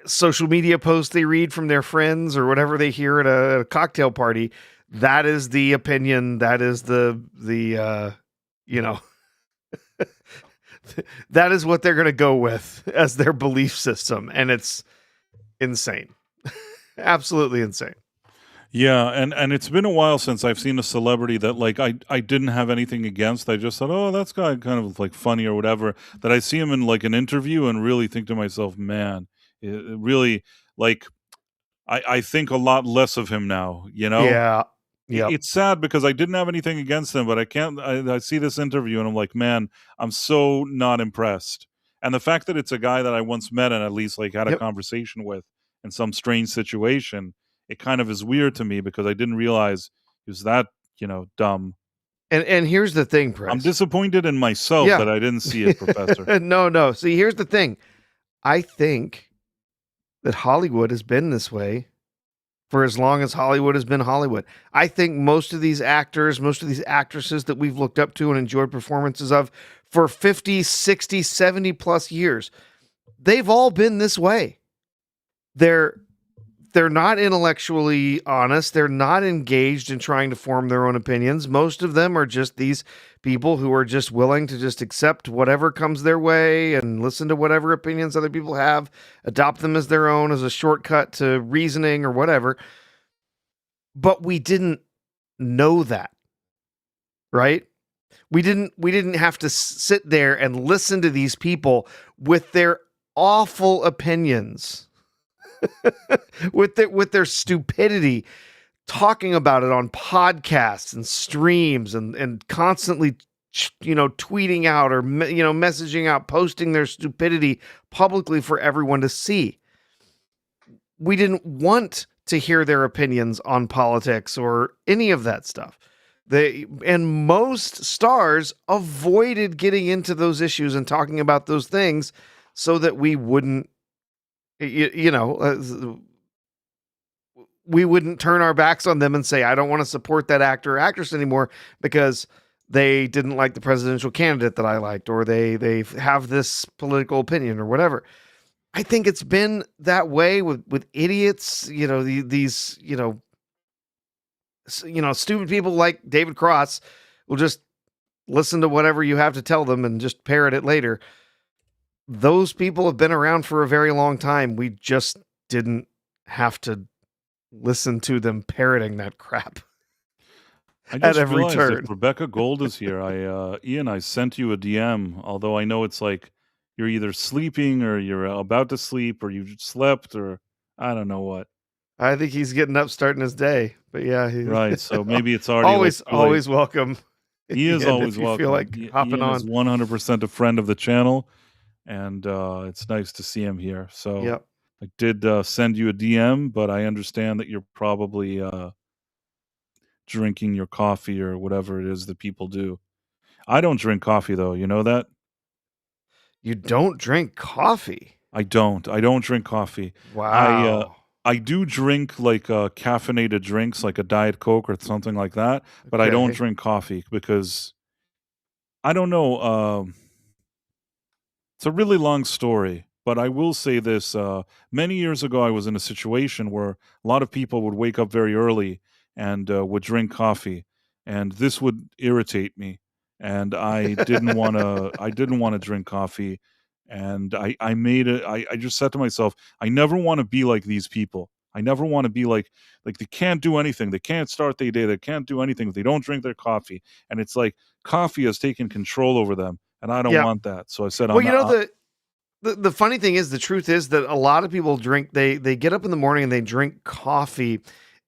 social media posts they read from their friends, or whatever they hear at a cocktail party, that is the opinion. That is the that is what they're going to go with as their belief system. And it's insane. Absolutely insane. Yeah, and it's been a while since I've seen a celebrity that, like, I didn't have anything against. I just thought, oh, that's guy kind of like funny or whatever. That I see him in like an interview and really think to myself, man, it really, like, I think a lot less of him now. Yeah. Yep. It's sad because I didn't have anything against him, but I see this interview and I'm like, man, I'm so not impressed. And the fact that it's a guy that I once met and at least like had a conversation with in some strange situation, it kind of is weird to me because I didn't realize he was that, dumb. And here's the thing, Press. I'm disappointed in myself that I didn't see it, Professor. No. See, here's the thing. I think that Hollywood has been this way for as long as Hollywood has been Hollywood. I think most of these actors, most of these actresses that we've looked up to and enjoyed performances of for 50, 60, 70 plus years, they've all been this way. They're not intellectually honest. They're not engaged in trying to form their own opinions. Most of them are just these people who are just willing to just accept whatever comes their way and listen to whatever opinions other people have, adopt them as their own as a shortcut to reasoning or whatever. But we didn't know that, right? We didn't have to sit there and listen to these people with their awful opinions. with their stupidity, talking about it on podcasts and streams and constantly tweeting out or messaging out, posting their stupidity publicly for everyone to see. We didn't want to hear their opinions on politics or any of that stuff. And most stars avoided getting into those issues and talking about those things so that we wouldn't, we wouldn't turn our backs on them and say, I don't want to support that actor or actress anymore because they didn't like the presidential candidate that I liked, or they have this political opinion or whatever. I think it's been that way with idiots, these stupid people like David Cross will just listen to whatever you have to tell them and just parrot it later. Those people have been around for a very long time. We just didn't have to listen to them parroting that crap. I just at every realized turn. that Rebecca Gold is here. Ian, I sent you a DM, although I know it's like you're either sleeping or you're about to sleep or you slept or I don't know what. I think he's getting up, starting his day. But yeah, Right. So maybe it's already always welcome. He is Ian, always if you welcome. feel like hopping Ian on. is 100% a friend of the channel, and it's nice to see him here. So Yep. I did send you a DM, but I understand that you're probably drinking your coffee or whatever it is that people do. I don't drink coffee, though. You know that? You don't drink coffee? I don't drink coffee. Wow. I do drink like caffeinated drinks, like a Diet Coke or something like that, but I don't Okay. drink coffee because I don't know. It's a really long story, but I will say this. Many years ago, I was in a situation where a lot of people would wake up very early and would drink coffee, and this would irritate me. And I didn't want to. I didn't want to drink coffee, and I made it. I just said to myself, I never want to be like these people. I never want to be like they can't do anything. They can't start their day. They can't do anything if they don't drink their coffee. And it's like coffee has taken control over them, and I don't Yep. want that. So I said, Well, I'm not. the funny thing is, the truth is that a lot of people drink. They get up in the morning and they drink coffee,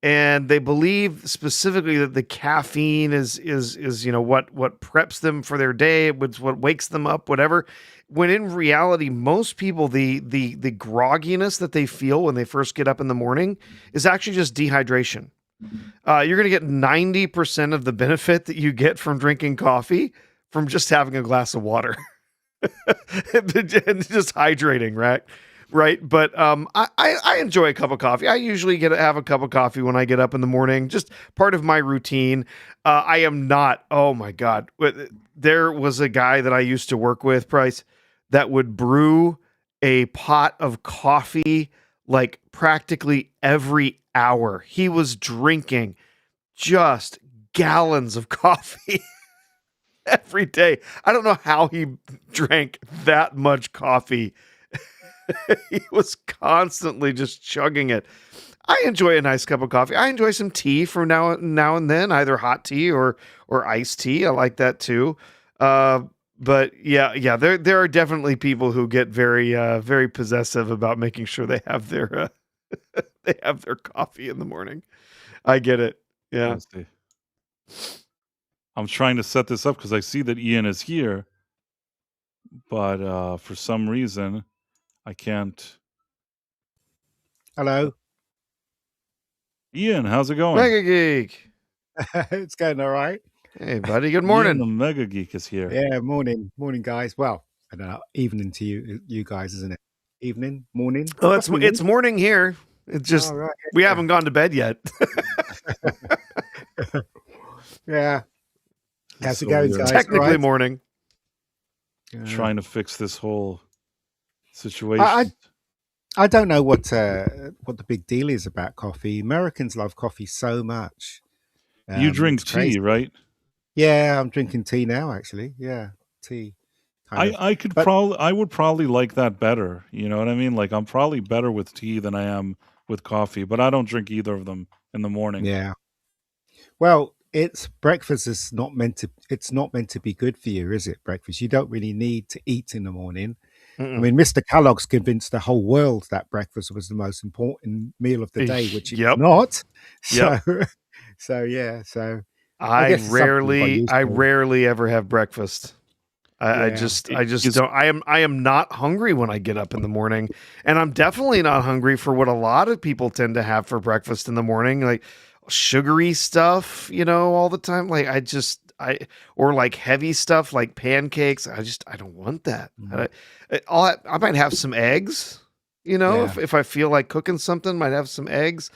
and they believe specifically that the caffeine is what preps them for their day. It's what wakes them up, whatever. When in reality, most people the grogginess that they feel when they first get up in the morning is actually just dehydration. You're going to get 90% of the benefit that you get from drinking coffee from just having a glass of water. And just hydrating, right? But I enjoy a cup of coffee. I usually have a cup of coffee when I get up in the morning, just part of my routine. I am not, oh my God. There was a guy that I used to work with, Price, that would brew a pot of coffee like practically every hour. He was drinking just gallons of coffee every day. I don't know how he drank that much coffee. He was constantly just chugging it. I enjoy a nice cup of coffee. I enjoy some tea from now and then, either hot tea or iced tea. I like that too. But yeah, there are definitely people who get very very possessive about making sure they have their they have their coffee in the morning. I get it. Yeah. Let's see. I'm trying to set this up because I see that Ian is here, but for some reason I can't. Hello. Ian, how's it going? Mega Geek. It's going all right. Hey, buddy. Good morning. Ian, the Mega Geek is here. Yeah, morning, guys. Well, I don't know, evening to you guys, isn't it? Evening, morning. Oh, it's morning here. It's just right. we haven't gone to bed yet. Yeah. How's So it going, weird. guys? Technically All right? morning. Trying to fix this whole situation. I don't know what the big deal is about coffee. Americans love coffee so much. You drink it's crazy. tea, right? Yeah, I'm drinking tea now. Actually, yeah, tea. I would probably like that better. You know what I mean? Like I'm probably better with tea than I am with coffee, but I don't drink either of them in the morning. Yeah. Well, breakfast is not meant to be good for you, is it? Breakfast. You don't really need to eat in the morning. Mm-mm. I mean, Mr. Kellogg's convinced the whole world that breakfast was the most important meal of the day, which it's Yep. not. Yep. So yeah. So I guess it's something you got used to. rarely ever have breakfast. I Yeah. just don't. I am not hungry when I get up in the morning, and I'm definitely not hungry for what a lot of people tend to have for breakfast in the morning, like sugary stuff, all the time. Like or like heavy stuff like pancakes. I don't want that. I might have some eggs, Yeah. if I feel like cooking something, might have some eggs.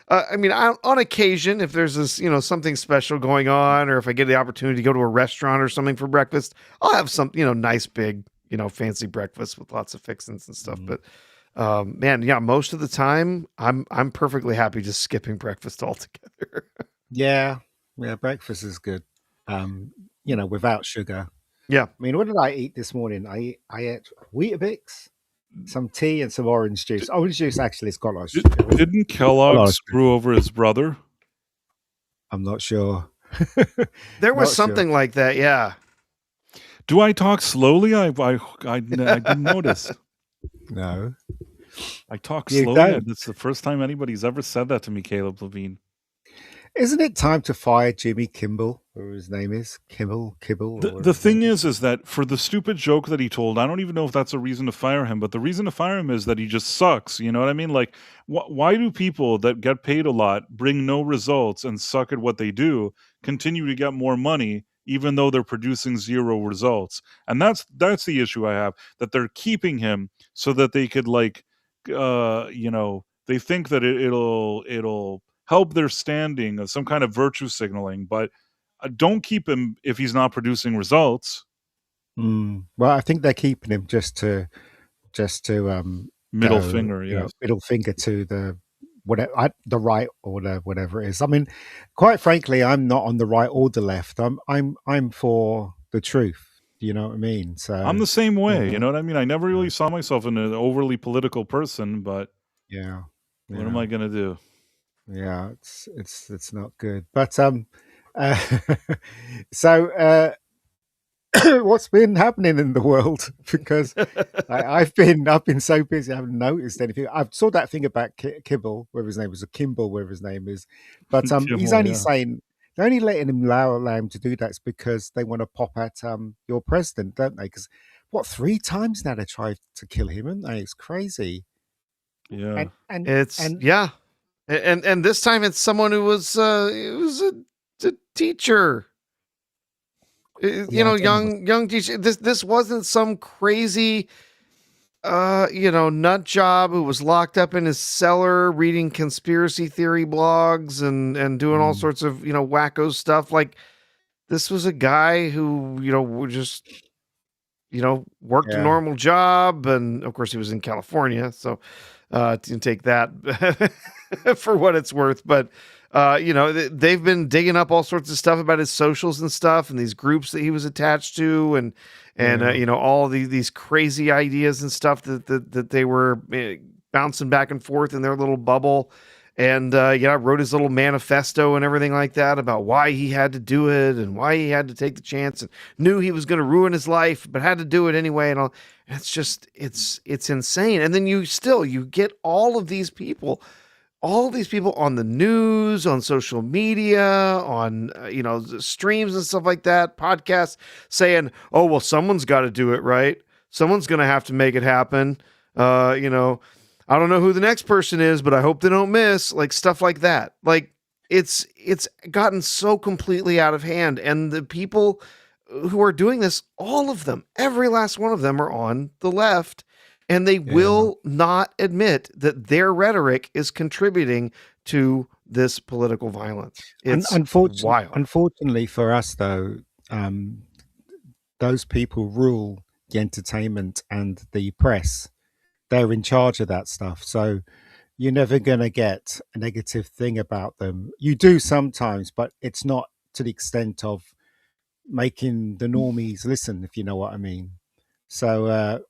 I mean, on occasion, if there's this, something special going on, or if I get the opportunity to go to a restaurant or something for breakfast, I'll have some, nice big, fancy breakfast with lots of fixins and stuff. But man, yeah, most of the time, I'm perfectly happy just skipping breakfast altogether. Yeah. Breakfast is good. Without sugar. Yeah. I mean, what did I eat this morning? I ate Weetabix, some tea, and some orange juice. Orange juice actually has got a lot of sugar. Didn't Kellogg screw over his brother? I'm not sure. There was something like that, yeah. Do I talk slowly? I didn't notice. No. I talk slowly. That's the first time anybody's ever said that to me, Caleb Levine. Isn't it time to fire Jimmy Kimmel, or his name is? Kibble? The thing is that for the stupid joke that he told, I don't even know if that's a reason to fire him, but the reason to fire him is that he just sucks. You know what I mean? Like, why do people that get paid a lot, bring no results, and suck at what they do, continue to get more money, even though they're producing zero results? And that's the issue I have, that they're keeping him so that they could, like, they think that it'll help their standing of some kind of virtue signaling, but don't keep him if he's not producing results. Well, I think they're keeping him just to middle finger, yeah, middle finger to the right or whatever it is. I mean, quite frankly, I'm not on the right or the left. I'm for the truth. You know what I mean? So I'm the same way. You know what I mean? I never really saw myself in an overly political person, but yeah. What am I gonna do? Yeah, it's not good. But so what's been happening in the world? Because I've been so busy, I haven't noticed anything. I saw that thing about Kimmel, whatever his name is, or Kimball, whatever his name is. But Kimmel, he's only saying they're only letting him allow him to do that because they want to pop at your president, don't they? Because 3 times now they tried to kill him, haven't they? It's crazy. Yeah, and this time it's someone who was a teacher. Young teacher. This wasn't some crazy nut job who was locked up in his cellar reading conspiracy theory blogs and doing all sorts of wacko stuff. Like, this was a guy who just worked a normal job, and of course he was in California, so to take that for what it's worth. But they've been digging up all sorts of stuff about his socials and stuff, and these groups that he was attached to, and all these crazy ideas and stuff that they were bouncing back and forth in their little bubble. And wrote his little manifesto and everything like that about why he had to do it and why he had to take the chance, and knew he was going to ruin his life, but had to do it anyway. And all. It's just, it's insane. And then you get all of these people on the news, on social media, on, streams and stuff like that, podcasts, saying, oh, well, someone's got to do it, right? Someone's going to have to make it happen. I don't know who the next person is, but I hope they don't miss, like stuff like that. Like, it's gotten so completely out of hand. And the people who are doing this, all of them, every last one of them are on the left, and they will not admit that their rhetoric is contributing to this political violence. It's wild. Unfortunately for us, though, those people rule the entertainment and the press. They're in charge of that stuff. So you're never going to get a negative thing about them. You do sometimes, but it's not to the extent of making the normies listen, if you know what I mean. So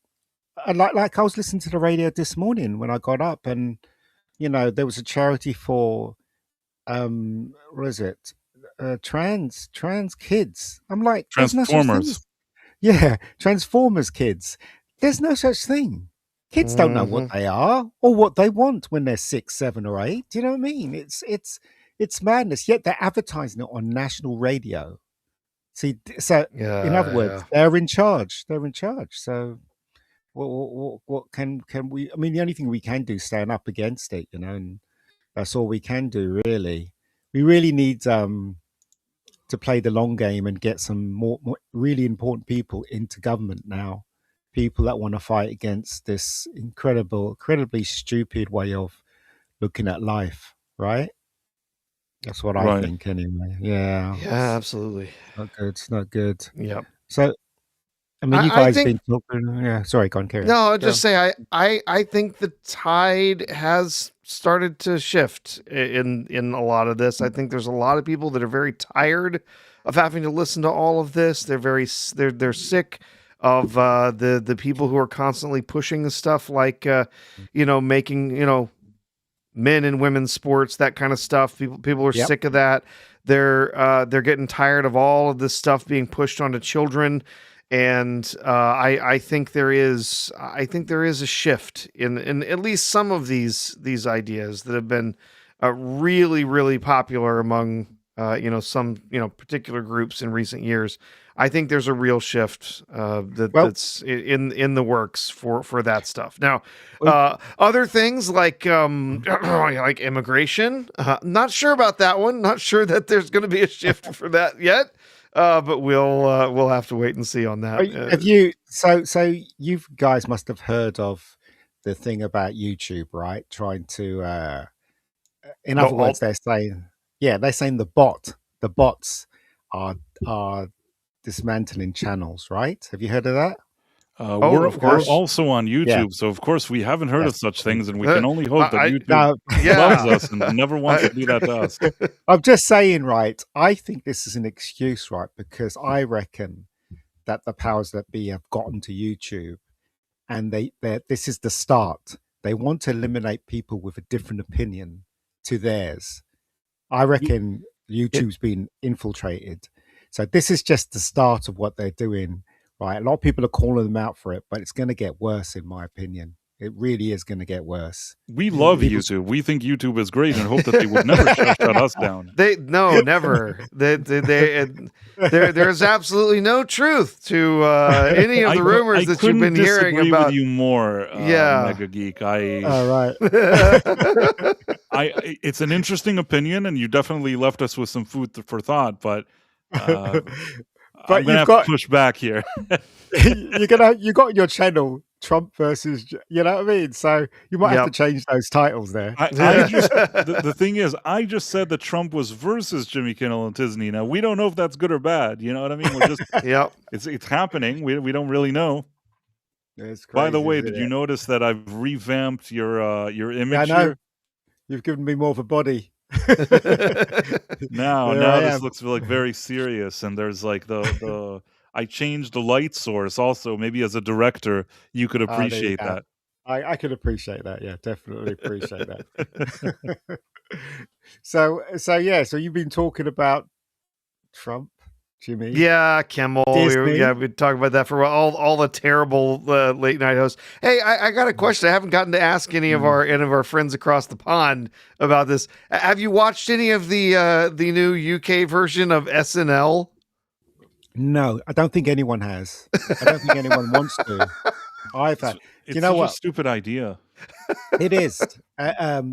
like I was listening to the radio this morning when I got up, and there was a charity for what is it, trans kids. I'm like, Transformers. Transformers kids. There's no such thing. Kids don't know what they are or what they want when they're 6, 7, or 8. Do you know what I mean? It's It's madness. Yet they're advertising it on national radio. See, so in other words, they're in charge. They're in charge. So what can we? I mean, the only thing we can do is stand up against it, and that's all we can do. Really, we really need to play the long game and get some more really important people into government now. People that want to fight against this incredibly stupid way of looking at life. Right? That's what I Right. think, anyway. Yeah. Yeah, absolutely. Not good. It's not good. Yep. So, I mean, you I guys think- been talking. Yeah. Sorry, go on, Karen. No, I'll just say I think the tide has started to shift in a lot of this. I think there's a lot of people that are very tired of having to listen to all of this. They're sick of the people who are constantly pushing the stuff like making men and women's sports, that kind of stuff. People are sick of that. They're getting tired of all of this stuff being pushed onto children. And I think there is a shift in at least some of these ideas that have been really, really popular among some particular groups in recent years. I think there's a real shift that's in the works for that stuff. Now, other things like like immigration, not sure about that one. Not sure that there's going to be a shift for that yet. But we'll have to wait and see on that. Have you? So you guys must have heard of the thing about YouTube, right? Trying to, in other words, they're saying the bots are dismantling channels, right? Have you heard of that? We're also on YouTube, so of course we haven't heard of such things, and we can only hope that YouTube loves us and never wants to do that to us. I'm just saying, right? I think this is an excuse, right? Because I reckon that the powers that be have gotten to YouTube, and this is the start. They want to eliminate people with a different opinion to theirs. I reckon YouTube's been infiltrated. So this is just the start of what they're doing, right? A lot of people are calling them out for it, but it's going to get worse, in my opinion. It really is going to get worse. We love YouTube. We think YouTube is great and hope that they would never shut us down. Never. There's absolutely no truth to any of the rumors that you've been hearing about. With you more, Mega Geek. Right. It's an interesting opinion, and you definitely left us with some food for thought. But I'm gonna have to push back here. you got your channel Trump versus, you know what I mean? So you might have to change those titles there. The thing is, I just said that Trump was versus Jimmy Kimmel and Disney. Now we don't know if that's good or bad. You know what I mean? We're just it's happening. We don't really know. It's crazy, by the way, did you notice that I've revamped your image? Yeah, I know. You've given me more of a body. now this looks like very serious, and there's like the I changed the light source also. Maybe as a director you could appreciate that. I could appreciate that. Yeah, definitely appreciate that. So you've been talking about Trump, Jimmy. Yeah, Kimmel. We talked about that for a while. All the terrible late night hosts. Hey, I got a question. I haven't gotten to ask any of our friends across the pond about this. Have you watched any of the new UK version of SNL? No, I don't think anyone has. I don't think anyone wants to. It's a stupid idea. It is.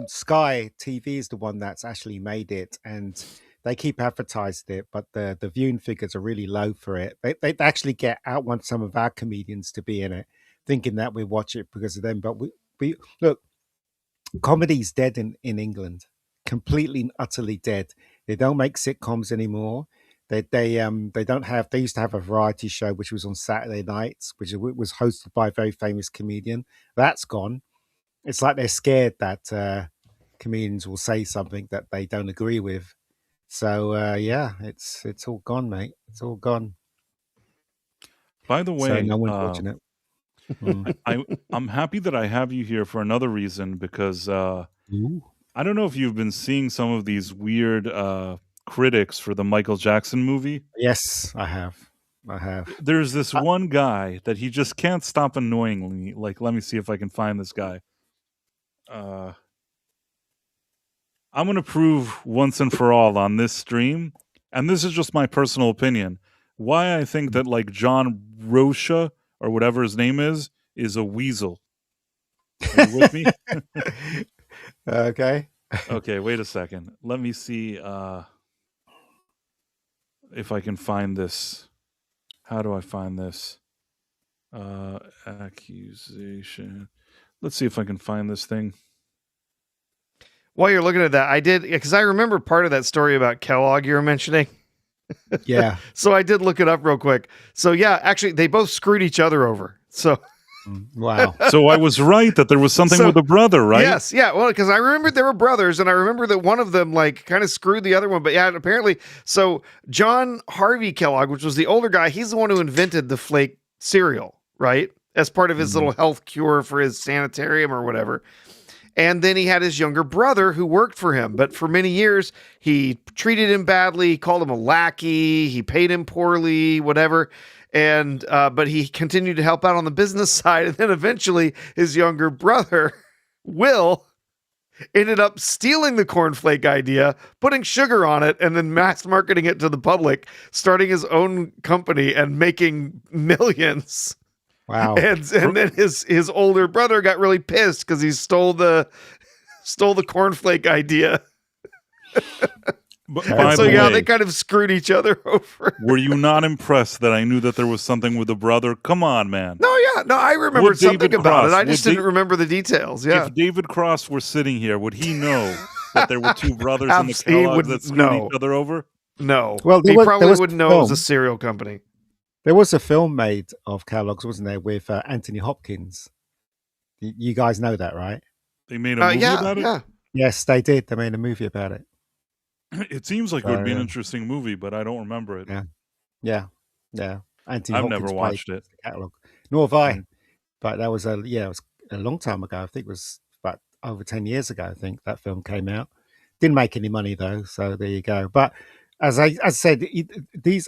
Sky TV is the one that's actually made it, and they keep advertising it, but the viewing figures are really low for it. They actually want some of our comedians to be in it, thinking that we watch it because of them. But we look, comedy's dead in England, completely and utterly dead. They don't make sitcoms anymore. They used to have a variety show which was on Saturday nights, which was hosted by a very famous comedian. That's gone. It's like they're scared that comedians will say something that they don't agree with. So it's all gone, mate. It's all gone. By the way, so no one's watching it. I'm happy that I have you here for another reason, because I don't know if you've been seeing some of these weird critics for the Michael Jackson movie. Yes, I have. There's this one guy that he just can't stop annoying me. Like, let me see if I can find this guy. I'm going to prove once and for all on this stream, and this is just my personal opinion, why I think that like John Rocka or whatever his name is a weasel. Are you with me? Okay. Okay, wait a second. Let me see if I can find this. How do I find this? Accusation. Let's see if I can find this thing. While you're looking at that, I did, because I remember part of that story about Kellogg you were mentioning. Yeah. So I did look it up real quick. So yeah, actually, they both screwed each other over. So Wow. So I was right that there was something with a brother, right? Yes, yeah. Well, because I remembered they were brothers, and I remember that one of them like kind of screwed the other one. But yeah, apparently, so John Harvey Kellogg, which was the older guy, he's the one who invented the flake cereal, right? As part of his little health cure for his sanitarium or whatever. And then he had his younger brother who worked for him. But for many years, he treated him badly, called him a lackey, he paid him poorly, whatever. And but he continued to help out on the business side. And then eventually his younger brother, Will, ended up stealing the cornflake idea, putting sugar on it, and then mass marketing it to the public, starting his own company and making millions. Wow. And then his older brother got really pissed because he stole the cornflake idea. But And by so the yeah, way, they kind of screwed each other over. were you not impressed that I knew that there was something with the brother? Come on, man. No, I remembered Would something David about it. Cross- I just would didn't Da- remember the details. Yeah. If David Cross were sitting here, would he know that there were two brothers in the He Kellogg's wouldn't that screwed know. each other over? No. Well, He there probably was wouldn't a know it was a film. cereal company. There was a film made of Kellogg's, wasn't there, with Anthony Hopkins? You guys know that, right? They made a movie Yeah, about it? yeah. Yes, they did. They made a movie about it. It seems like it would be an So, interesting movie, but I don't remember it. yeah. Anthony I've Hopkins never played watched it. the catalog. Nor have I. Mm. But that was it was a long time ago. I think it was about over 10 years ago. I think that film came out. Didn't make any money though, so there you go. But as I said,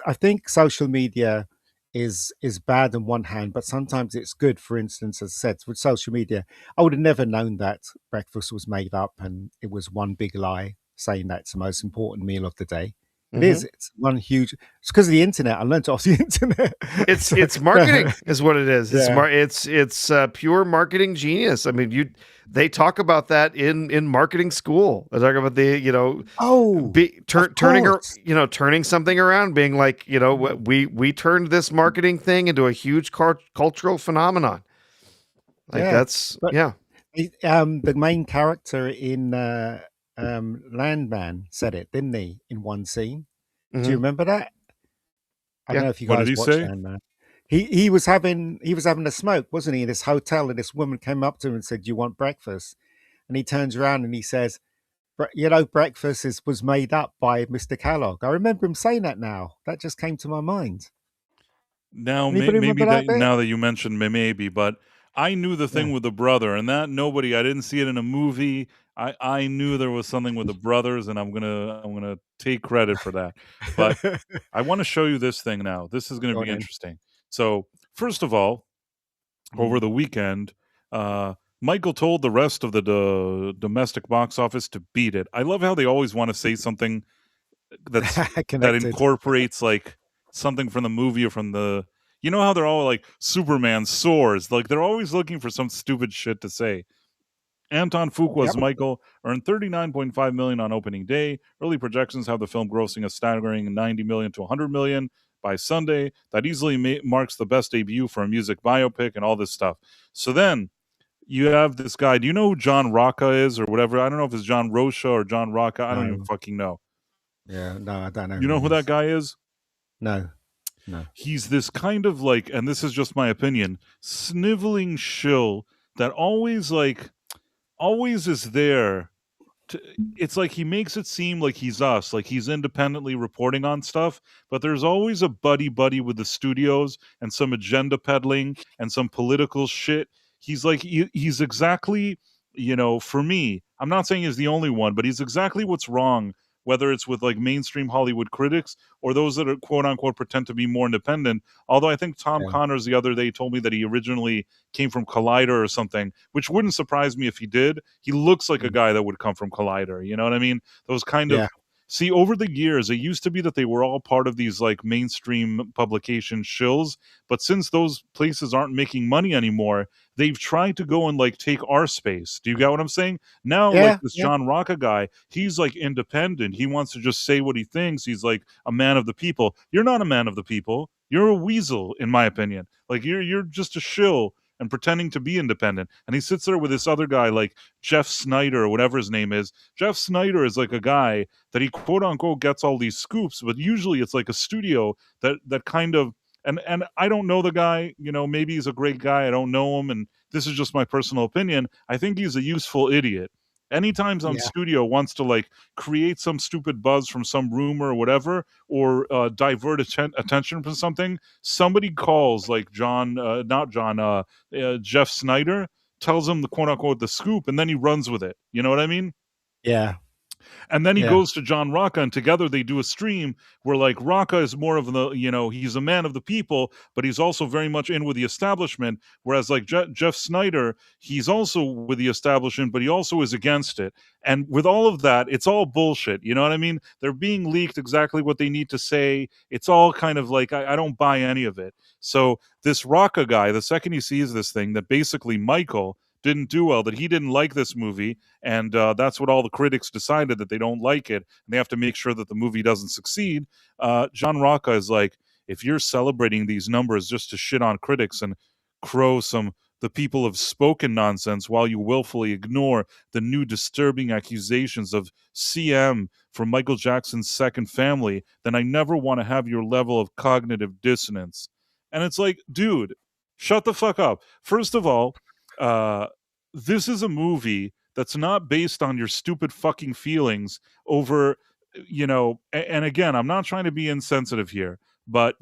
I think social media is bad on one hand, but sometimes it's good. For instance, as I said, with social media, I would have never known that breakfast was made up and it was one big lie saying that's the most important meal of the day. It is. It's one huge. It's because of the internet. I learned it off the internet. It's marketing is what it is. Yeah. It's pure marketing genius. I mean, they talk about that in marketing school. They talk about turning something around, being like, we turned this marketing thing into a huge cultural phenomenon. Like that's but yeah. The main character in Landman said it, didn't he? In one scene. Do you remember that? I don't know if you What guys did he watched say? Landman. He was having a smoke, wasn't he, in this hotel, and this woman came up to him and said, "Do you want breakfast?" And he turns around and he says, breakfast was made up by Mr. Kellogg. I remember him saying that now. That just came to my mind. Now, Anybody maybe remember that bit? now that you mentioned maybe, but I knew the thing with the brother, and that I didn't see it in a movie. I knew there was something with the brothers, and I'm gonna take credit for that. But I want to show you this thing now. This is gonna Go be on in. interesting. So first of all, over the weekend, Michael told the rest of the domestic box office to beat it. I love how they always want to say something that Connected. incorporates like something from the movie or from the. You know how they're all like Superman soars, like they're always looking for some stupid shit to say. Anton Fuqua's Michael earned $39.5 million on opening day. Early projections have the film grossing a staggering $90 million to $100 million by Sunday. That easily marks the best debut for a music biopic and all this stuff. So then you have this guy. Do you know who John Rocka is or whatever? I don't know if it's John Rocka or John Rocka. I don't even fucking know. Yeah, no, I don't know. You know who that guy is? No. He's this kind of like, and this is just my opinion, sniveling shill that always is there. It's like he makes it seem like he's us, like he's independently reporting on stuff, but there's always a buddy with the studios and some agenda peddling and some political shit. He's like, he's exactly, for me, I'm not saying he's the only one, but he's exactly what's wrong whether it's with like mainstream Hollywood critics or those that are quote unquote pretend to be more independent. Although I think Tom Yeah. Connors the other day told me that he originally came from Collider or something, which wouldn't surprise me if he did. He looks like a guy that would come from Collider. You know what I mean? Those kind of. Yeah. See, over the years, it used to be that they were all part of these like mainstream publication shills, but since those places aren't making money anymore, they've tried to go and like take our space. Do you get what I'm saying? Now, Yeah, like this yeah. John Rocka guy, he's like independent. He wants to just say what he thinks. He's like a man of the people. You're not a man of the people. You're a weasel, in my opinion. Like you're just a shill and pretending to be independent. And he sits there with this other guy, like Jeff Snyder or whatever his name is. Jeff Snyder is like a guy that he quote unquote gets all these scoops, but usually it's like a studio that kind of and I don't know the guy, you know, maybe he's a great guy. I don't know him, and this is just my personal opinion. I think he's a useful idiot. Anytime some Yeah. studio wants to like create some stupid buzz from some rumor or whatever, or divert attention from something, somebody calls like Jeff Snyder, tells him the quote unquote the scoop, and then he runs with it. You know what I mean? Yeah. And then he Yeah. goes to John Rocka, and together they do a stream where, like, Rocka is more of the, you know, he's a man of the people, but he's also very much in with the establishment. Whereas, like, Jeff Snyder, he's also with the establishment, but he also is against it. And with all of that, it's all bullshit. You know what I mean? They're being leaked exactly what they need to say. It's all kind of like, I don't buy any of it. So this Rocka guy, the second he sees this thing, that basically Michael didn't do well, that he didn't like this movie, and that's what all the critics decided, that they don't like it, and they have to make sure that the movie doesn't succeed. John Rocka is like, if you're celebrating these numbers just to shit on critics and crow some the people have spoken nonsense while you willfully ignore the new disturbing accusations of CM from Michael Jackson's second family, then I never want to have your level of cognitive dissonance. And it's like, dude, shut the fuck up. First of all, this is a movie that's not based on your stupid fucking feelings over, you know, and again, I'm not trying to be insensitive here, but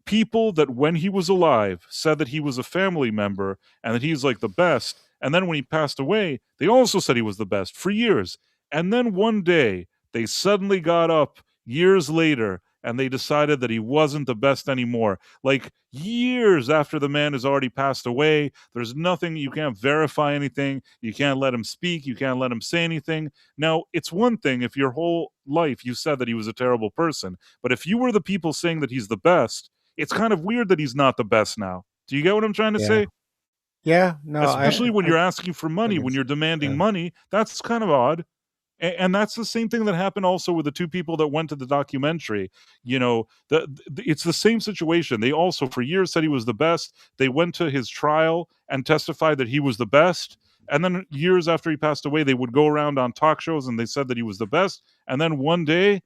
people that when he was alive said that he was a family member and that he's like the best, and then when he passed away, they also said he was the best for years. And then one day they suddenly got up years later and they decided that he wasn't the best anymore. Like years after the man has already passed away, there's nothing, you can't verify anything, you can't let him speak, you can't let him say anything. Now, it's one thing if your whole life you said that he was a terrible person, but if you were the people saying that he's the best, it's kind of weird that he's not the best now. Do you get what I'm trying to say? Yeah, no, Especially when you're asking for money, think when it's- you're demanding yeah. money, that's kind of odd. And that's the same thing that happened also with the two people that went to the documentary. You know, it's the same situation. They also for years said he was the best. They went to his trial and testified that he was the best. And then years after he passed away, they would go around on talk shows and they said that he was the best. And then one day,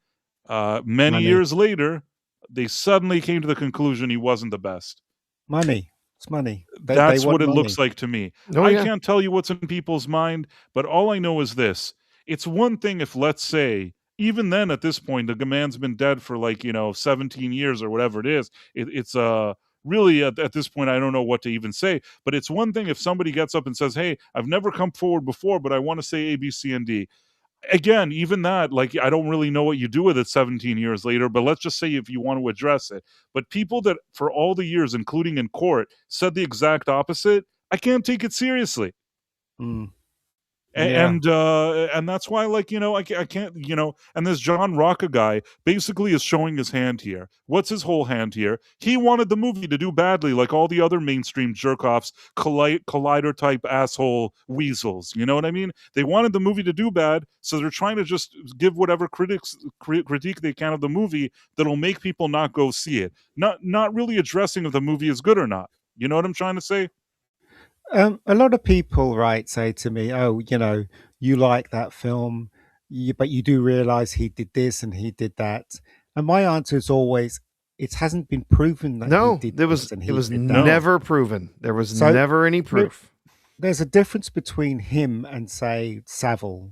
many Money. years later, they suddenly came to the conclusion he wasn't the best. Money. It's money. That's want what it money. looks like to me. Oh, I yeah. can't tell you what's in people's mind, but all I know is this. It's one thing if, let's say, even then at this point, the man's been dead for like, 17 years or whatever it is. It's really at this point, I don't know what to even say, but it's one thing if somebody gets up and says, hey, I've never come forward before, but I want to say A, B, C, and D. Again, even that, like, I don't really know what you do with it 17 years later, but let's just say if you want to address it. But people that for all the years, including in court, said the exact opposite, I can't take it seriously. Yeah. And that's why, like, I can't, and this John Rocka guy basically is showing his hand here. What's his whole hand here? He wanted the movie to do badly, like all the other mainstream jerk-offs, collider type asshole weasels. You know what I mean? They wanted the movie to do bad, so they're trying to just give whatever critique they can of the movie that'll make people not go see it. Not really addressing if the movie is good or not. You know what I'm trying to say? A lot of people, right, say to me, "Oh, you like that film, but you do realize he did this and he did that." And my answer is always, it hasn't been proven that No, he did it was this and it he was did that. never proven. There was So, never any proof. There's a difference between him and, say, Savile,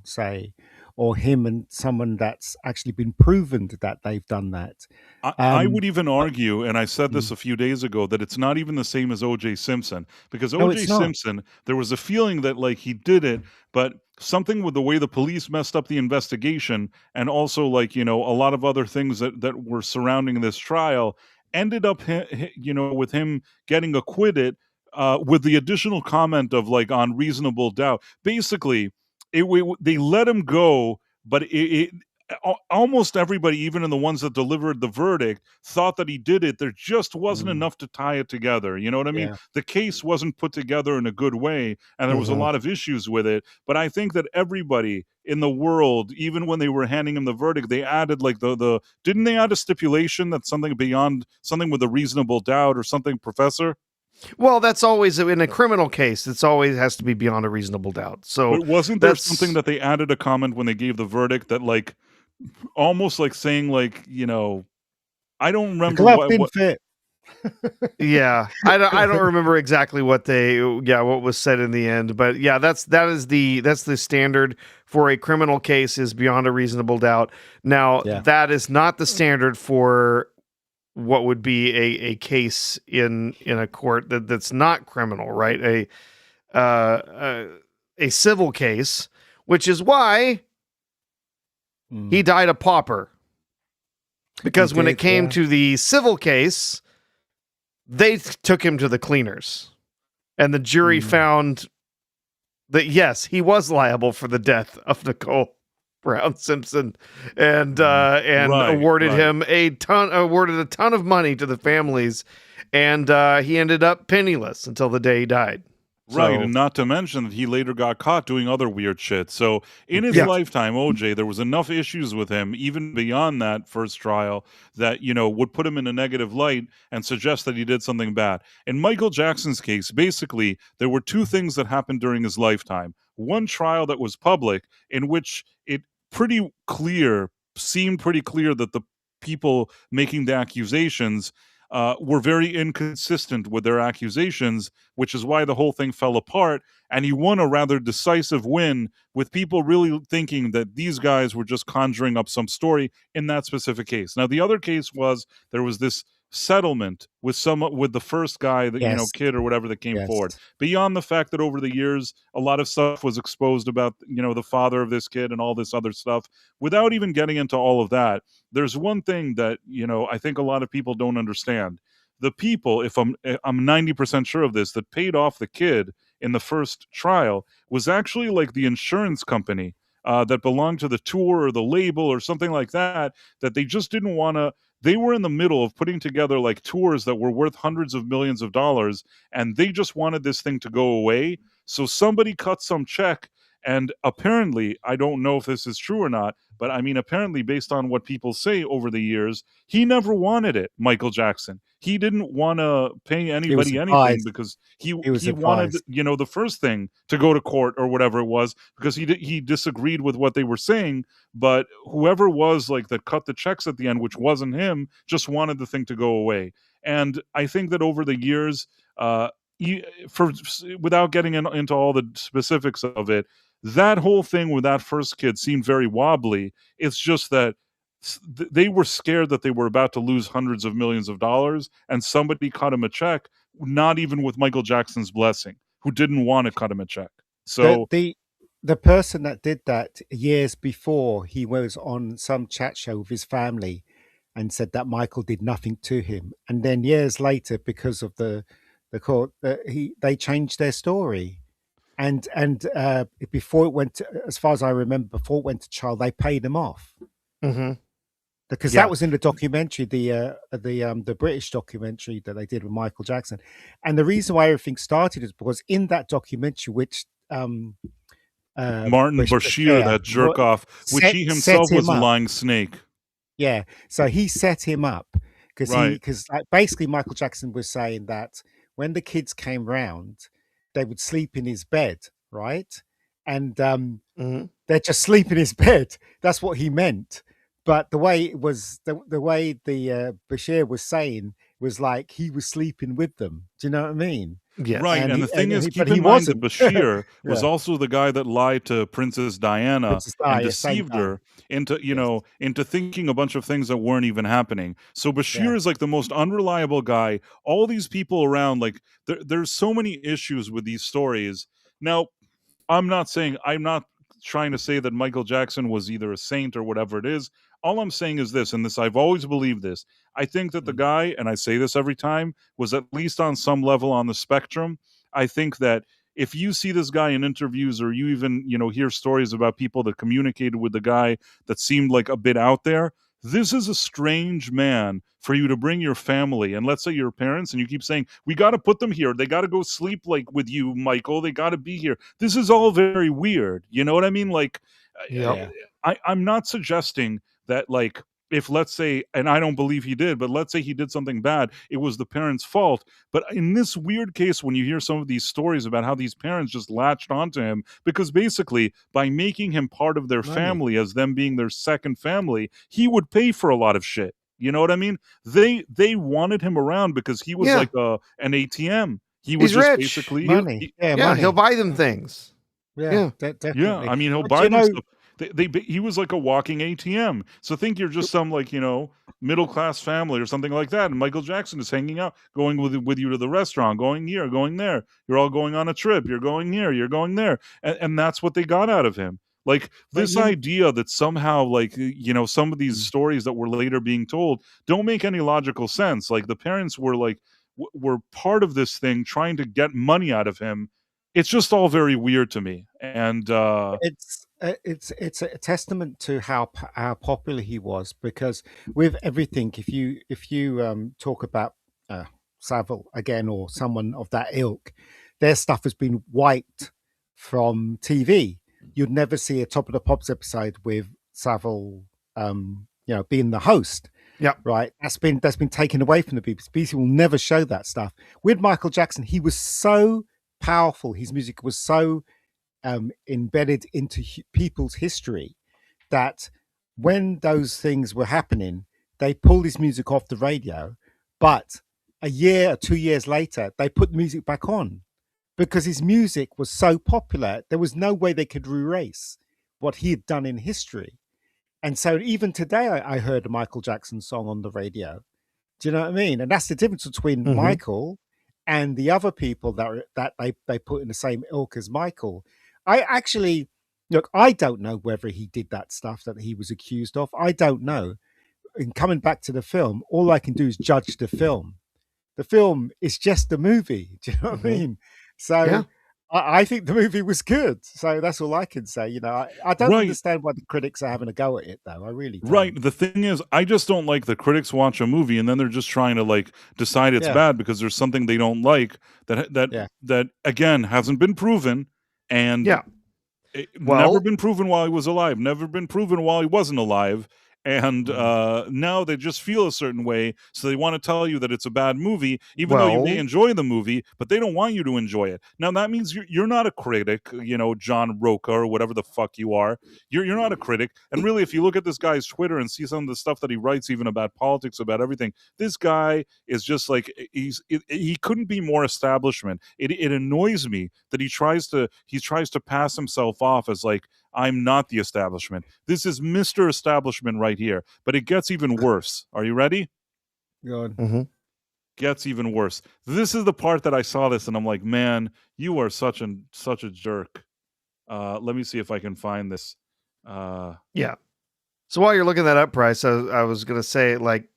or him and someone that's actually been proven that they've done that. I would even argue, and I said this Mm. a few days ago, that it's not even the same as O.J. Simpson, because No, O.J. it's not. Simpson, there was a feeling that like he did it, but something with the way the police messed up the investigation, and also like a lot of other things that were surrounding this trial, ended up with him getting acquitted, with the additional comment of like on reasonable doubt. Basically, they let him go, but almost everybody, even in the ones that delivered the verdict, thought that he did it. There just wasn't Mm. enough to tie it together. You know what I mean? Yeah. The case wasn't put together in a good way, and there was a Mhm. lot of issues with it. But I think that everybody in the world, even when they were handing him the verdict, they added like the didn't they add a stipulation that something beyond something with a reasonable doubt or something, Professor? Well, that's always in a criminal case. It's always has to be beyond a reasonable doubt. So But wasn't there something that's that they added a comment when they gave the verdict that like almost like saying like I don't The remember glove what didn't fit. yeah. I don't remember exactly what what was said in the end, but yeah, that's the standard for a criminal case is beyond a reasonable doubt. Now, Yeah. that is not the standard for what would be a case in a court that's not criminal, right? A civil case, which is why he Mm. died a pauper. Because when it did, came yeah. to the civil case, they took him to the cleaners, and the jury Mm. found that yes, he was liable for the death of Nicole Brown Simpson, and Right, awarded right. him a ton of money to the families, and he ended up penniless until the day he died. Right, So and not to mention that he later got caught doing other weird shit. So in his yeah, lifetime, OJ, there was enough issues with him, even beyond that first trial, that would put him in a negative light and suggest that he did something bad. In Michael Jackson's case, basically, there were two things that happened during his lifetime. One trial that was public, in which it seemed pretty clear that the people making the accusations were very inconsistent with their accusations, which is why the whole thing fell apart. And he won a rather decisive win, with people really thinking that these guys were just conjuring up some story in that specific case. Now, the other case was there was this settlement with the first guy that Yes. kid or whatever that came forward. Yes. Beyond the fact that over the years a lot of stuff was exposed about the father of this kid and all this other stuff, without even getting into all of that, there's one thing that I think a lot of people don't understand. The people, if I'm 90% sure of this, that paid off the kid in the first trial was actually like the insurance company that belonged to the tour or the label or something like that, that they just didn't want to. They were in the middle of putting together like tours that were worth hundreds of millions of dollars, and they just wanted this thing to go away. So somebody cut some check, and apparently, I don't know if this is true or not, but I mean, apparently, based on what people say over the years, he never wanted it, Michael Jackson. He didn't want to pay He was anybody anything advised. because He was he wanted, advised. the first thing to go to court or whatever it was, because he disagreed with what they were saying. But whoever was like that cut the checks at the end, which wasn't him, just wanted the thing to go away. And I think that over the years, without getting into all the specifics of it, that whole thing with that first kid seemed very wobbly. It's just that they were scared that they were about to lose hundreds of millions of dollars, and somebody cut him a check, not even with Michael Jackson's blessing, who didn't want to cut him a check. The So the the person that did that years before, he was on some chat show with his family and said that Michael did nothing to him. And then years later, because of the court, they changed their story. And before it went as far as I remember, before it went to trial, they paid him off. mm-hmm. Because Yeah. that was in the documentary, the British documentary that they did with Michael Jackson. And the reason why everything started is because in that documentary, which Martin Bashir Bashir, that jerk off, which he himself was a lying snake. Yeah, so he set him up because basically Michael Jackson was saying that when the kids came round, they would sleep in his bed, right? And they'd just sleep in his bed. That's what he meant. But the way it was, the way the Bashir was saying was like he was sleeping with them. Do you know what I mean? Yes. Right, and the thing is, keep but he in mind that wasn't. Bashir was Yeah. also the guy that lied to Princess Diana Princess Di, and yeah, same deceived guy. her into, Yes. into thinking a bunch of things that weren't even happening. So Bashir Yeah. is like the most unreliable guy. All these people around, like there's so many issues with these stories. Now, I'm not trying to say that Michael Jackson was either a saint or whatever it is. All I'm saying is this, and this I've always believed this. I think that the guy, and I say this every time, was at least on some level on the spectrum. I think that if you see this guy in interviews or you even, hear stories about people that communicated with the guy that seemed like a bit out there, this is a strange man for you to bring your family and let's say your parents and you keep saying, we got to put them here. They got to go sleep like with you, Michael. They got to be here. This is all very weird. You know what I mean? Like, Yep. I'm not suggesting that like, if let's say, and I don't believe he did, but let's say he did something bad, it was the parents' fault. But in this weird case, when you hear some of these stories about how these parents just latched onto him, because basically by making him part of their family as them being their second family, he would pay for a lot of shit. You know what I mean? They wanted him around because he was like an ATM. He was He's just rich. basically Money. Money. He'll buy them things. Yeah, definitely. Yeah, I mean, he'll But buy you them know, stuff. He was like a walking ATM. So think you're just some like, middle class family or something like that. And Michael Jackson is hanging out, going with you to the restaurant, going here, going there. You're all going on a trip. You're going here, you're going there. And that's what they got out of him. Like this idea that somehow like, some of these stories that were later being told don't make any logical sense. Like the parents were like, were part of this thing trying to get money out of him. It's just all very weird to me. And, it's a testament to how popular he was, because with everything, if you talk about Savile again or someone of that ilk, their stuff has been wiped from TV. You'd never see a Top of the Pops episode with Savile being the host. Yeah, right, that's been taken away from the BBC. BBC will never show that stuff. With Michael Jackson, he was so powerful, his music was so embedded into people's history that when those things were happening, they pulled his music off the radio, but a year or 2 years later they put the music back on because his music was so popular. There was no way they could erase what he had done in history. And so even today I heard a Michael Jackson song on the radio. Do you know what I mean? And that's the difference between Michael and the other people that they put in the same ilk as Michael. I actually, look, I don't know whether he did that stuff that he was accused of. I don't know. And coming back to the film, all I can do is judge the film. The film is just a movie. Do you know what I mean? So I think the movie was good. So that's all I can say. I don't understand why the critics are having a go at it, though. I really don't. Right. The thing is, I just don't like the critics watch a movie and then they're just trying to like decide it's bad because there's something they don't like that again hasn't been proven. And never been proven while he was alive, never been proven while he wasn't alive. And now they just feel a certain way, so they want to tell you that it's a bad movie, even though you may enjoy the movie, but they don't want you to enjoy it. Now that means you're not a critic, John Rocka or whatever the fuck you are. You're not a critic. And really, if you look at this guy's Twitter and see some of the stuff that he writes, even about politics, about everything, this guy is just like he couldn't be more establishment. It annoys me that he tries to pass himself off as like, I'm not the establishment. This is Mr. Establishment right here. But it gets even worse. Are you ready? Go on. Gets even worse. This is the part that I saw this and I'm like, man, you are such a jerk. Let me see if I can find this. Yeah. So while you're looking that up, Price, I was going to say, like,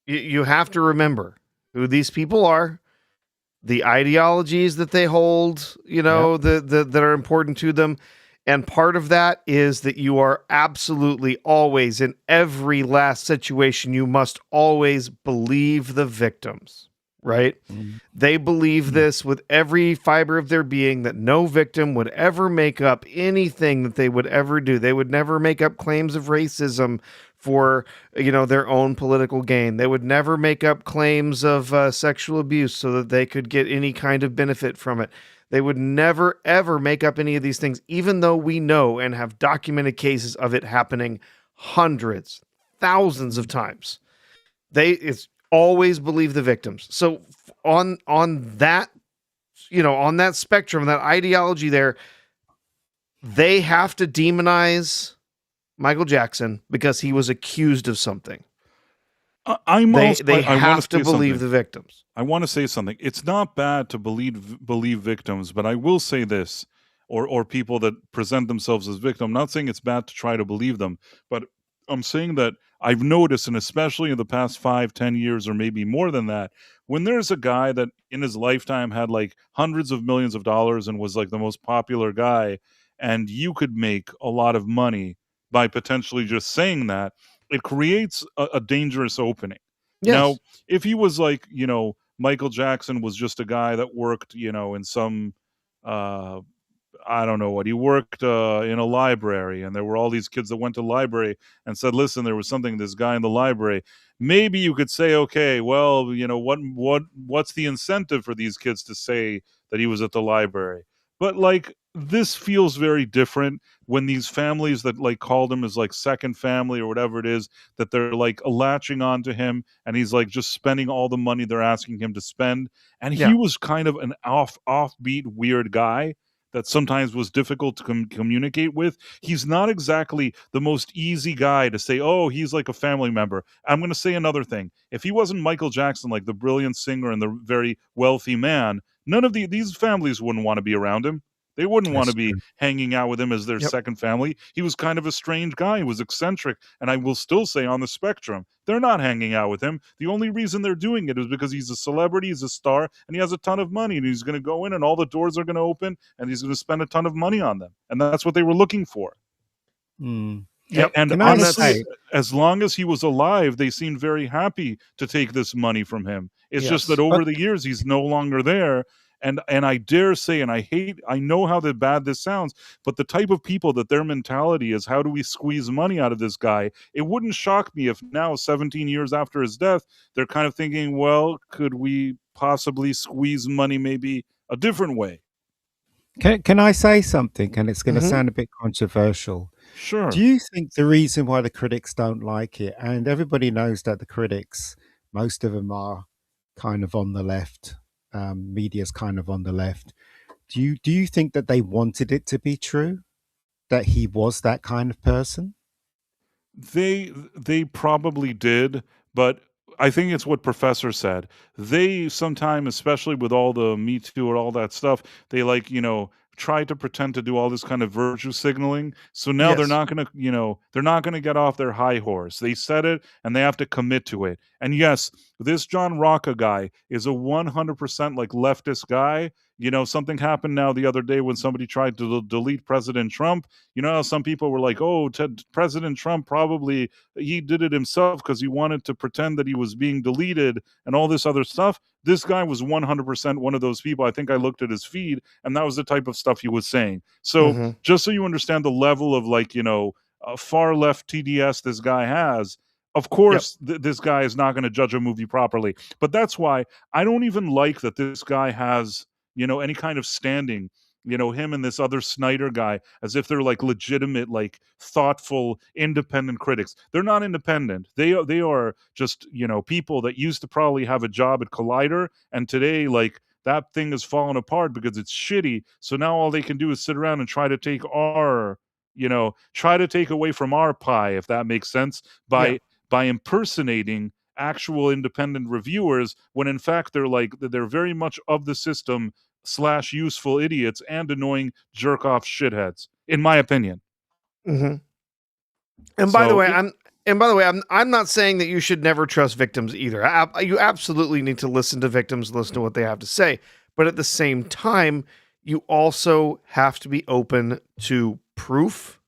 you have to remember who these people are, the ideologies that they hold, that are important to them. And part of that is that you are absolutely always, in every last situation, you must always believe the victims, right? They believe this with every fiber of their being, that no victim would ever make up anything that they would ever do. They would never make up claims of racism for, their own political gain. They would never make up claims of sexual abuse so that they could get any kind of benefit from it. They would never, ever make up any of these things, even though we know and have documented cases of it happening hundreds, thousands of times. It's always believe the victims. So on that, on that spectrum, that ideology there, they have to demonize Michael Jackson because he was accused of something. I have to believe the victims. I want to say something. It's not bad to believe victims, but I will say this, or people that present themselves as victim. I'm not saying it's bad to try to believe them, but I'm saying that I've noticed, and especially in the past 5-10 years, or maybe more than that, when there's a guy that in his lifetime had like hundreds of millions of dollars and was like the most popular guy, and you could make a lot of money by potentially just saying that, it creates a dangerous opening. Yes. Now, if he was like, Michael Jackson was just a guy that worked, in some, I don't know what, he worked in a library, and there were all these kids that went to the library and said, listen, there was something, this guy in the library. Maybe you could say, okay, well, what's the incentive for these kids to say that he was at the library? But like, this feels very different when these families that like called him as like second family or whatever it is, that they're like latching on to him, and he's like just spending all the money they're asking him to spend. And he was kind of an offbeat, weird guy that sometimes was difficult to communicate with. He's not exactly the most easy guy to say, oh, he's like a family member. I'm going to say another thing. If he wasn't Michael Jackson, like the brilliant singer and the very wealthy man, none of these families wouldn't want to be around him. They wouldn't want to be hanging out with him as their second family. He was kind of a strange guy. He was eccentric. And I will still say on the spectrum, they're not hanging out with him. The only reason they're doing it is because he's a celebrity, he's a star, and he has a ton of money. And he's going to go in and all the doors are going to open and he's going to spend a ton of money on them. And that's what they were looking for. Yep. And honestly, as long as he was alive, they seemed very happy to take this money from him. It's just that over the years, he's no longer there. And I dare say, and I know how bad this sounds, but the type of people that their mentality is, how do we squeeze money out of this guy? It wouldn't shock me if now, 17 years after his death, they're kind of thinking, well, could we possibly squeeze money maybe a different way? Can I say something? And it's going to sound a bit controversial. Sure. Do you think the reason why the critics don't like it, and everybody knows that the critics, most of them are kind of on the left, media's kind of on the left. Do you think that they wanted it to be true, that he was that kind of person? They probably did, but I think it's what Professor said. They sometimes, especially with all the Me Too and all that stuff, they like, try to pretend to do all this kind of virtue signaling. So now they're not going to, they're not going to get off their high horse. They said it and they have to commit to it. And yes, this John Rocka guy is a 100% like leftist guy. Something happened now the other day when somebody tried to delete President Trump. How some people were like, oh, President Trump probably, he did it himself because he wanted to pretend that he was being deleted and all this other stuff. This guy was 100% one of those people. I think I looked at his feed, and that was the type of stuff he was saying. So just so you understand the level of like, far left TDS this guy has, of course, this guy is not going to judge a movie properly. But that's why I don't even like that this guy has, any kind of standing, him and this other Snyder guy, as if they're like legitimate, like thoughtful, independent critics. They're not independent. They are just, people that used to probably have a job at Collider, and today, like, that thing has fallen apart because it's shitty. So now all they can do is sit around and try to take away from our pie, if that makes sense, by impersonating actual independent reviewers, when in fact they're very much of the system / useful idiots and annoying jerk off shitheads, in my opinion. And by the way, I'm not saying that you should never trust victims either. You absolutely need to listen to victims, listen to what they have to say. But at the same time, you also have to be open to proof.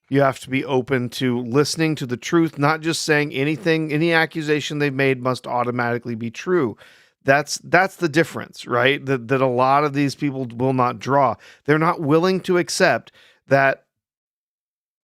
You have to be open to listening to the truth, not just saying any accusation they've made must automatically be true. That's the difference, right? That a lot of these people will not draw. They're not willing to accept that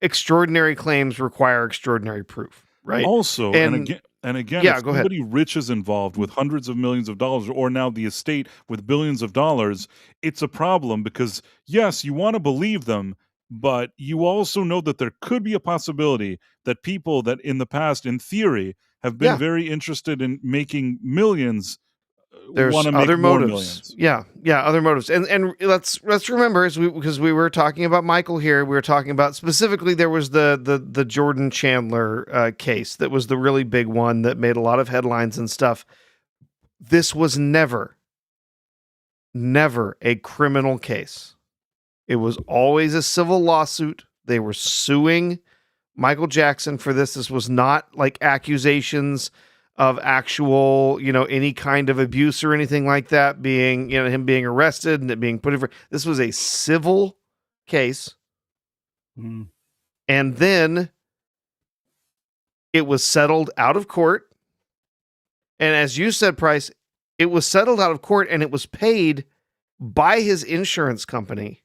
extraordinary claims require extraordinary proof, right? Also, and again, if somebody rich is involved with hundreds of millions of dollars, or now the estate with billions of dollars, it's a problem because, yes, you want to believe them, but you also know that there could be a possibility that people that in the past, in theory, have been Yeah. very interested in making millions. There's Want to make other more motives. millions. Yeah, other motives. And let's remember, because we were talking about Michael here, we were talking about specifically there was the Jordan Chandler case that was the really big one that made a lot of headlines and stuff. This was never a criminal case. It was always a civil lawsuit. They were suing Michael Jackson for this. This was not like accusations of actual, any kind of abuse or anything like that, being, him being arrested and it being put in for. This was a civil case. Mm. And then it was settled out of court. And as you said, Price, it was settled out of court and it was paid by his insurance company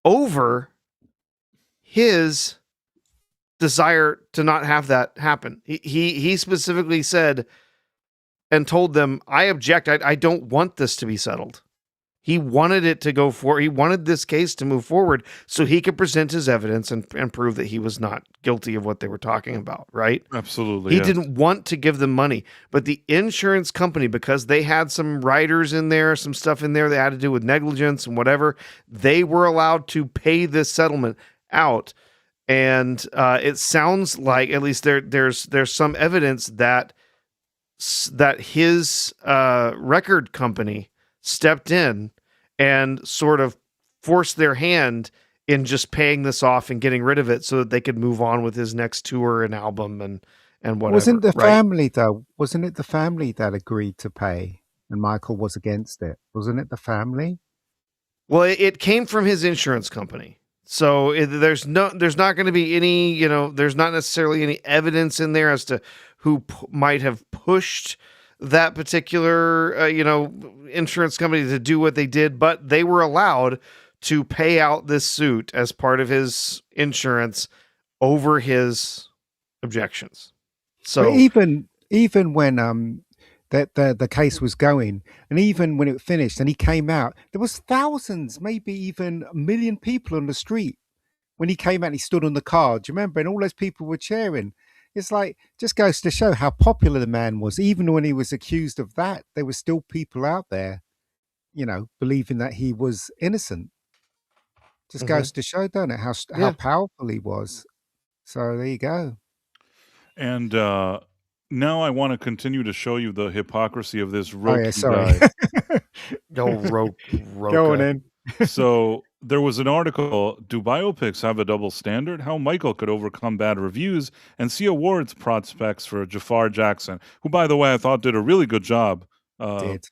over his desire to not have that happen. He specifically said and told them, I object. I don't want this to be settled. He wanted it to go forward. He wanted this case to move forward so he could present his evidence and prove that he was not guilty of what they were talking about, right? Absolutely. He yes. didn't want to give them money, but the insurance company, because they had some riders in there, some stuff in there that had to do with negligence and whatever, they were allowed to pay this settlement out. And it sounds like, at least there's some evidence that his record company stepped in and sort of forced their hand in just paying this off and getting rid of it so that they could move on with his next tour and album and whatever. Wasn't the right? family though? Wasn't it the family that agreed to pay, and Michael was against it? Wasn't it the family? Well, it came from his insurance company. So there's not going to be any, there's not necessarily any evidence in there as to who might have pushed that particular, insurance company to do what they did, but they were allowed to pay out this suit as part of his insurance over his objections. So but even when that the case was going, and even when it finished and he came out, there was thousands, maybe even 1 million people on the street when he came out and he stood on the car. Do you remember? And all those people were cheering. It's like, just goes to show how popular the man was. Even when he was accused of that, there were still people out there, believing that he was innocent. Just goes to show, don't it, how powerful he was. So there you go. And now I want to continue to show you the hypocrisy of this Rocka Oh yeah, sorry. guy. Rocka. Go on in. So there was an article, do biopics have a double standard? How Michael could overcome bad reviews and see awards prospects for Jafar Jackson, who, by the way, I thought did a really good job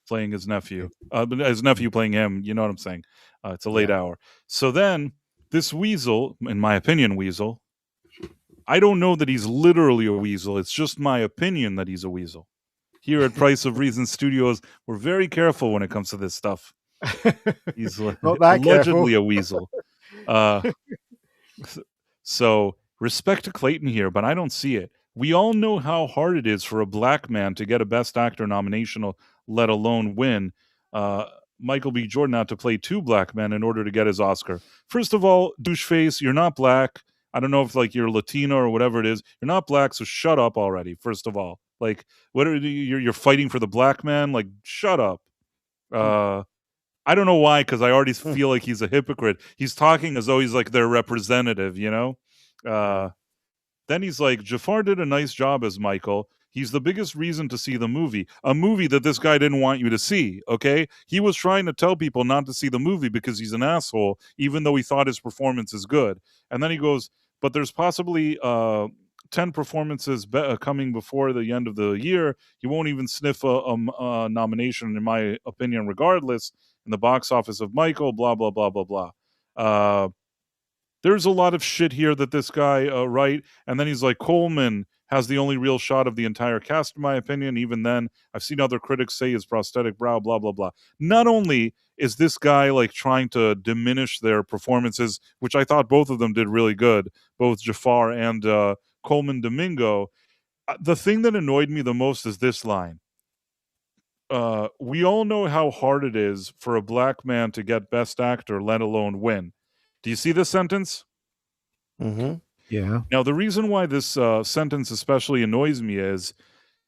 playing his nephew. His nephew playing him, you know what I'm saying? It's a late hour. So then this weasel, in my opinion, weasel, I don't know that he's literally a weasel. It's just my opinion that he's a weasel. Here at Price of Reason Studios, we're very careful when it comes to this stuff. He's allegedly a weasel. So respect to Clayton here, but I don't see it. We all know how hard it is for a black man to get a Best Actor nomination, let alone win. Michael B. Jordan had to play 2 black men in order to get his Oscar. First of all, doucheface, you're not black. I don't know if you're Latino or whatever it is. You're not black, so shut up already. First of all, what are you're fighting for the black man? Shut up. I don't know why, because I already feel like he's a hypocrite. He's talking as though he's their representative, Then he's like, Jafar did a nice job as Michael. He's the biggest reason to see the movie. A movie that this guy didn't want you to see, okay? He was trying to tell people not to see the movie because he's an asshole, even though he thought his performance is good. And then he goes, but there's possibly 10 performances coming before the end of the year. He won't even sniff a nomination, in my opinion, regardless, in the box office of Michael, blah, blah, blah, blah, blah. There's a lot of shit here that this guy write, and then he's like, Coleman has the only real shot of the entire cast, in my opinion. Even then, I've seen other critics say his prosthetic brow, blah, blah, blah. Not only is this guy trying to diminish their performances, which I thought both of them did really good, both Jafar and Coleman Domingo. The thing that annoyed me the most is this line. We all know how hard it is for a black man to get Best Actor, let alone win. Do you see this sentence? Mm-hmm. Yeah. Now, the reason why this sentence especially annoys me is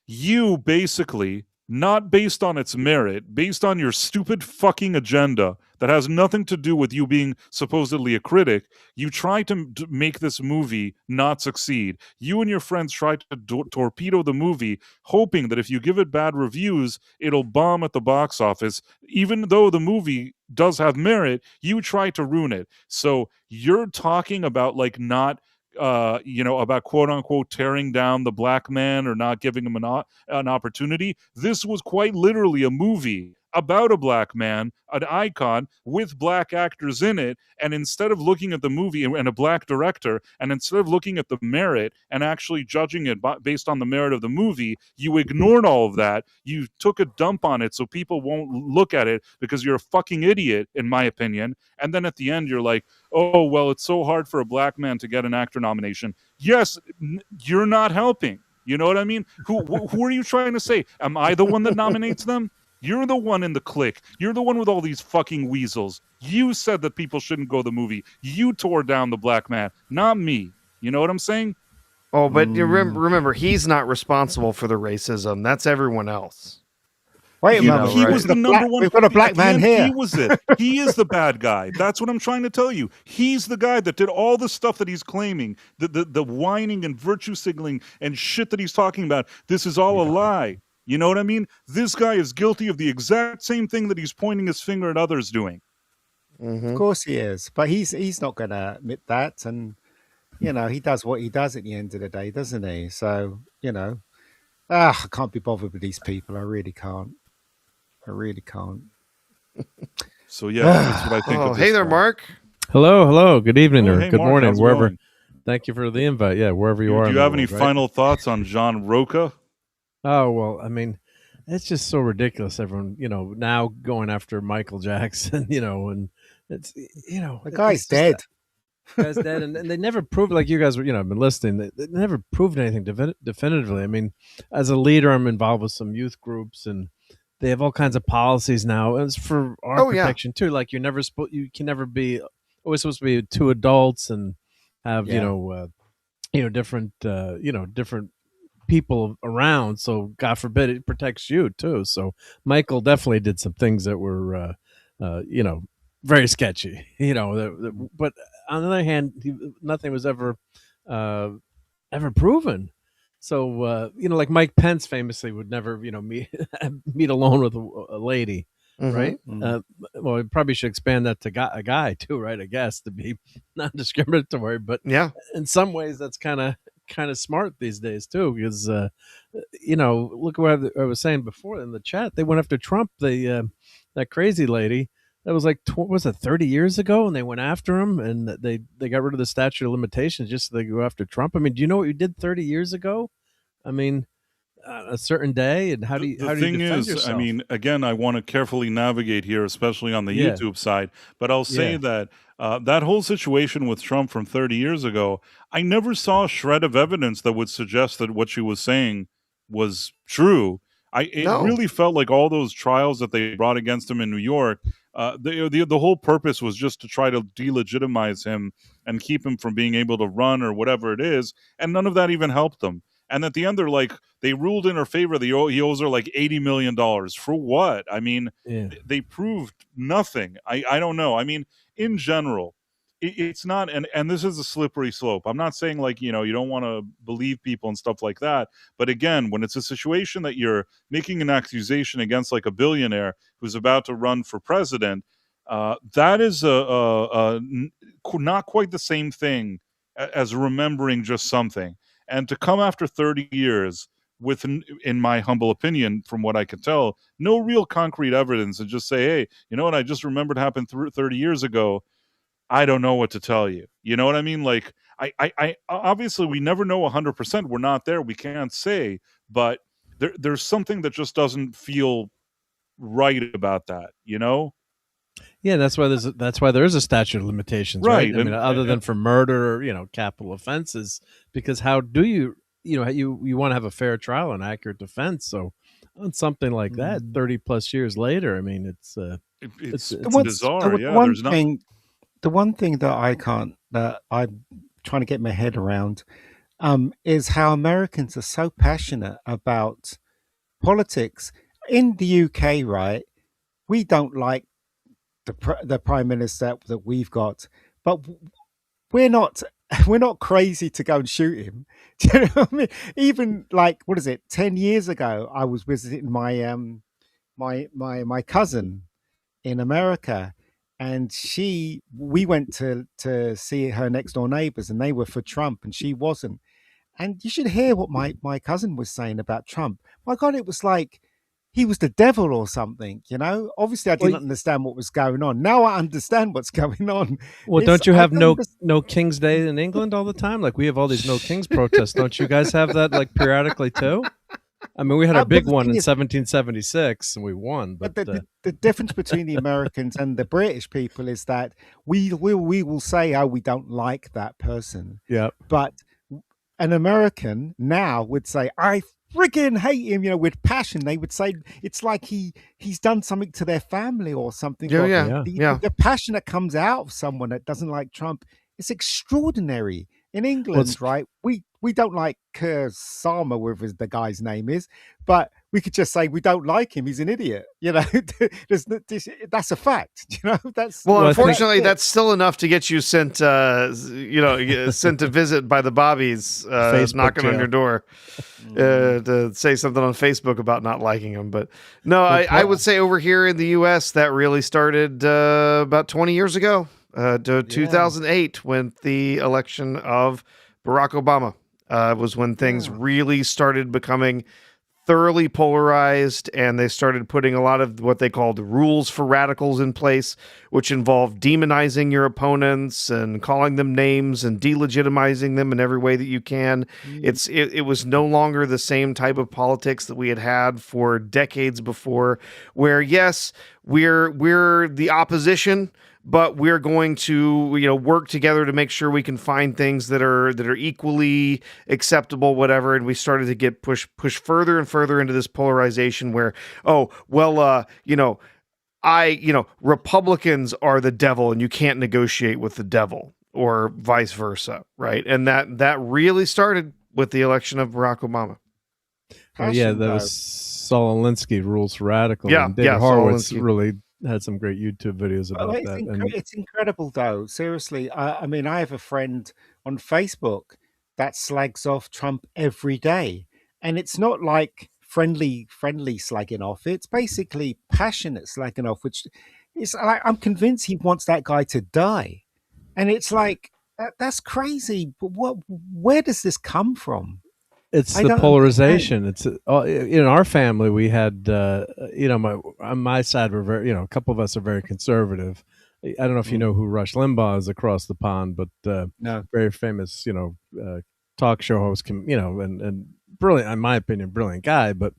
you basically, not based on its merit, based on your stupid fucking agenda that has nothing to do with you being supposedly a critic, you try to make this movie not succeed. You and your friends try to torpedo the movie, hoping that if you give it bad reviews, it'll bomb at the box office. Even though the movie does have merit, you try to ruin it. So you're talking about like not about quote unquote tearing down the black man or not giving him an opportunity. This was quite literally a movie about a black man, an icon with black actors in it. And instead of looking at the movie and a black director, and instead of looking at the merit and actually judging it based on the merit of the movie, you ignored all of that. You took a dump on it so people won't look at it because you're a fucking idiot, in my opinion. And then at the end, you're like, oh, well, it's so hard for a black man to get an actor nomination. Yes, you're not helping. You know what I mean? Who are you trying to say? Am I the one that nominates them? You're the one in the clique. You're the one with all these fucking weasels. You said that people shouldn't go to the movie. You tore down the black man, not me. You know what I'm saying? Oh, but remember, he's not responsible for the racism. That's everyone else. Wait a minute. He was the number one. We've got a black man here. He was it. He is the bad guy. That's what I'm trying to tell you. He's the guy that did all the stuff that he's claiming, the whining and virtue signaling and shit that he's talking about. This is all a lie. You know what I mean? This guy is guilty of the exact same thing that he's pointing his finger at others doing. Mm-hmm. Of course he is, but he's not going to admit that, and he does what he does at the end of the day, doesn't he? So I can't be bothered with these people. I really can't. So yeah, that's what I think. Oh, hey there, Mark. Hello. Good evening or good Mark, morning, how's it wherever. going? Thank you for the invite. Yeah, wherever you are. Do you have any final thoughts on John Rocka? Oh, well, I mean, it's just so ridiculous. Everyone, now going after Michael Jackson, and it's, the guy's dead. Guy's dead, and they never proved, like you guys were, been listening. They never proved anything definitively. I mean, as a leader, I'm involved with some youth groups, and they have all kinds of policies now. And it's for our protection too. Like you can never be always supposed to be two adults and have different different people around, so God forbid it protects you too. So Michael definitely did some things that were very sketchy, but on the other hand, nothing was ever proven. So like Mike Pence famously would never meet alone with a lady, right? Well, we probably should expand that to a guy too, right? I guess, to be non-discriminatory, but in some ways that's kind of smart these days too, because look at what I was saying before in the chat. They went after Trump, that crazy lady. That was like 30 years ago, and they went after him, and they got rid of the statute of limitations just so they could go after Trump. I mean, do you know what you did 30 years ago? I mean, a certain day, and how do you defend yourself? I mean, again, I want to carefully navigate here, especially on the YouTube side, but I'll say that that whole situation with Trump from 30 years ago, I never saw a shred of evidence that would suggest that what she was saying was true. It really felt like all those trials that they brought against him in New York, the whole purpose was just to try to delegitimize him and keep him from being able to run or whatever it is, and none of that even helped them. And at the end, they ruled in her favor. He owes her like $80 million. For what? I mean, they proved nothing. I don't know. I mean, in general, it's not, and this is a slippery slope. I'm not saying like, you don't want to believe people and stuff like that. But again, when it's a situation that you're making an accusation against like a billionaire who's about to run for president, that is not quite the same thing as remembering just something. And to come after 30 years with, in my humble opinion, from what I can tell, no real concrete evidence, and just say, hey, you know what, I just remembered happened 30 years ago. I don't know what to tell you. You know what I mean? Like, I obviously we never know 100%. We're not there. We can't say, but there's something that just doesn't feel right about that, Yeah, that's why there is a statute of limitations, right? I mean, other than for murder or capital offenses, because how do you want to have a fair trial and accurate defense? So on something like that, 30 plus years later, I mean, it's bizarre. The one thing that I'm trying to get my head around is how Americans are so passionate about politics. In the UK, right, we don't like the prime minister that we've got, but we're not we're not crazy to go and shoot him. Do you know what I mean? Even like, what is it? 10 years ago, I was visiting my cousin in America, and we went to see her next door neighbors, and they were for Trump and she wasn't. And you should hear what my cousin was saying about Trump. My God, it was like he was the devil or something, you know? Obviously, I didn't understand what was going on. Now I understand what's going on. Well, don't you have no King's Day in England all the time? Like, we have all these no Kings protests. Don't you guys have that, like, periodically too? I mean, we had a big one in 1776 and we won. But the difference between the Americans and the British people is that we will say, oh, we don't like that person. Yeah. But an American now would say, I freaking hate him, you know, with passion. They would say it's like he's done something to their family or something. The passion that comes out of someone that doesn't like Trump is extraordinary. In England, right, we don't like Keir Starmer, whatever the guy's name is, but we could just say we don't like him. He's an idiot. You know, that's a fact. You know, unfortunately, that's still enough to get you sent, sent a visit by the Bobbies, knocking on your door to say something on Facebook about not liking him. But no, I would say over here in the U.S. that really started about 20 years ago. 2008, when the election of Barack Obama was when things really started becoming thoroughly polarized, and they started putting a lot of what they called rules for radicals in place, which involved demonizing your opponents and calling them names and delegitimizing them in every way that you can. It was no longer the same type of politics that we had for decades before, where yes, we're the opposition, but we're going to, work together to make sure we can find things that are equally acceptable, whatever. And we started to get pushed further and further into this polarization where, Republicans are the devil and you can't negotiate with the devil, or vice versa, right? And that really started with the election of Barack Obama. That was Saul Alinsky, Rules for Radical. Yeah, and David Horowitz really had some great YouTube videos about that. It's incredible, though. Seriously, I mean, I have a friend on Facebook that slags off Trump every day, and it's not like friendly slagging off. It's basically passionate slagging off, which is like, I'm convinced he wants that guy to die, and it's like that's crazy. But where does this come from? It's the polarization. It's in our family. We had, on my side, we're very, a couple of us are very conservative. I don't know if you know who Rush Limbaugh is across the pond, but no, very famous, talk show host, and brilliant, in my opinion, brilliant guy. But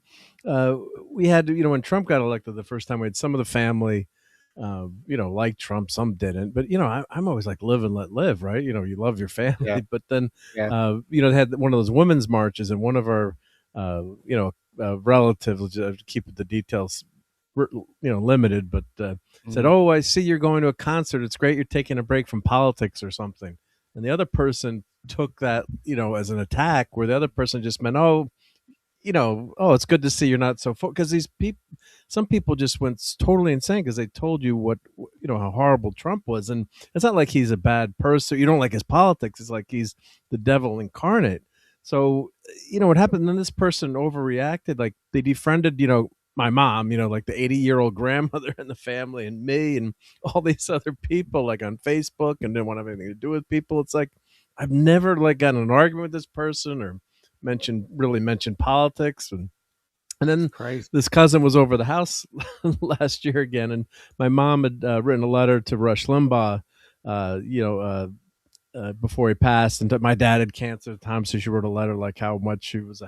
we had, when Trump got elected the first time, we had some of the family, like Trump, some didn't, but I'm always like, live and let live, right? You love your family, but then they had one of those women's marches, and one of our relatives, keep the details limited, but said, oh, I see you're going to a concert, it's great you're taking a break from politics or something. And the other person took that as an attack, where the other person just meant, it's good to see you're not so because these people, some people just went totally insane because they told you what how horrible Trump was, and it's not like he's a bad person. You don't like his politics. It's like he's the devil incarnate. So what happened? Then this person overreacted. Like they defriended my mom, like the 80-year-old grandmother in the family, and me, and all these other people, like on Facebook, and didn't want to have anything to do with people. It's like I've never gotten an argument with this person or mentioned politics, and then this cousin was over the house last year again, and my mom had written a letter to Rush Limbaugh before he passed, and my dad had cancer at the time, so she wrote a letter like how much she was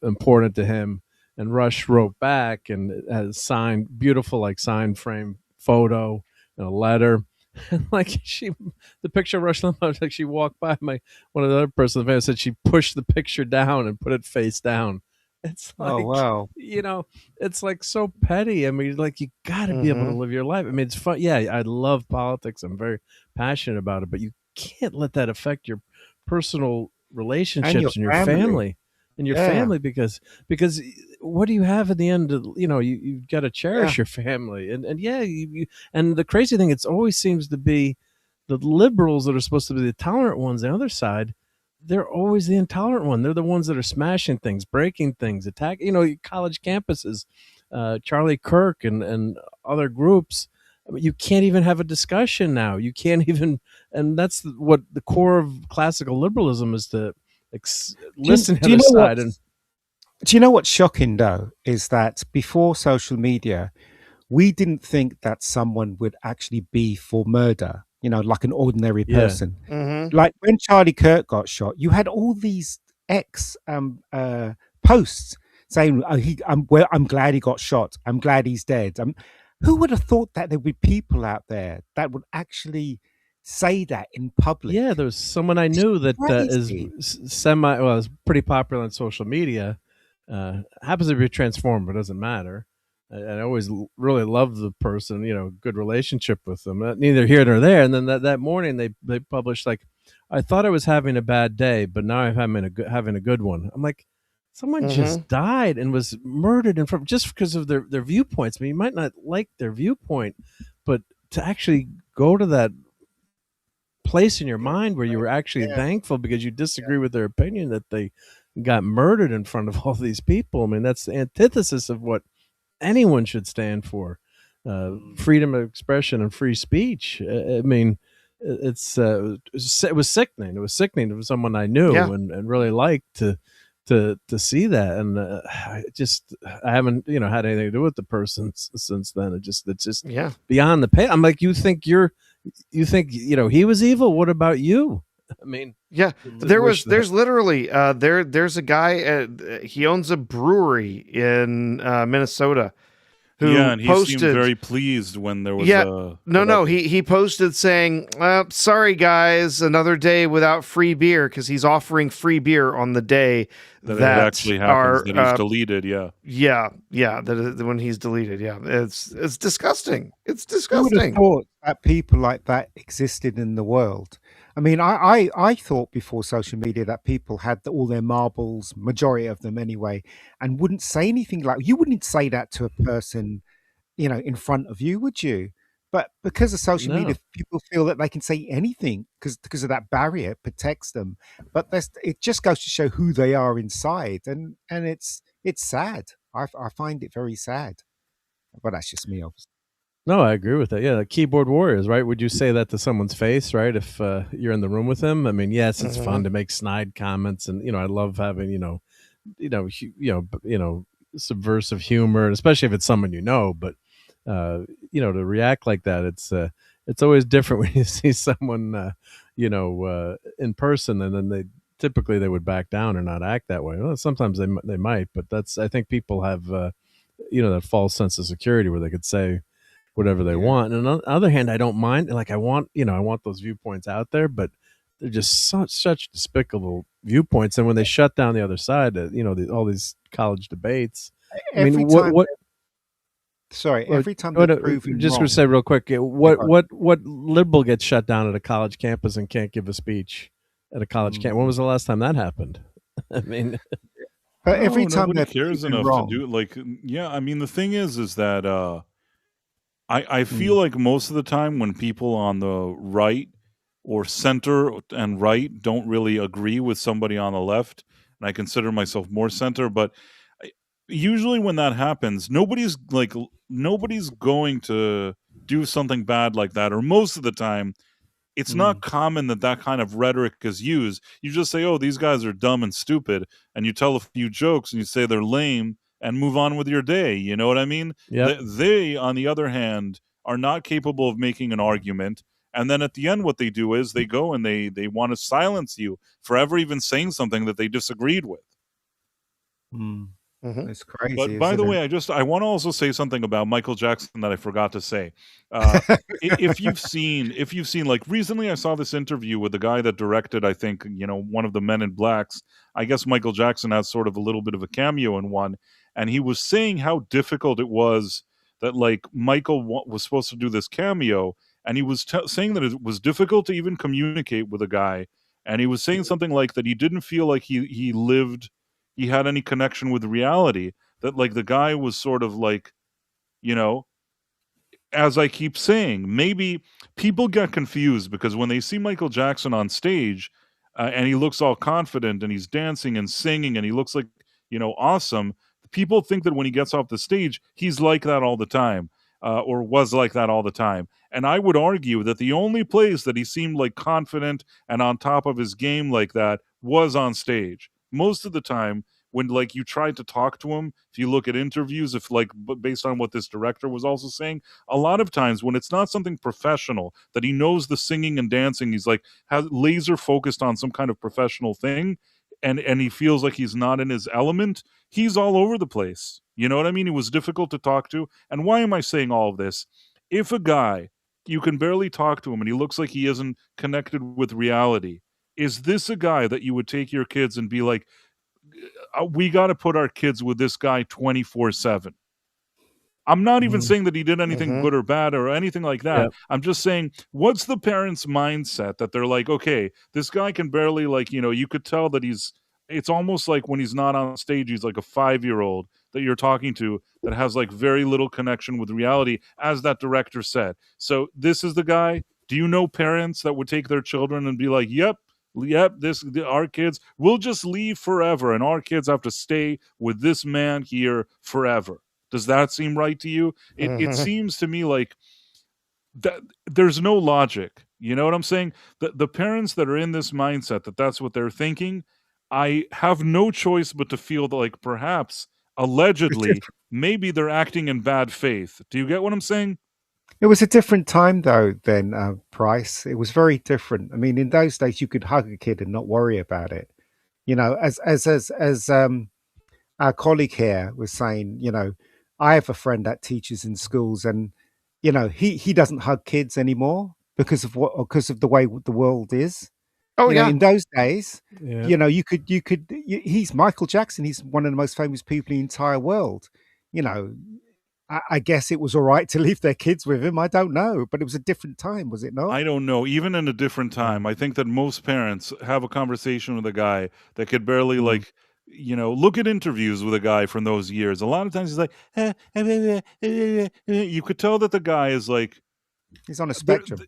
important to him, and Rush wrote back and it has signed beautiful sign frame photo and a letter. And the picture of Rush Limbaugh, like she walked by one of the other person in the family said she pushed the picture down and put it face down. It's like, oh wow, it's like so petty. I mean, like you got to be able to live your life. I mean, it's fun. Yeah, I love politics. I'm very passionate about it, but you can't let that affect your personal relationships and your family. family and your family, because what do you have at the end of, you've got to cherish your family. And and the crazy thing, it always seems to be the liberals that are supposed to be the tolerant ones. The other side, they're always the intolerant one. They're the ones that are smashing things, breaking things, attacking, college campuses, Charlie Kirk and other groups. You can't even have a discussion now. You can't even, and that's what the core of classical liberalism is, to listen to the other side. And do you know what's shocking though is that before social media, we didn't think that someone would actually be for murder, like an ordinary person. Like when Charlie Kirk got shot, you had all these posts saying, I'm glad he got shot. I'm glad he's dead. Who would have thought that there would be people out there that would actually say that in public? Yeah, there was someone I knew that is pretty popular on social media. Happens to be a transformer, doesn't matter. I always really loved the person, good relationship with them. Neither here nor there. And then that morning they published, like, I thought I was having a bad day, but now I'm having a good one. I'm like, someone just died and was murdered in front, just because of their viewpoints. I mean, you might not like their viewpoint, but to actually go to that place in your mind where you were actually thankful because you disagree with their opinion, that they got murdered in front of all these people. I mean, that's the antithesis of what anyone should stand for. Freedom of expression and free speech. I mean, it was sickening. It was sickening to someone I knew and really liked to see that. And I haven't had anything to do with the person since then. It's just beyond the pay. I'm like, you think he was evil? What about you? I mean, there's literally there's a guy, he owns a brewery in Minnesota, who and he posted, seemed very pleased when there was he posted saying, sorry guys, another day without free beer, because he's offering free beer on the day that it actually happens, that he's deleted. When he's deleted. It's disgusting. It's disgusting. Who would have thought that people like that existed in the world? I mean, I thought before social media that people had all their marbles, majority of them anyway, and wouldn't say anything. Like, you wouldn't say that to a person, in front of you, would you? But because of social media, people feel that they can say anything because of that barrier protects them. But it just goes to show who they are inside, and it's sad. I find it very sad. But that's just me, obviously. No, I agree with that. Yeah, like keyboard warriors, right? Would you say that to someone's face, right? If you're in the room with them, I mean, yes, it's fun to make snide comments, and I love having subversive humor, and especially if it's someone you know. But to react like that, it's always different when you see someone in person, and then they would back down or not act that way. Well, sometimes they might, but I think people have that false sense of security where they could say whatever they want. And on the other hand, I don't mind. Like, I want those viewpoints out there, but they're just such despicable viewpoints. And when they shut down the other side, all these college debates. Every time they're proven just wrong. going to say real quick, what liberal gets shut down at a college campus and can't give a speech at a college campus? When was the last time that happened? I mean, but every time nobody cares enough to do it. Like, I mean, the thing is that I feel like most of the time when people on the right or center and right don't really agree with somebody on the left, and I consider myself more center, but usually when that happens, nobody's going to do something bad like that, or most of the time it's not common that kind of rhetoric is used. You just say, oh, these guys are dumb and stupid, and you tell a few jokes and you say they're lame and move on with your day. You know what I mean? Yep. They, on the other hand, are not capable of making an argument. And then at the end, what they do is they go and they want to silence you for ever even saying something that they disagreed with. It's crazy. But by the way, I want to also say something about Michael Jackson that I forgot to say. If you've seen, like, recently I saw this interview with the guy that directed, I think, one of the Men in Blacks. I guess Michael Jackson has sort of a little bit of a cameo in one. And he was saying how difficult it was that, like, Michael was supposed to do this cameo, and he was saying that it was difficult to even communicate with a guy, and he was saying something like that he didn't feel like he had any connection with reality, that like the guy was sort of like, you know, as I keep saying, maybe people get confused because when they see Michael Jackson on stage, and he looks all confident and he's dancing and singing and he looks like, awesome, people think that when he gets off the stage, he's like that all the time, or was like that all the time. And I would argue that the only place that he seemed like confident and on top of his game like that was on stage. Most of the time, when like you tried to talk to him, if you look at interviews, if like based on what this director was also saying, a lot of times when it's not something professional, that he knows the singing and dancing, he's like has laser focused on some kind of professional thing, and he feels like he's not in his element, he's all over the place. You know what I mean? He was difficult to talk to. And why am I saying all of this? If a guy, you can barely talk to him and he looks like he isn't connected with reality, is this a guy that you would take your kids and be like, we got to put our kids with this guy 24/7? I'm not even saying that he did anything good or bad or anything like that. Yep. I'm just saying, what's the parents' mindset that they're like, okay, this guy can barely, like, you could tell that it's almost like when he's not on stage, he's like a 5-year-old that you're talking to that has like very little connection with reality, as that director said. So this is the guy. Do you know parents that would take their children and be like, yep, our kids will just leave forever and our kids have to stay with this man here forever? Does that seem right to you? It seems to me like that there's no logic. You know what I'm saying? The parents that are in this mindset that that's what they're thinking, I have no choice but to feel that, like, perhaps allegedly maybe they're acting in bad faith. Do you get what I'm saying? It was a different time though then, Price. It was very different. I mean, in those days you could hug a kid and not worry about it. As our colleague here was saying, I have a friend that teaches in schools, and he doesn't hug kids anymore because of the way the world is. Oh yeah. In those days, Yeah. he's Michael Jackson. He's one of the most famous people in the entire world. I guess it was all right to leave their kids with him. I don't know, but it was a different time, was it not? I don't know. Even in a different time, I think that most parents have a conversation with a guy that could barely like, look at interviews with a guy from those years. A lot of times he's like, you could tell that the guy is like, he's on a spectrum.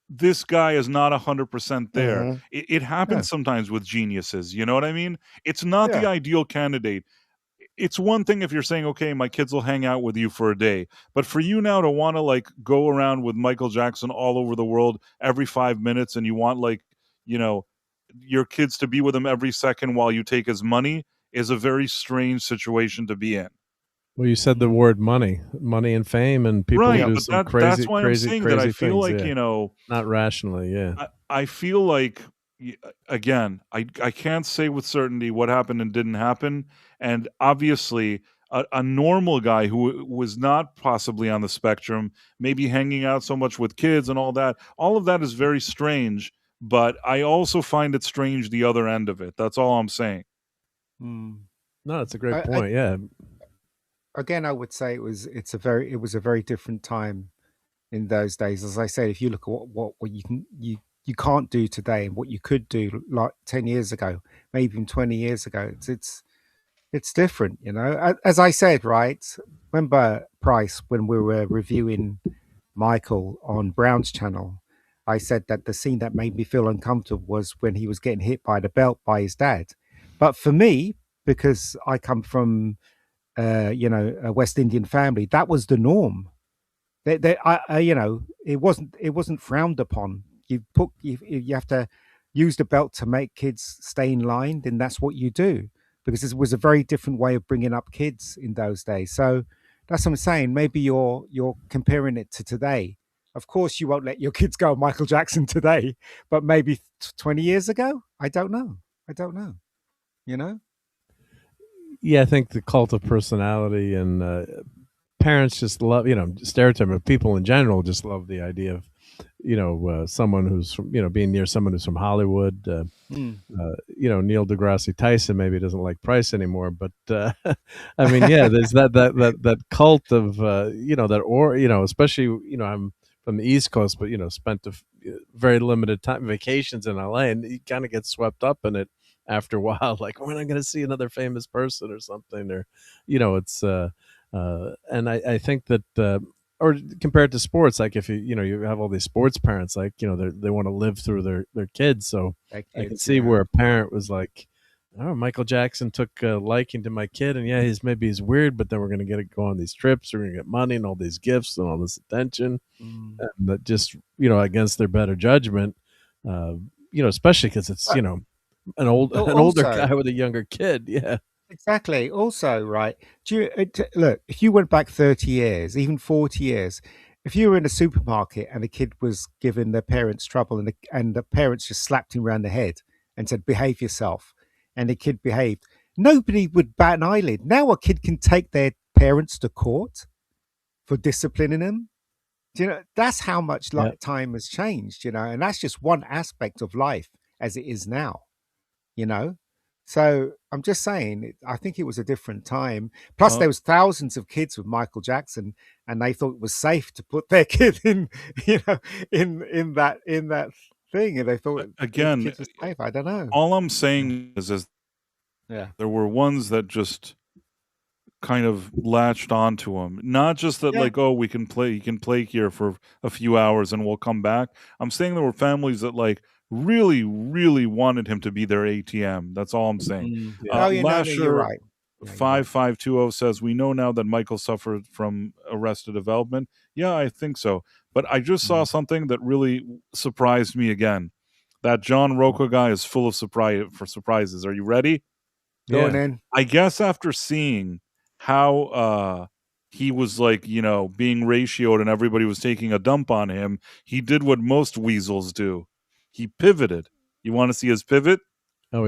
This guy is not 100% there. It happens sometimes with geniuses. You know what I mean? It's not the ideal candidate. It's one thing if you're saying, okay, my kids will hang out with you for a day, but for you now to want to like go around with Michael Jackson all over the world every 5 minutes, and you want like, your kids to be with him every second while you take his money, is a very strange situation to be in. Well, you said the word money and fame, and people do some crazy, that's why crazy, I'm saying crazy that I feel things, like, not rationally. Yeah. I feel like, again, I can't say with certainty what happened and didn't happen. And obviously, a normal guy who was not possibly on the spectrum, maybe hanging out so much with kids and all of that is very strange. But I also find it strange the other end of it. That's all I'm saying. No, that's a great point. Yeah. Again, I would say it was a very different time in those days. As I said, if you look at what you can't do today and what you could do like 10 years ago, maybe even 20 years ago, it's different, As I said, right? Remember, Price, when we were reviewing Michael on Brown's channel, I said that the scene that made me feel uncomfortable was when he was getting hit by the belt by his dad. But for me, because I come from a West Indian family, that was the norm. It wasn't frowned upon. You have to use the belt to make kids stay in line, then that's what you do, because this was a very different way of bringing up kids in those days. So that's what I'm saying. Maybe you're comparing it to today. Of course, you won't let your kids go Michael Jackson today, but maybe 20 years ago, I don't know. Yeah, I think the cult of personality and parents just love, stereotyping. People in general just love the idea of, someone who's from, being near someone who's from Hollywood. Neil deGrasse Tyson maybe doesn't like Price anymore, but there's that cult of, especially, I'm from the East Coast, but spent very limited time vacations in LA, and you kind of get swept up in it after a while. Like, when am I going to see another famous person or something? Or, it's and I think that. Or compared to sports, like if you have all these sports parents, like they want to live through their kids. So I can see where a parent was like, "Oh, Michael Jackson took a liking to my kid, and maybe he's weird, but then we're going to go on these trips, we're going to get money and all these gifts and all this attention, and that just against their better judgment, especially because it's an older guy with a younger kid, yeah." Exactly. Also, right? Do you look? If you went back 30 years, even 40 years, if you were in a supermarket and a kid was giving their parents trouble, and the parents just slapped him around the head and said, "Behave yourself," and the kid behaved, nobody would bat an eyelid. Now a kid can take their parents to court for disciplining them. Do you know, that's how much time has changed. And that's just one aspect of life as it is now. So I'm just saying, I think it was a different time. Plus, there was thousands of kids with Michael Jackson, and they thought it was safe to put their kid in that thing, and they thought again, kids were safe. I don't know. All I'm saying is there were ones that just kind of latched onto him. Not just that, like, oh, you can play here for a few hours and we'll come back. I'm saying there were families that really, really wanted him to be their ATM. That's all I'm saying. You're right. 5520 says, we know now that Michael suffered from Arrested Development. Yeah, I think so. But I just saw something that really surprised me again. That John Rocka guy is full of surprises. Are you ready? Going in. I guess after seeing how he was being ratioed and everybody was taking a dump on him, he did what most weasels do. He pivoted. You want to see his pivot? Oh,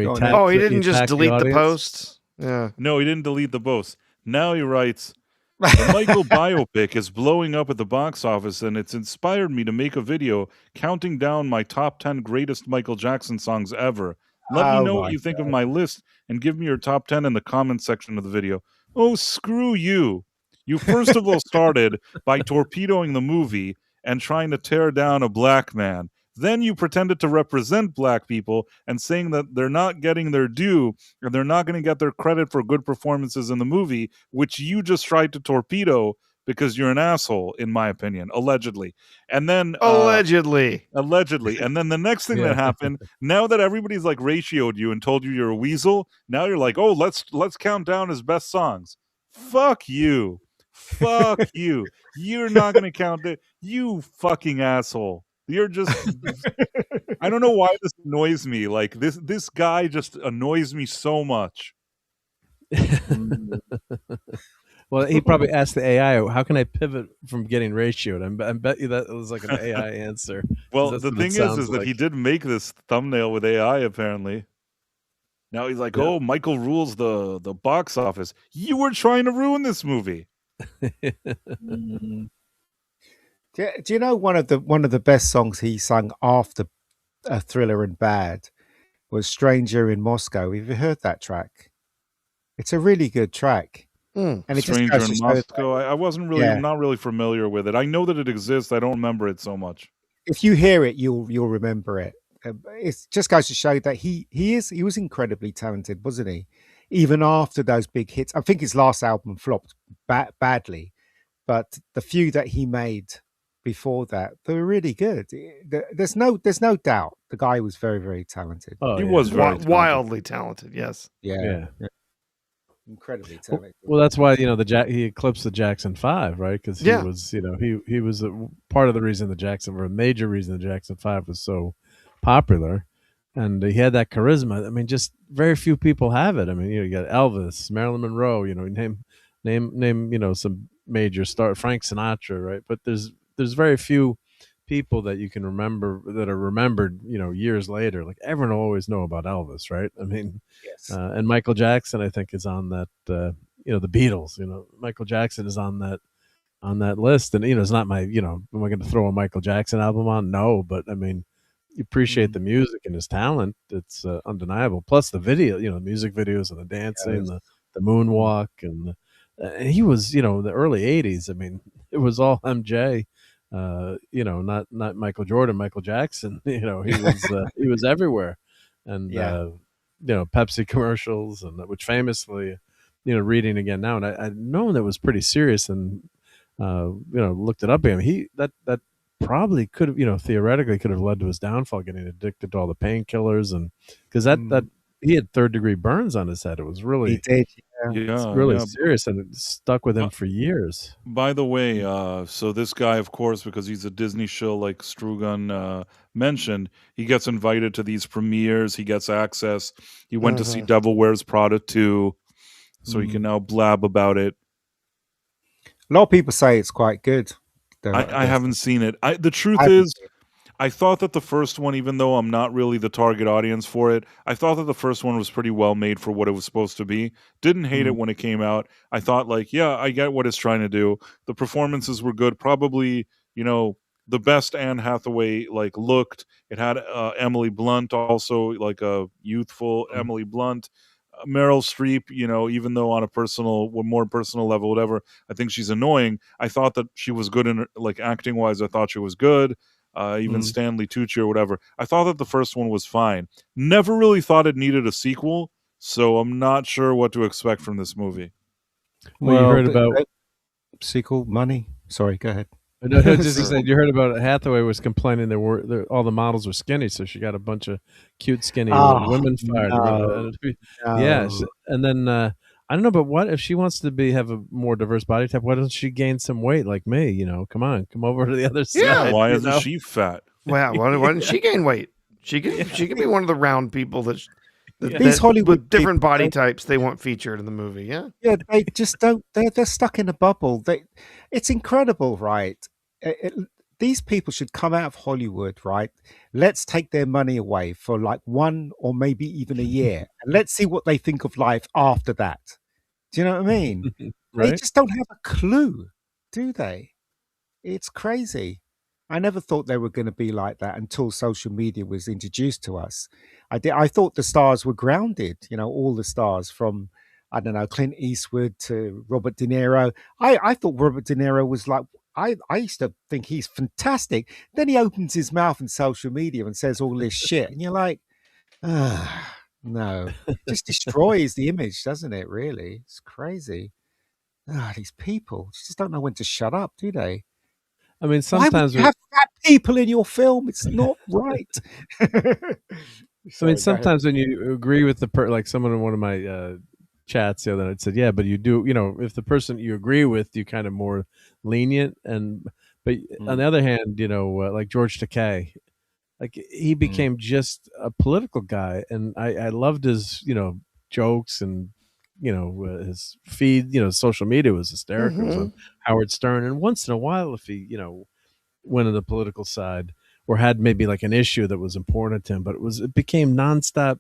he didn't just delete the post? Yeah. No, he didn't delete the post. Now he writes, the Michael biopic is blowing up at the box office, and it's inspired me to make a video counting down my top 10 greatest Michael Jackson songs ever. Let me know what you think of my list, and give me your top 10 in the comment section of the video. Oh, screw you. You first of all started by torpedoing the movie and trying to tear down a black man. Then you pretended to represent black people and saying that they're not getting their due and they're not going to get their credit for good performances in the movie, which you just tried to torpedo because you're an asshole, in my opinion, allegedly. And then allegedly. And then the next thing that happened, now that everybody's ratioed you and told you you're a weasel, now you're like, oh, let's count down his best songs. Fuck you. Fuck you. You're not going to count it. You fucking asshole. You're just I don't know why this annoys me. This guy just annoys me so much. Well, he probably asked the AI, how can I pivot from getting ratioed? I bet you that was an AI answer. Well, the thing is that he did make this thumbnail with AI, apparently. Now he's like, oh, Michael rules the box office. You were trying to ruin this movie. Do you know one of the best songs he sung after Thriller and Bad was "Stranger in Moscow"? Have you heard that track? It's a really good track. And it Stranger in Moscow. I wasn't really, I'm not really familiar with it. I know that it exists. I don't remember it so much. If you hear it, you'll remember it. It just goes to show that he was incredibly talented, wasn't he? Even after those big hits, I think his last album flopped badly, but the few that he made before that, they were really good. There's no doubt the guy was very, very talented. He was wildly talented. Yes. Yeah. Incredibly talented. Well, that's why he eclipsed the Jackson 5, right? Because he was he was a part of the reason a major reason the Jackson 5 was so popular, and he had that charisma. I mean, just very few people have it. I mean, you got Elvis, Marilyn Monroe. Name some major star, Frank Sinatra, right? But there's very few people that you can remember that are remembered, years later. Like, everyone will always know about Elvis, right? I mean, yes. And Michael Jackson, I think, is on that. The Beatles. Michael Jackson is on that list, and it's not my. Am I going to throw a Michael Jackson album on? No, but I mean, you appreciate the music and his talent. It's undeniable. Plus the video, the music videos and the dancing, the moonwalk, and he was, the early '80s. I mean, it was all MJ. not Michael Jordan, Michael Jackson. He was everywhere, and Pepsi commercials, and which famously, reading again now, and I know that was pretty serious, and looked it up. He that probably could have, theoretically could have led to his downfall, getting addicted to all the painkillers, and because that he had 3rd-degree burns on his head. It was really He did. it's really serious, and it stuck with him for years. By the way, so this guy, of course, because he's a Disney show, like Strugan mentioned, he gets invited to these premieres. He gets access. He went to see Devil Wears Prada 2, so he can now blab about it. A lot of people say it's quite good. I haven't seen it. The truth is, I thought that the first one, even though I'm not really the target audience for it, I thought that the first one was pretty well made for what it was supposed to be. Didn't hate it when it came out. I thought, like, yeah, I get what it's trying to do. The performances were good. Probably, the best Anne Hathaway looked. It had Emily Blunt, also like a youthful Emily Blunt. Meryl Streep, even though on a more personal level, whatever, I think she's annoying. I thought that she was good in acting wise. I thought she was good. Even Stanley Tucci or whatever. I thought that the first one was fine. Never really thought it needed a sequel, so I'm not sure what to expect from this movie. Well, you heard about sequel money. Sorry, go ahead. No, just said you heard about Hathaway was complaining all the models were skinny, so she got a bunch of cute skinny women fired. No. Yes, and then I don't know, but what if she wants to have a more diverse body type? Why doesn't she gain some weight like me? Come over to the other side. Yeah, why isn't she fat? Wow, why didn't she gain weight? She could be one of the round people these Hollywood with different body types they want featured in the movie. Yeah, they just don't. They're stuck in a bubble. It's incredible, right? These people should come out of Hollywood, right? Let's take their money away for 1 or maybe even a year, and let's see what they think of life after that. Do you know what I mean? Right? They just don't have a clue, do they? It's crazy. I never thought they were going to be like that until social media was introduced to us. I thought the stars were grounded, all the stars from, I don't know, Clint Eastwood to Robert De Niro. I thought Robert De Niro was I used to think he's fantastic. Then he opens his mouth in social media and says all this shit. And you're like, no. It just destroys the image, doesn't it, really? It's crazy. These people just don't know when to shut up, do they? I mean, sometimes you have fat people in your film. It's not right. Sometimes when you agree with like someone in one of my chats the other night said, yeah, but you do, if the person you agree with, you kind of more lenient. But on the other hand, like George Takei, like he became just a political guy, and I loved his, jokes and his feed, social media was hysterical. It was on Howard Stern, and once in a while, if he went on the political side or had maybe like an issue that was important to him, but it became nonstop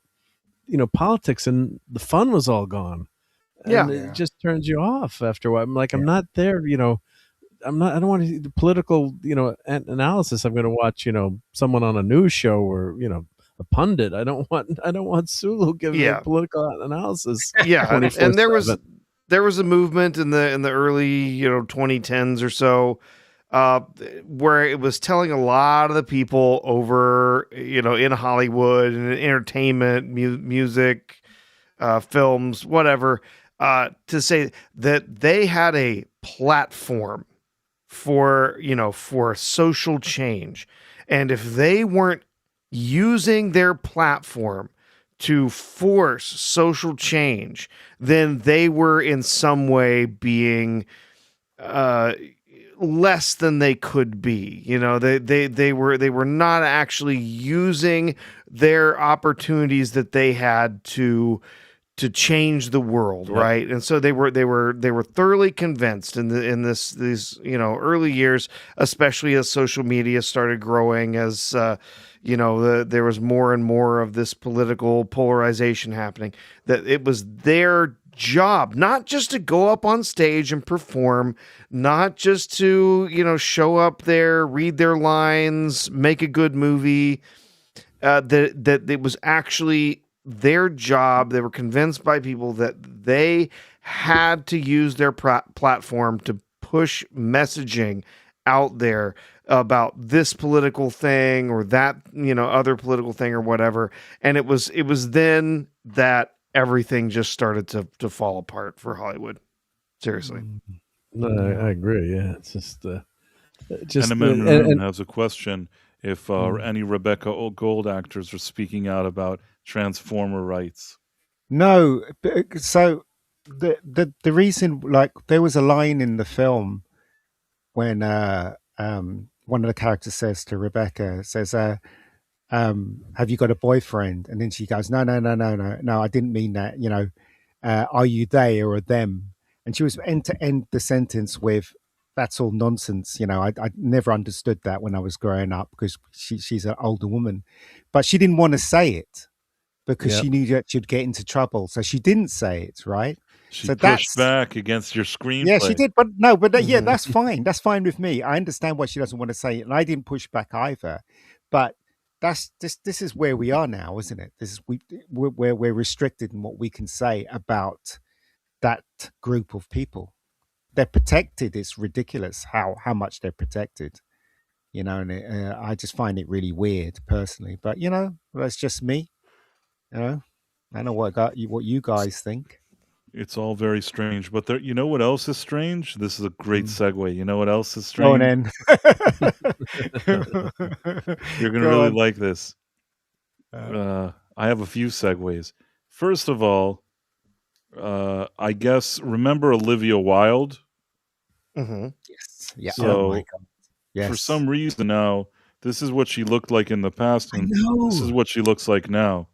politics, and the fun was all gone. And it just turns you off after a while. I'm like, I'm not there, I don't want to do political, analysis. I'm going to watch, someone on a news show or, a pundit. I don't want Sulu giving me political analysis. Yeah. And there was a movement in the early, 2010s or so, where it was telling a lot of the people over, in Hollywood and entertainment, music, films, whatever, to say that they had a platform for social change. And if they weren't using their platform to force social change, then they were in some way being less than they could be. They were not actually using their opportunities that they had to change the world, right? And so they were thoroughly convinced in these early years, especially as social media started growing, as there was more and more of this political polarization happening, that it was their job not just to go up on stage and perform, not just to show up there, read their lines, make a good movie, that it was actually their job. They were convinced by people that they had to use their platform to push messaging out there about this political thing or that, other political thing or whatever. And it was then that everything just started to fall apart for Hollywood. Seriously. No, I agree. Yeah, it's just and has a question if any Rebecca Gold actors are speaking out about Transformer rights. No, so the reason, like, there was a line in the film when one of the characters says to Rebecca, says, have you got a boyfriend? And then she goes, no, I didn't mean that. Are you they or them? And she was meant to end the sentence with, that's all nonsense. I never understood that when I was growing up, because she's an older woman, but she didn't want to say it because she knew that she'd get into trouble. So she didn't say it, right? She pushed back against your screenplay. Yeah, she did. But yeah, that's fine. That's fine with me. I understand why she doesn't want to say it. And I didn't push back either. But this is where we are now, isn't it? This is where we're restricted in what we can say about that group of people. They're protected. It's ridiculous how much they're protected. And I just find it really weird personally. But that's just me. I don't know what you guys think. It's all very strange. But you know what else is strange? This is a great segue. You know what else is strange? Conan. You're going to really like this. I have a few segues. First of all, I guess, remember Olivia Wilde? Mm-hmm. Yes. Yeah. So, oh my God. Yes. For some reason now, this is what she looked like in the past, and this is what she looks like now.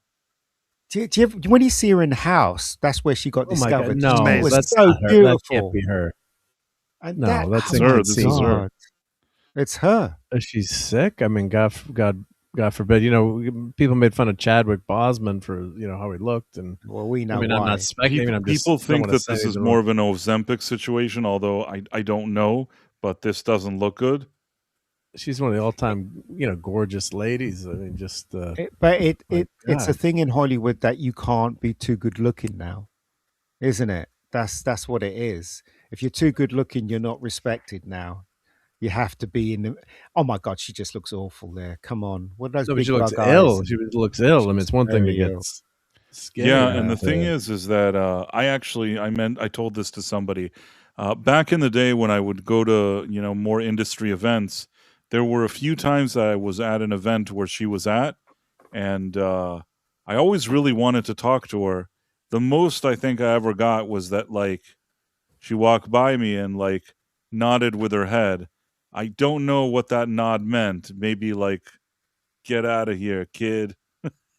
When you see her in the house, that's where she got discovered. No, that's so beautiful. That can't be her. And no, that's her. This is her. It's her. Is she sick? I mean, God forbid. People made fun of Chadwick Boseman for how he looked, and well, we know why. I'm not speculating. People think that this is more of an Ozempic situation, although I don't know. But this doesn't look good. She's one of the all-time, gorgeous ladies. I mean, just. But it's a thing in Hollywood that you can't be too good looking now, isn't it? That's what it is. If you're too good looking, you're not respected now. You have to be in the. Oh my God, she just looks awful there. Come on, what are those big she looks eyes? ill. She looks ill. I mean, it's one thing to get. Yeah, and the thing is that I told this to somebody. Back in the day when I would go to, more industry events, there were a few times that I was at an event where she was at, and I always really wanted to talk to her. The most I think I ever got was that, like, she walked by me and, like, nodded with her head. I don't know what that nod meant. Maybe, like, get out of here, kid.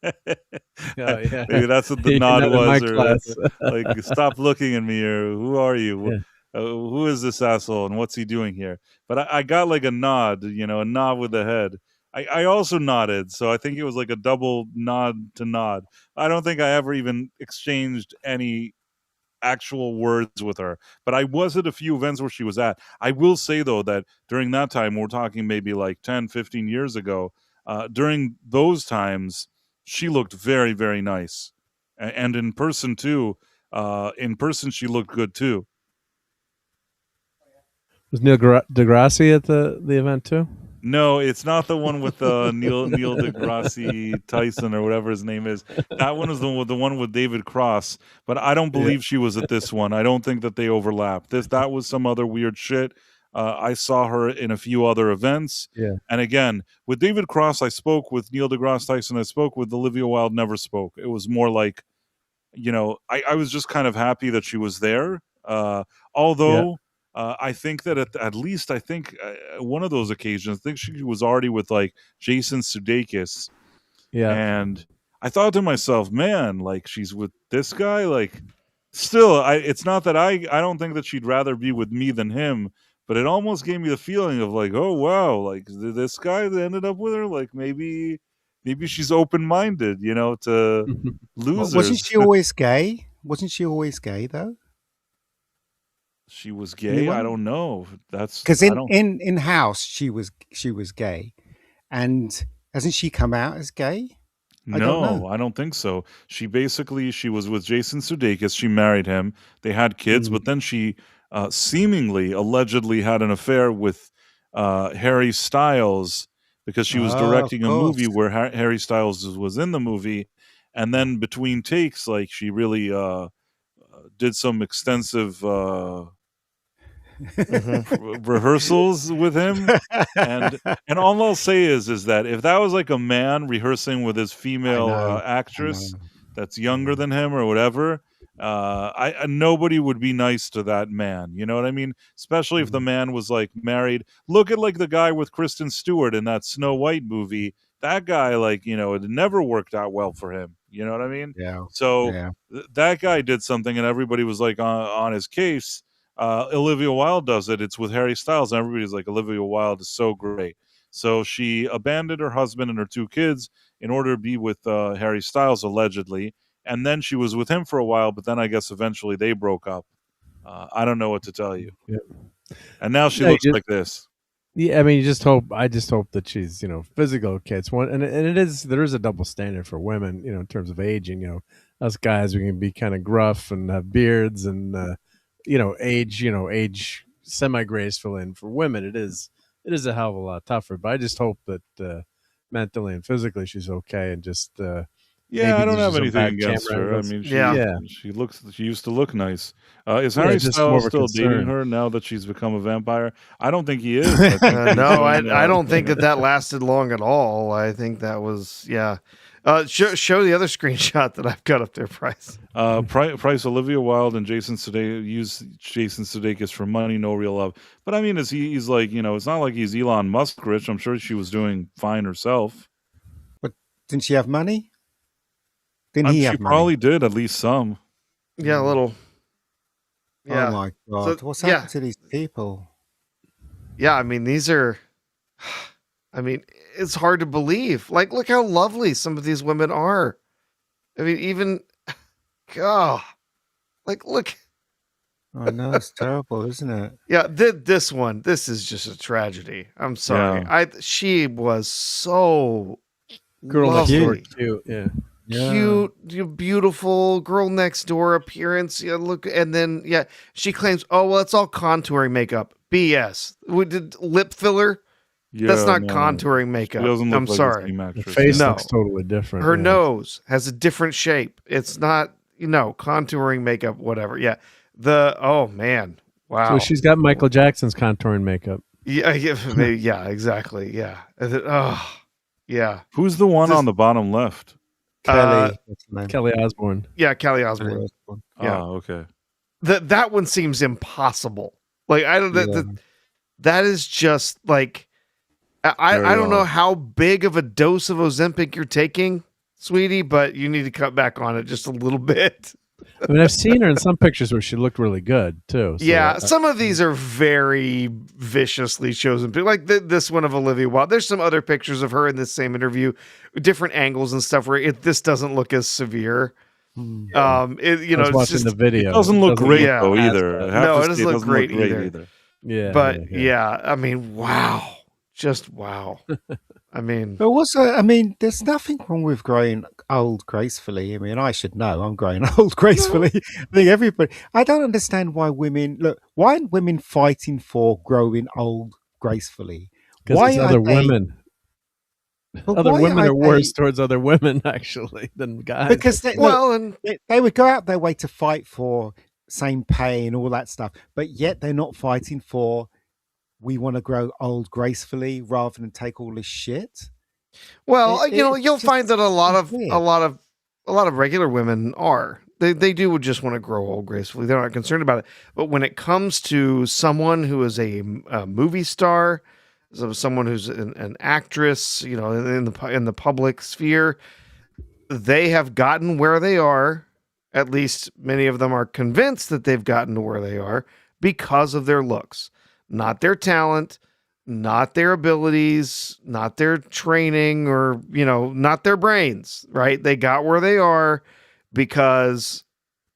Yeah. Maybe that's what the nod was, or like, stop looking at me, or who are you? Yeah. Who is this asshole, and what's he doing here? But I got like a nod, a nod with the head. I also nodded, so I think it was like a double nod to nod. I don't think I ever even exchanged any actual words with her, but I was at a few events where she was at. I will say, though, that during that time, we're talking maybe like 10, 15 years ago, during those times, she looked very, very nice. And in person, too. In person, she looked good, too. Was Neil deGrasse at the event, too? No, it's not the one with Neil deGrasse Tyson or whatever his name is. That one is the one with David Cross. But I don't believe she was at this one. I don't think that they overlap. That was some other weird shit. I saw her in a few other events. Yeah. And again, with David Cross, I spoke. With Neil deGrasse Tyson, I spoke. With Olivia Wilde, never spoke. It was more like, I was just kind of happy that she was there. Although I think that at least one of those occasions, I think she was already with like Jason Sudeikis. Yeah. And I thought to myself, man, like, she's with this guy. Like, still, it's not that I don't think that she'd rather be with me than him. But it almost gave me the feeling of like, oh, wow, like this guy that ended up with her, like maybe she's open-minded, to losers. Wasn't she always gay? Wasn't she always gay, though? She was gay? I don't know. That's because in House she was gay. And hasn't she come out as gay? No, I don't think so. She was with Jason Sudeikis. She married him. They had kids, but then she... seemingly, allegedly had an affair with Harry Styles because she was Of directing a movie course. where Harry Styles was in the movie, and then between takes, like she really did some extensive rehearsals with him, and all I'll say is that if that was like a man rehearsing with his I female know. I actress know. that's younger Yeah. than him or whatever, nobody would be nice to that man. You know what I mean? Especially if the man was like married. Look at like the guy with Kristen Stewart in that Snow White movie. That guy, like, you know, it never worked out well for him. You know what I mean? Yeah. So Yeah. that guy did something, and everybody was like on his case. Olivia Wilde does it. It's with Harry Styles, and everybody's like, Olivia Wilde is so great. So she abandoned her husband and her 2 kids in order to be with Harry Styles, allegedly. And then she was with him for a while, but then I guess eventually they broke up. I don't know what to tell you. Yeah. And now she Yeah, looks like this. Yeah, I mean, I just hope that she's, physical okay. It's one, and there is a double standard for women, in terms of aging. Us guys, we can be kind of gruff and have beards and, age semi graceful. And for women, it is a hell of a lot tougher. But I just hope that mentally and physically she's okay, and just Yeah, I don't have there's some anything bad against camera her. I angles. mean, Yeah. she used to look nice. Is Yeah, Harry just more Styles of a still dating concern. her now that she's become a vampire? I don't think he is. I think he's No, doing, I don't think that lasted long at all. I think that was show the other screenshot that I've got up there, Price. Price Olivia Wilde and Jason Sudeikis use Jason Sudeikis for money, no real love. But I mean, he's like, it's not like he's Elon Musk rich. I'm sure she was doing fine herself. But didn't she have money? Didn't he She have money? probably did, at least some. Yeah, a little. Yeah. Oh my God. So, What's yeah. happened to these people? Yeah, I mean, these are. I mean, it's hard to believe. Like, look how lovely some of these women are. I mean, even. God. Like, look. I know, it's terrible, isn't it? Yeah, this one. This is just a tragedy. I'm sorry. Yeah. She was so Girl next lovely. door, cute. Yeah. Cute, beautiful girl next door appearance. Yeah, look, and then she claims, "Oh well, it's all contouring makeup." BS. We did lip filler. Yeah, That's not no. contouring She makeup. doesn't look I'm like the sorry. same The actress. face No. looks totally different. Her yeah. nose has a different shape. It's not, contouring makeup. Whatever. Yeah. Oh man. Wow. So she's got Michael Jackson's contouring makeup. Yeah. Exactly. Yeah. Oh. Yeah. Who's the one on the bottom left? Kelly. What's her name? Kelly Osbourne. Yeah. Kelly Kelly Osbourne. Osbourne. Yeah. Oh, okay. That one seems impossible. Like I don't. Yeah. That is just like I don't know how big of a dose of Ozempic you're taking, sweetie, but you need to cut back on it just a little bit. I mean, I've seen her in some pictures where she looked really good too. So, Yeah, some of these are very viciously chosen. Like this one of Olivia Wilde. There's some other pictures of her in this same interview, different angles and stuff where this doesn't look as severe. I was It's watching just the video. It doesn't look great Yeah. though either. I have No, to it say, doesn't look great either. Yeah, but yeah, I mean, wow. Just wow. I mean, But also, there's nothing wrong with growing old gracefully. I mean, I should know I'm growing old gracefully. I think everybody. I don't understand why why aren't women fighting for growing old gracefully? because it's other they- women. but Other why women are worse they- towards other women actually than guys. because and they would go out their way to fight for same pay and all that stuff, but yet they're not fighting for. We want to grow old gracefully rather than take all this shit. well, It's you'll just find that a lot of weird. regular women are. They do just want to grow old gracefully. They're not concerned about it. But when it comes to someone who is a movie star, someone who's an actress, in the public sphere, they have gotten where they are. At least many of them are convinced that they've gotten to where they are because of their looks, not their talent, not their abilities, not their training, or not their brains. Right? They got where they are because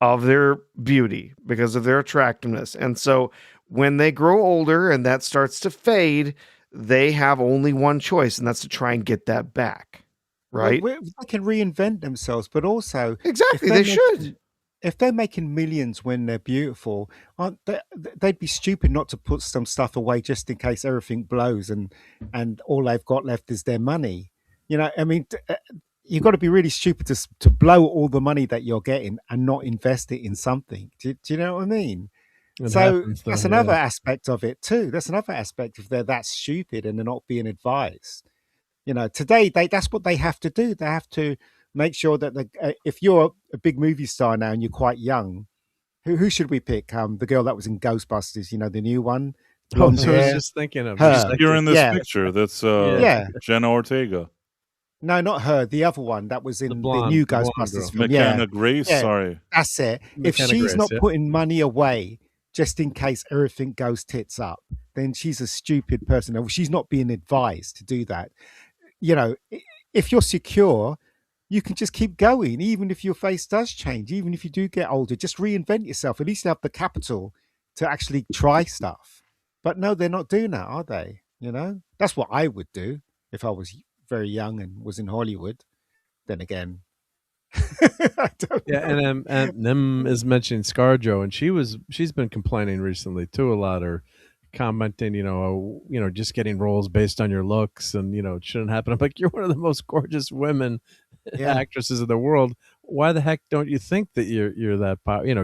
of their beauty, because of their attractiveness. And so when they grow older and that starts to fade, they have only one choice, and that's to try and get that back. Right? They can reinvent themselves, but also Exactly. if They they're should. making- if they're making millions when they're beautiful, aren't they, they'd be stupid not to put some stuff away just in case everything blows and all they've got left is their money. I mean, you've got to be really stupid to blow all the money that you're getting and not invest it in something. Do you know what I mean? It So happens, that's though, another yeah. aspect of it too. That's another aspect if they're that stupid and they're not being advised. Today that's what they have to do. They have to make sure that if you're a big movie star now and you're quite young, who should we pick? The girl that was in Ghostbusters, the new one, Oh, blonde so I was hair. just thinking of Her. She's here in this Yeah. picture. That's Yeah. Jenna Ortega. No, not her. The other one that was in the blonde- new the blonde Ghostbusters girl. film. Yeah, McKenna Grace. Yeah. Sorry. that's it. If McKenna she's Grace, not yeah. putting money away just in case everything goes tits up, then she's a stupid person. Or she's not being advised to do that. If you're secure, you can just keep going, even if your face does change, even if you do get older. Just reinvent yourself. At least have the capital to actually try stuff. But no, they're not doing that, are they? That's what I would do if I was very young and was in Hollywood. Then again, I don't Yeah, know. and Nim is mentioning ScarJo, and she's been complaining recently too a lot, or commenting, just getting roles based on your looks, and it shouldn't happen. I'm like, you're one of the most gorgeous women actresses in the world. Why the heck don't you think that you're that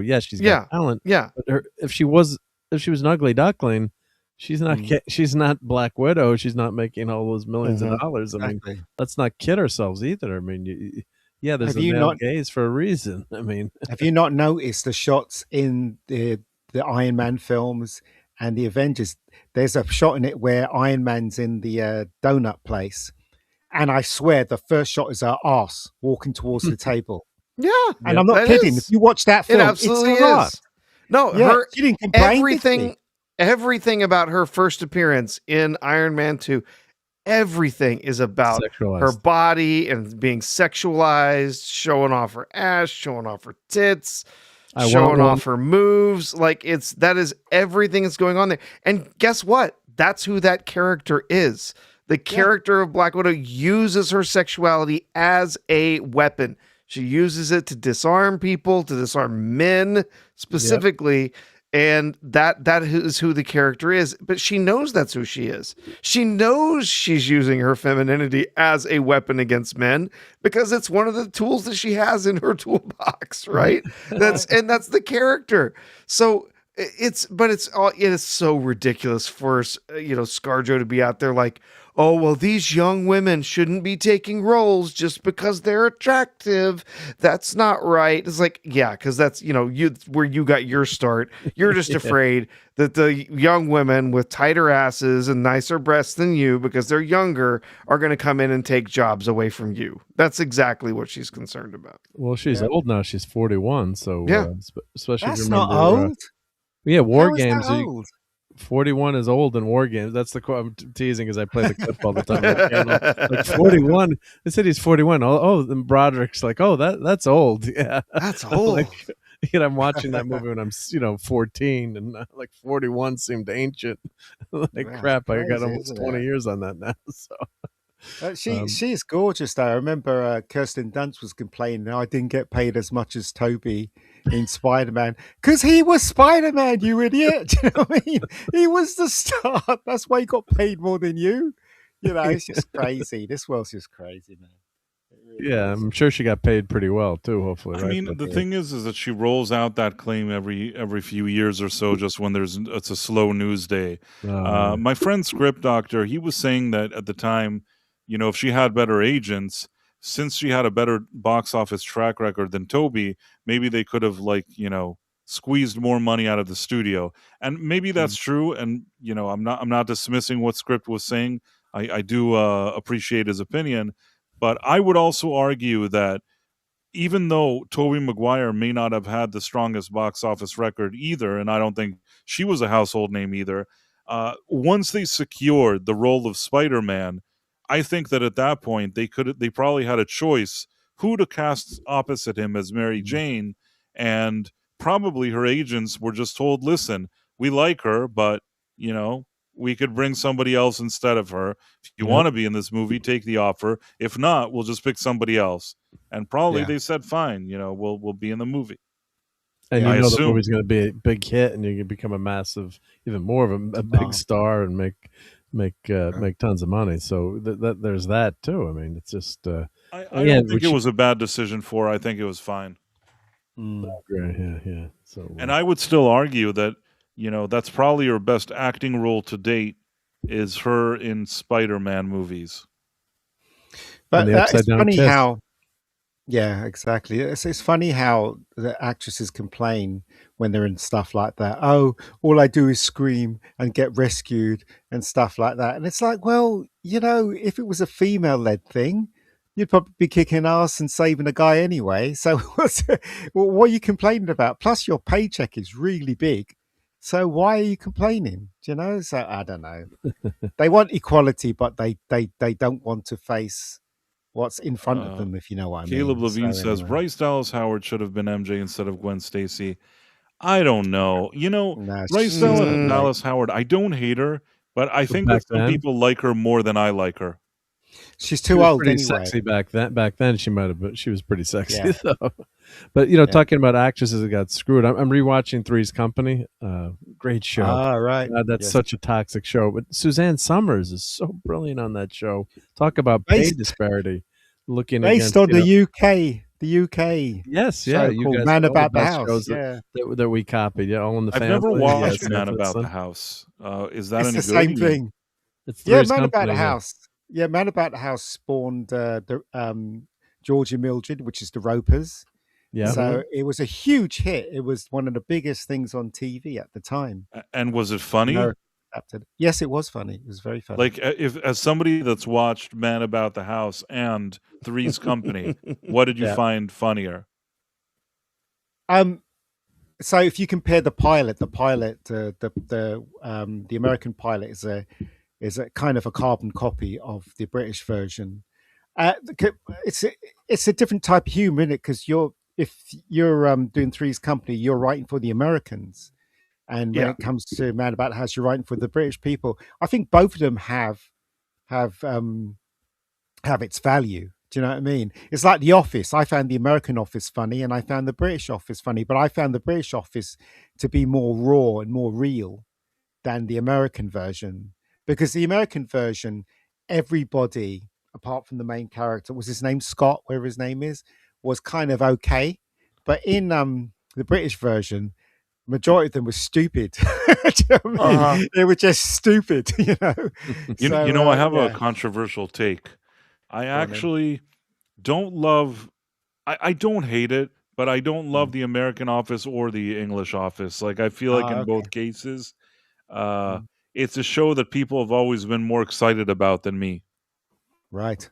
yes, she's got talent. Yeah. But if she was an ugly duckling, she's not she's not Black Widow. She's not making all those millions of dollars. I mean, let's not kid ourselves either. I mean, there's a male gaze for a reason. I mean, have you not noticed the shots in the Iron Man films and the Avengers? There's a shot in it where Iron Man's in the donut place, and I swear the first shot is her ass walking towards the table. Yeah, and I'm not kidding. If you watch that film, it absolutely it's her is. No, she didn't complain. Everything about her first appearance in Iron Man 2, everything is about her body and being sexualized, showing off her ass, showing off her tits, showing off her moves. Like that is everything that's going on there. And guess what? That's who that character is. The character of Black Widow uses her sexuality as a weapon. She uses it to disarm people, to disarm men specifically. Yep. And that is who the character is. But she knows that's who she is. She knows she's using her femininity as a weapon against men because it's one of the tools that she has in her toolbox, right? That's the character. So it is so ridiculous for ScarJo to be out there like, oh, well, these young women shouldn't be taking roles just because they're attractive. That's not right. It's like, yeah, because that's, where you got your start. You're just afraid that the young women with tighter asses and nicer breasts than you, because they're younger, are going to come in and take jobs away from you. That's exactly what she's concerned about. Well, she's old now. She's 41. So, especially that's if you not remember, old. War Games. 41 is old in War Games. That's the quote I'm teasing because I play the clip all the time. Like 41. They said he's 41. Oh, and Broderick's like, oh, that's old. Yeah, that's old. I'm watching that movie when I'm 14, and like 41 seemed ancient. Crap, I got almost 20 years on that now. So. She's gorgeous though. I remember Kirsten Dunst was complaining I didn't get paid as much as Toby in Spider-Man because he was Spider-Man, you idiot. Do you know what I mean? He was the star. That's why he got paid more than you. It's just crazy. This world's just crazy, man. Really I'm sure she got paid pretty well too. Hopefully, I mean, the thing is that she rolls out that claim every few years or so, just when it's a slow news day. My friend Script Doctor, he was saying that at the time, if she had better agents, since she had a better box office track record than Toby, maybe they could have squeezed more money out of the studio. And maybe that's true. And I'm not dismissing what Script was saying. I do appreciate his opinion, but I would also argue that even though Tobey Maguire may not have had the strongest box office record either, and I don't think she was a household name either, once they secured the role of Spider-Man, I think that at that point they probably had a choice who to cast opposite him as Mary Jane, and probably her agents were just told, listen, we like her, but we could bring somebody else instead of her. If you want to be in this movie, take the offer. If not, we'll just pick somebody else. And probably they said, fine, we'll be in the movie. And Yeah, I you know the assume. movie's going to be a big hit, and you can become a massive, even more of a big star, and make tons of money. So there's that too. I mean, it's just I don't think it was a bad decision for her. I think it was fine. Yeah. So, And I would still argue that, you know, that's probably her best acting role to date is her in Spider-Man movies. and But the upside it's down funny kiss. how, yeah, exactly. It's funny how the actresses complain when they're in stuff like that. Oh, all I do is scream and get rescued and stuff like that. And it's like, well, you know, if it was a female-led thing, you'd probably be kicking ass and saving a guy anyway. So what are you complaining about? Plus, your paycheck is really big. So why are you complaining? Do you know? So I don't know. They want equality, but they don't want to face what's in front of them, if you know what I Caleb mean. Levine says Bryce Dallas Howard should have been MJ instead of Gwen Stacy. I don't know. You know, No, Bryce Dallas Howard, I don't hate her, but I think that some people like her more than I like her. She's too old pretty anyway. sexy back then. She might have been. She was pretty sexy though. But you know, talking about actresses that got screwed, I'm rewatching Three's Company. Great show. Right. God, that's such a toxic show. But Suzanne Summers is so brilliant on that show. Talk about pay disparity. Based on the UK. The UK. Yes, show you called guys Man know About the the best House. shows that we copied. Yeah, All in the Family. I've never watched yes, Man About the House. Is that it's any the good? same thing. It's Man Company, About the House. Yeah, Man About the House spawned George and Mildred, which is the Ropers. Yeah. So it was a huge hit. It was one of the biggest things on TV at the time. And was it funny? Yes, it was funny. It was very funny. Like, if as somebody that's watched Man About the House and Three's Company, what did you find funnier? So if you compare the pilot, the American pilot is a kind of a carbon copy of the British version. It's a different type of humor in it, because if you're doing Three's Company, you're writing for the Americans, and when it comes to Man About the House, you're writing for the British people. I think both of them have its value. Do you know what I mean? It's like The Office. I found the American Office funny, and I found the British Office funny, but I found the British Office to be more raw and more real than the American version, because the American version, everybody apart from the main character, was his name Scott, wherever his name is, was kind of okay, but in the British version, majority of them were stupid. Do you know what I mean? They were just stupid, you know. You know, I have a controversial take. I actually don't love. I don't hate it, but I don't love the American Office or the English Office. Like, I feel like in both cases, it's a show that people have always been more excited about than me. Right.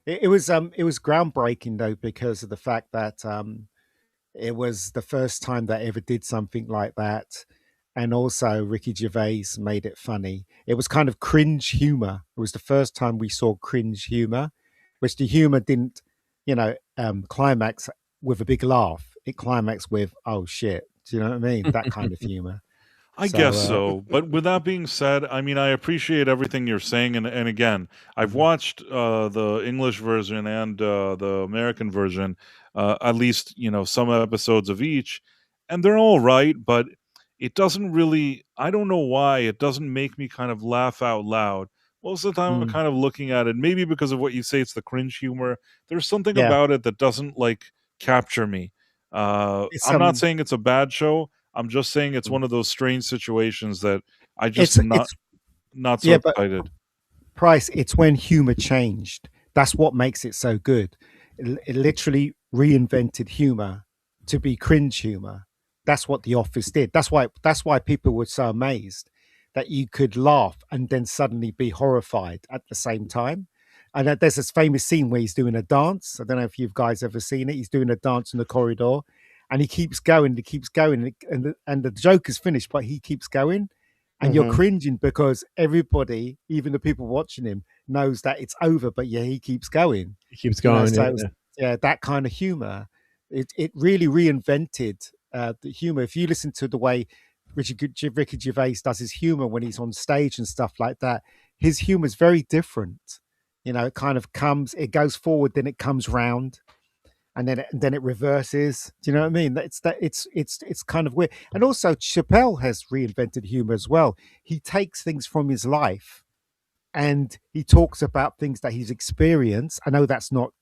It was groundbreaking though, because of the fact that it was the first time they ever did something like that. And also Ricky Gervais made it funny. It was kind of cringe humor. It was the first time we saw cringe humor, which the humor didn't, climax with a big laugh. It climaxed with, oh shit. Do you know what I mean? That kind of humor. I guess so. But with that being said, I mean, I appreciate everything you're saying. And again, I've watched the English version and the American version, at least, some episodes of each, and they're all right, but it doesn't really, I don't know why, it doesn't make me kind of laugh out loud. Most of the time I'm kind of looking at it, maybe because of what you say, it's the cringe humor. There's something about it that doesn't capture me. I'm not saying it's a bad show. I'm just saying it's one of those strange situations that I just not so excited. Price, it's when humor changed. That's what makes it so good. It literally reinvented humor to be cringe humor. That's what The Office did. That's why people were so amazed that you could laugh and then suddenly be horrified at the same time. And there's this famous scene where he's doing a dance. I don't know if you guys ever seen it. He's doing a dance in the corridor, and he keeps going, and the joke is finished, but he keeps going, and you're cringing because everybody, even the people watching him, knows that it's over, but he keeps going. He keeps going. That kind of humor. It really reinvented the humor. If you listen to the way Ricky Gervais does his humor when he's on stage and stuff like that, his humor is very different. It kind of it goes forward, then it comes round. and then it reverses. Do you know what I mean? It's kind of weird. And also, Chappelle has reinvented humor as well. He takes things from his life, and he talks about things that he's experienced. I know that's not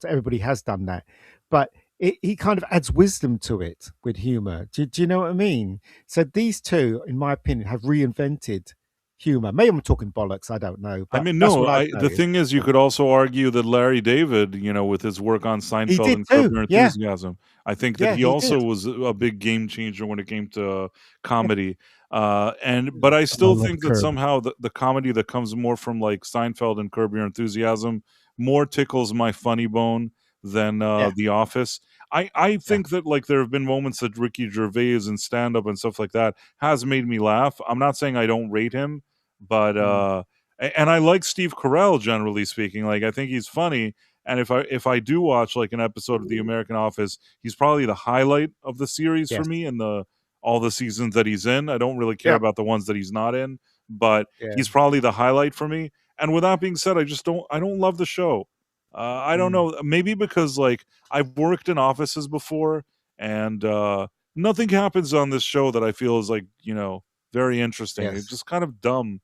everybody has done that, but he kind of adds wisdom to it with humor. Do you know what I mean? So these two, in my opinion, have reinvented humor. Maybe I'm talking bollocks. I don't know. But I mean, that's no. what I've The noticed. thing is, you could also argue that Larry David, with his work on He Seinfeld did and Curb too. Your Yeah, Enthusiasm, I think that yeah, he he also did. was a big game changer when it came to comedy. Yeah, But I I still love think that Curb. somehow the comedy that comes more from like Seinfeld and Curb Your Enthusiasm more tickles my funny bone than Yeah, The Office. I yeah. think that like there have been moments that Ricky Gervais and stand up and stuff like that has made me laugh. I'm not saying I don't rate him, but Mm, and I like Steve Carell generally speaking. Like I think he's funny, and if I do watch like an episode of The American Office, he's probably the highlight of the series for yes. me in the all the seasons that he's in. I don't really care Yeah. about the ones that he's not in, but Yeah. he's probably the highlight for me. And with that being said, I don't love the show. I don't Mm, know, maybe because like I've worked in offices before, and nothing happens on this show that I feel is like very interesting. It's yes. just kind of dumb.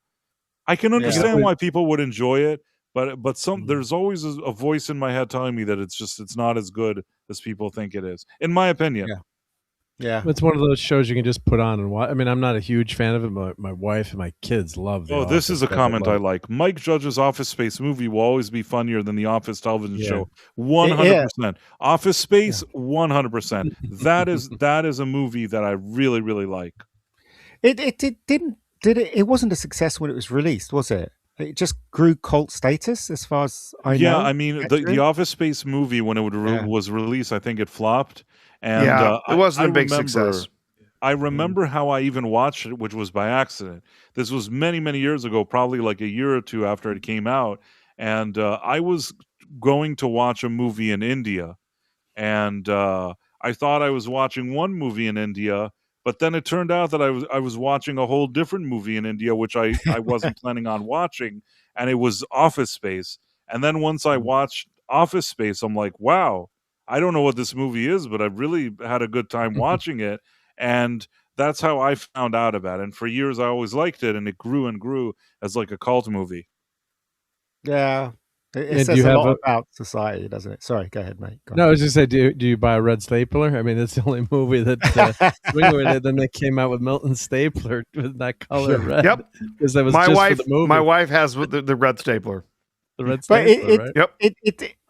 I can You Yeah. know, understand why people would enjoy it, but Mm, there's always a voice in my head telling me that it's not as good as people think it is, in my opinion. yeah. Yeah. it's one of those shows you can just put on and watch. I mean, I'm not a huge fan of it. My wife and my kids love The Oh, this Office. is a They comment I love it. like. Mike Judge's Office Space movie will always be funnier than the Office television Yeah, show. Yeah. 100%. Office Yeah. Space, 100%. That is a movie that I really, really like. It didn't did it? It wasn't a success when it was released, was it? It just grew cult status, as far as I Yeah, know. I Is mean, that the true? Office Space movie when it Yeah. was released, I think it flopped, and Yeah, it I wasn't a big remember success. I Mm, remember how I even watched it, which was by accident. This was many, many years ago, probably like a year or two after it came out, and I was going to watch a movie in India, and I thought I was watching one movie in India, but then it turned out that I was watching a whole different movie in India, which I wasn't planning on watching, and it was Office Space. And then once I mm. watched Office Space, I'm like, wow, I don't know what this movie is, but I've really had a good time watching it, and that's how I found out about it. And for years, I always liked it, and it grew and grew as like a cult movie. Yeah. It and do says you a have lot a? about society, doesn't it? Sorry, go ahead, mate. Go No, I was just say, do you buy a red stapler? I mean, it's the only movie that on. then they came out with Milton Stapler with that color Yeah. red Yep. because that was My just wife, for the movie. my wife has the red stapler. The red But stapler, right? Yep.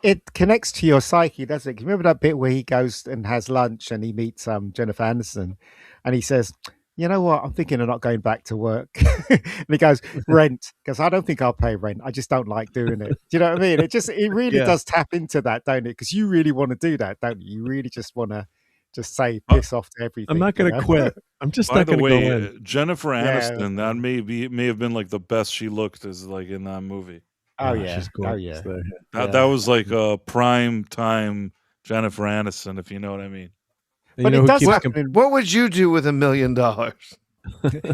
it connects to your psyche, doesn't it? 'Cause remember that bit where he goes and has lunch and he meets Jennifer Aniston, and he says, "You know what? I'm thinking of not going back to work." And he goes, "Rent," because I don't think I'll pay rent. I just don't like doing it. Do you know what I mean? It really Yeah. does tap into that, don't it? Because you really want to do that, don't you? You really just want to just say Uh, piss off to everything. I'm not you going to know? quit. I'm just by not the going to go way, in. Jennifer Yeah. Aniston, that may have been like the best she looked as like in that movie. Oh Oh, yeah. she's Oh gorgeous yeah. there. That Yeah. was like a prime time Jennifer Aniston, if you know what I mean. And you But know it who does keeps happen in What would you do with $1 million?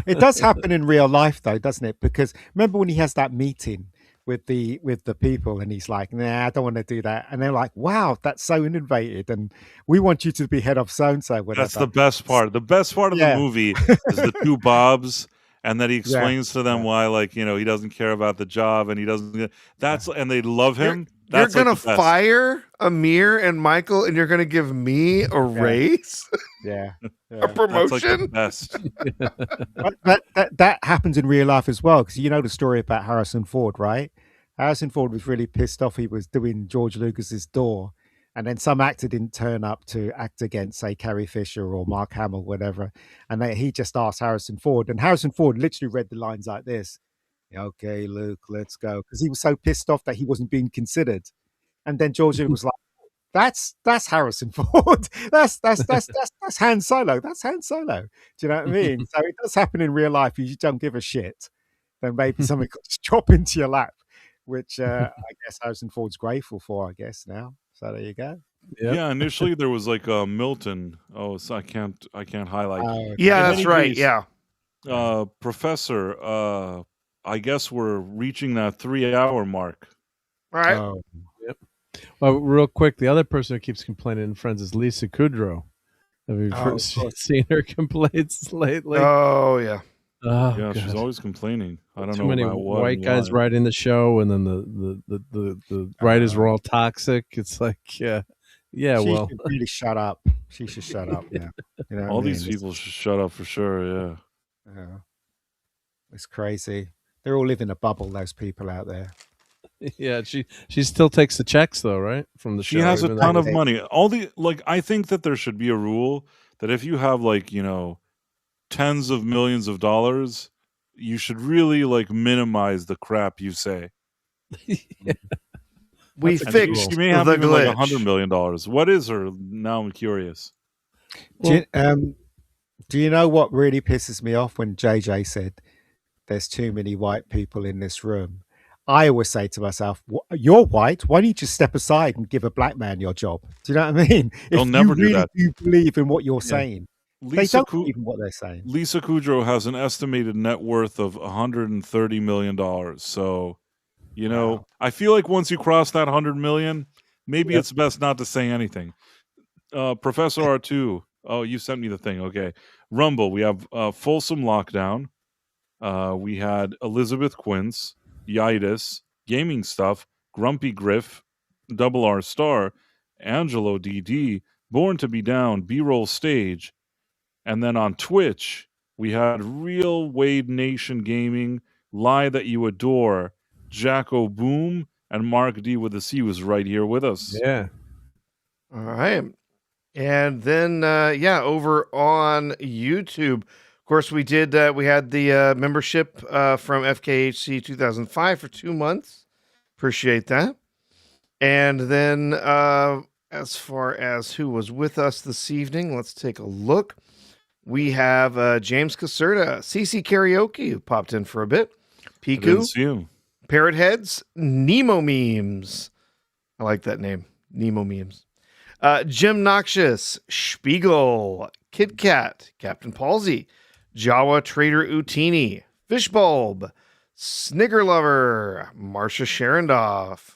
it does happen in real life though, doesn't it? Because remember when he has that meeting with the people and he's like, "Nah, I don't want to do that," and they're like, "Wow, that's so innovative, and we want you to be head of so and so, That's whatever." the best part. The best part of the Yeah. movie is the two Bobs, and that he Yeah. explains to them Yeah. why, like, he doesn't care about the job and he doesn't. That's and they love You're, him. you're That's like gonna the best. fire Amir and Michael, and you're gonna give me a raise, Yeah. a Yeah. That's like the promotion. best. But that happens in real life as well, because you know the story about Harrison Ford, right? Harrison Ford was really pissed off. He was doing George Lucas's Door, and then some actor didn't turn up to act against, say, Carrie Fisher or Mark Hamill, whatever. And he just asked Harrison Ford, and Harrison Ford literally read the lines like this: "Okay, Luke, let's go," because he was so pissed off that he wasn't being considered. And then George Lucas was like, That's Harrison Ford. That's Han Solo. That's Han Solo. Do you know what I mean? So it does happen in real life. You just don't give a shit. Then maybe something could just drop into your lap, which I guess Harrison Ford's grateful for. I guess now. So there you go. Yep. Yeah, initially there was like Milton. Oh, so I can't highlight. Okay. Yeah, In that's any right. case, Yeah. Professor, I guess we're reaching that 3-hour mark. All right. Oh, Yep. Well, real quick, the other person who keeps complaining in Friends is Lisa Kudrow. Have you Oh, seen her complaints lately? Oh yeah. Oh, Yeah, she's God. always complaining. I don't Too know many about what white and guys why. writing the show, and then the writers were all toxic. It's like, yeah, she well, should really shut up. She should shut up. Yeah, you know what All I mean? these people should shut up for sure. Yeah. Yeah, it's crazy. They all live in a bubble. Those people out there. yeah. She still takes the checks though, right, from the She show. has a even ton though- of money. I think that there should be a rule that if you have tens of millions of dollars, you should really minimize the crap you say. We That's a And good fixed she may the have even glitch. $100 million. What is her? Now I'm curious. Do you know what really pisses me off when JJ said there's too many white people in this room? I always say to myself, you're white. Why don't you just step aside and give a black man your job? Do you know what I mean? They'll If never you do really that. do believe in what you're saying, they Lisa don't believe in what they're saying. Lisa Kudrow has an estimated net worth of $130 million. So, Wow. I feel like once you cross that 100 million, maybe Yep. it's best not to say anything. Professor Artoo. Oh, you sent me the thing. Okay. Rumble. We have Folsom Lockdown. We had Elizabeth Quince, Yitis, Gaming Stuff, Grumpy Griff, Double R Star, Angelo DD, Born to Be Down, B-Roll Stage. And then on Twitch, we had Real Wade Nation Gaming, Lie That You Adore, Jacko Boom, and Mark D with a C was right here with us. Yeah. All right. And then, over on YouTube, of course, we did. We had the membership from FKHC 2005 for 2 months. Appreciate that. And then, as far as who was with us this evening, let's take a look. We have James Caserta, CC Karaoke, who popped in for a bit. I didn't Piku, see him. Parrot Heads, Nemo Memes. I like that name, Nemo Memes. Jim Noxious, Spiegel, Kit Kat, Captain Palsy, Jawa Trader Utini, Fishbulb, Snigger Lover, Marla Sharondoff,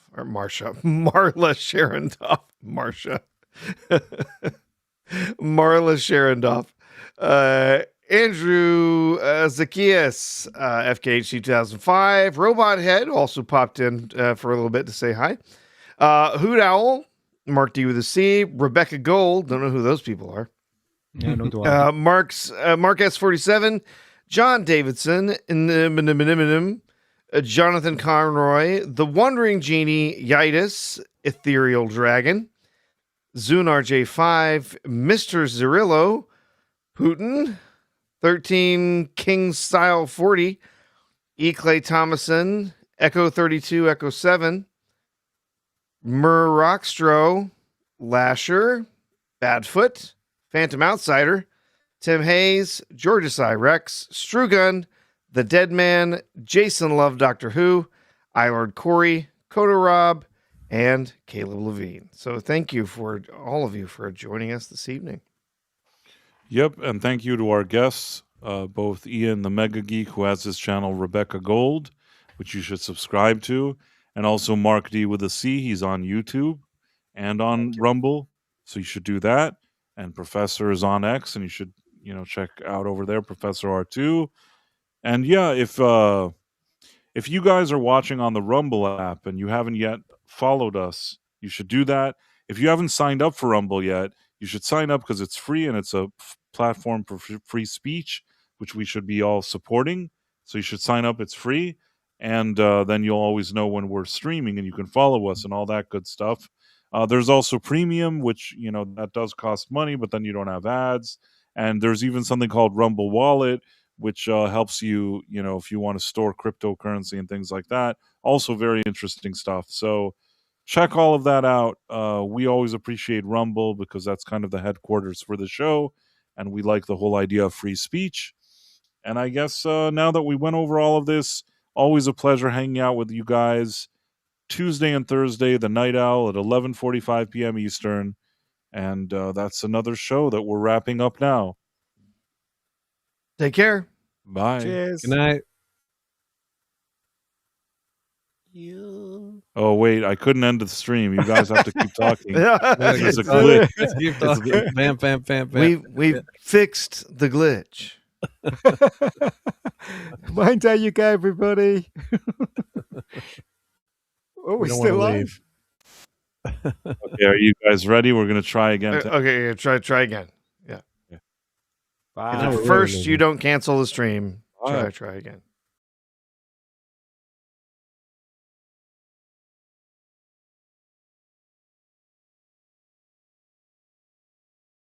Marla Sharondoff, Andrew Zacchaeus, FKHC 2005, Robot Head also popped in for a little bit to say hi. Hoot Owl, Mark D with a C, Rebecca Gold, don't know who those people are. Yeah, no, do I. Mark S47, John Davidson, Jonathan Conroy, The Wandering Genie, Yitis, Ethereal Dragon, Zune RJ5, Mr. Zerillo, Putin, 13 King Style 40, E. Clay Thomason, Echo 32, Echo 7, Rockstro, Lasher, Badfoot, Phantom Outsider, Tim Hayes, Georges I. Rex, Strugun, The Dead Man, Jason Love Doctor Who, Ilord Corey, Coda Rob, and Caleb Levine. So thank you for all of you for joining us this evening. Yep, and thank you to our guests, both Ian the Mega Geek, who has his channel Rebecca Gold, which you should subscribe to, and also Mark D with a C. He's on YouTube and on Rumble, so you should do that. And Professor is on X, and you should check out over there, Professor R2. And yeah, if you guys are watching on the Rumble app and you haven't yet followed us, you should do that. If you haven't signed up for Rumble yet, you should sign up because it's free and it's a platform for free speech, which we should be all supporting. So you should sign up. It's free. And then you'll always know when we're streaming and you can follow us and all that good stuff. There's also premium, which, that does cost money, but then you don't have ads. And there's even something called Rumble Wallet, which helps you, if you want to store cryptocurrency and things like that. Also very interesting stuff. So check all of that out. We always appreciate Rumble because that's kind of the headquarters for the show. And we like the whole idea of free speech. And I guess now that we went over all of this, always a pleasure hanging out with you guys. Tuesday and Thursday, the Night Owl at 11:45 p.m. Eastern. And that's another show that we're wrapping up now. Take care. Bye. Cheers. Good night. You. Oh wait, I couldn't end the stream. You guys have to keep talking. This is a Keep glitch. Keep talking. Bam, bam, bam, bam. We fixed the glitch. Mind how you go, everybody. Oh, We we're don't still wanna live. leave. Okay, are you guys ready? We're gonna try again. Okay, try again. Bye. Now we're First, really you don't cancel the stream. All right. Try again.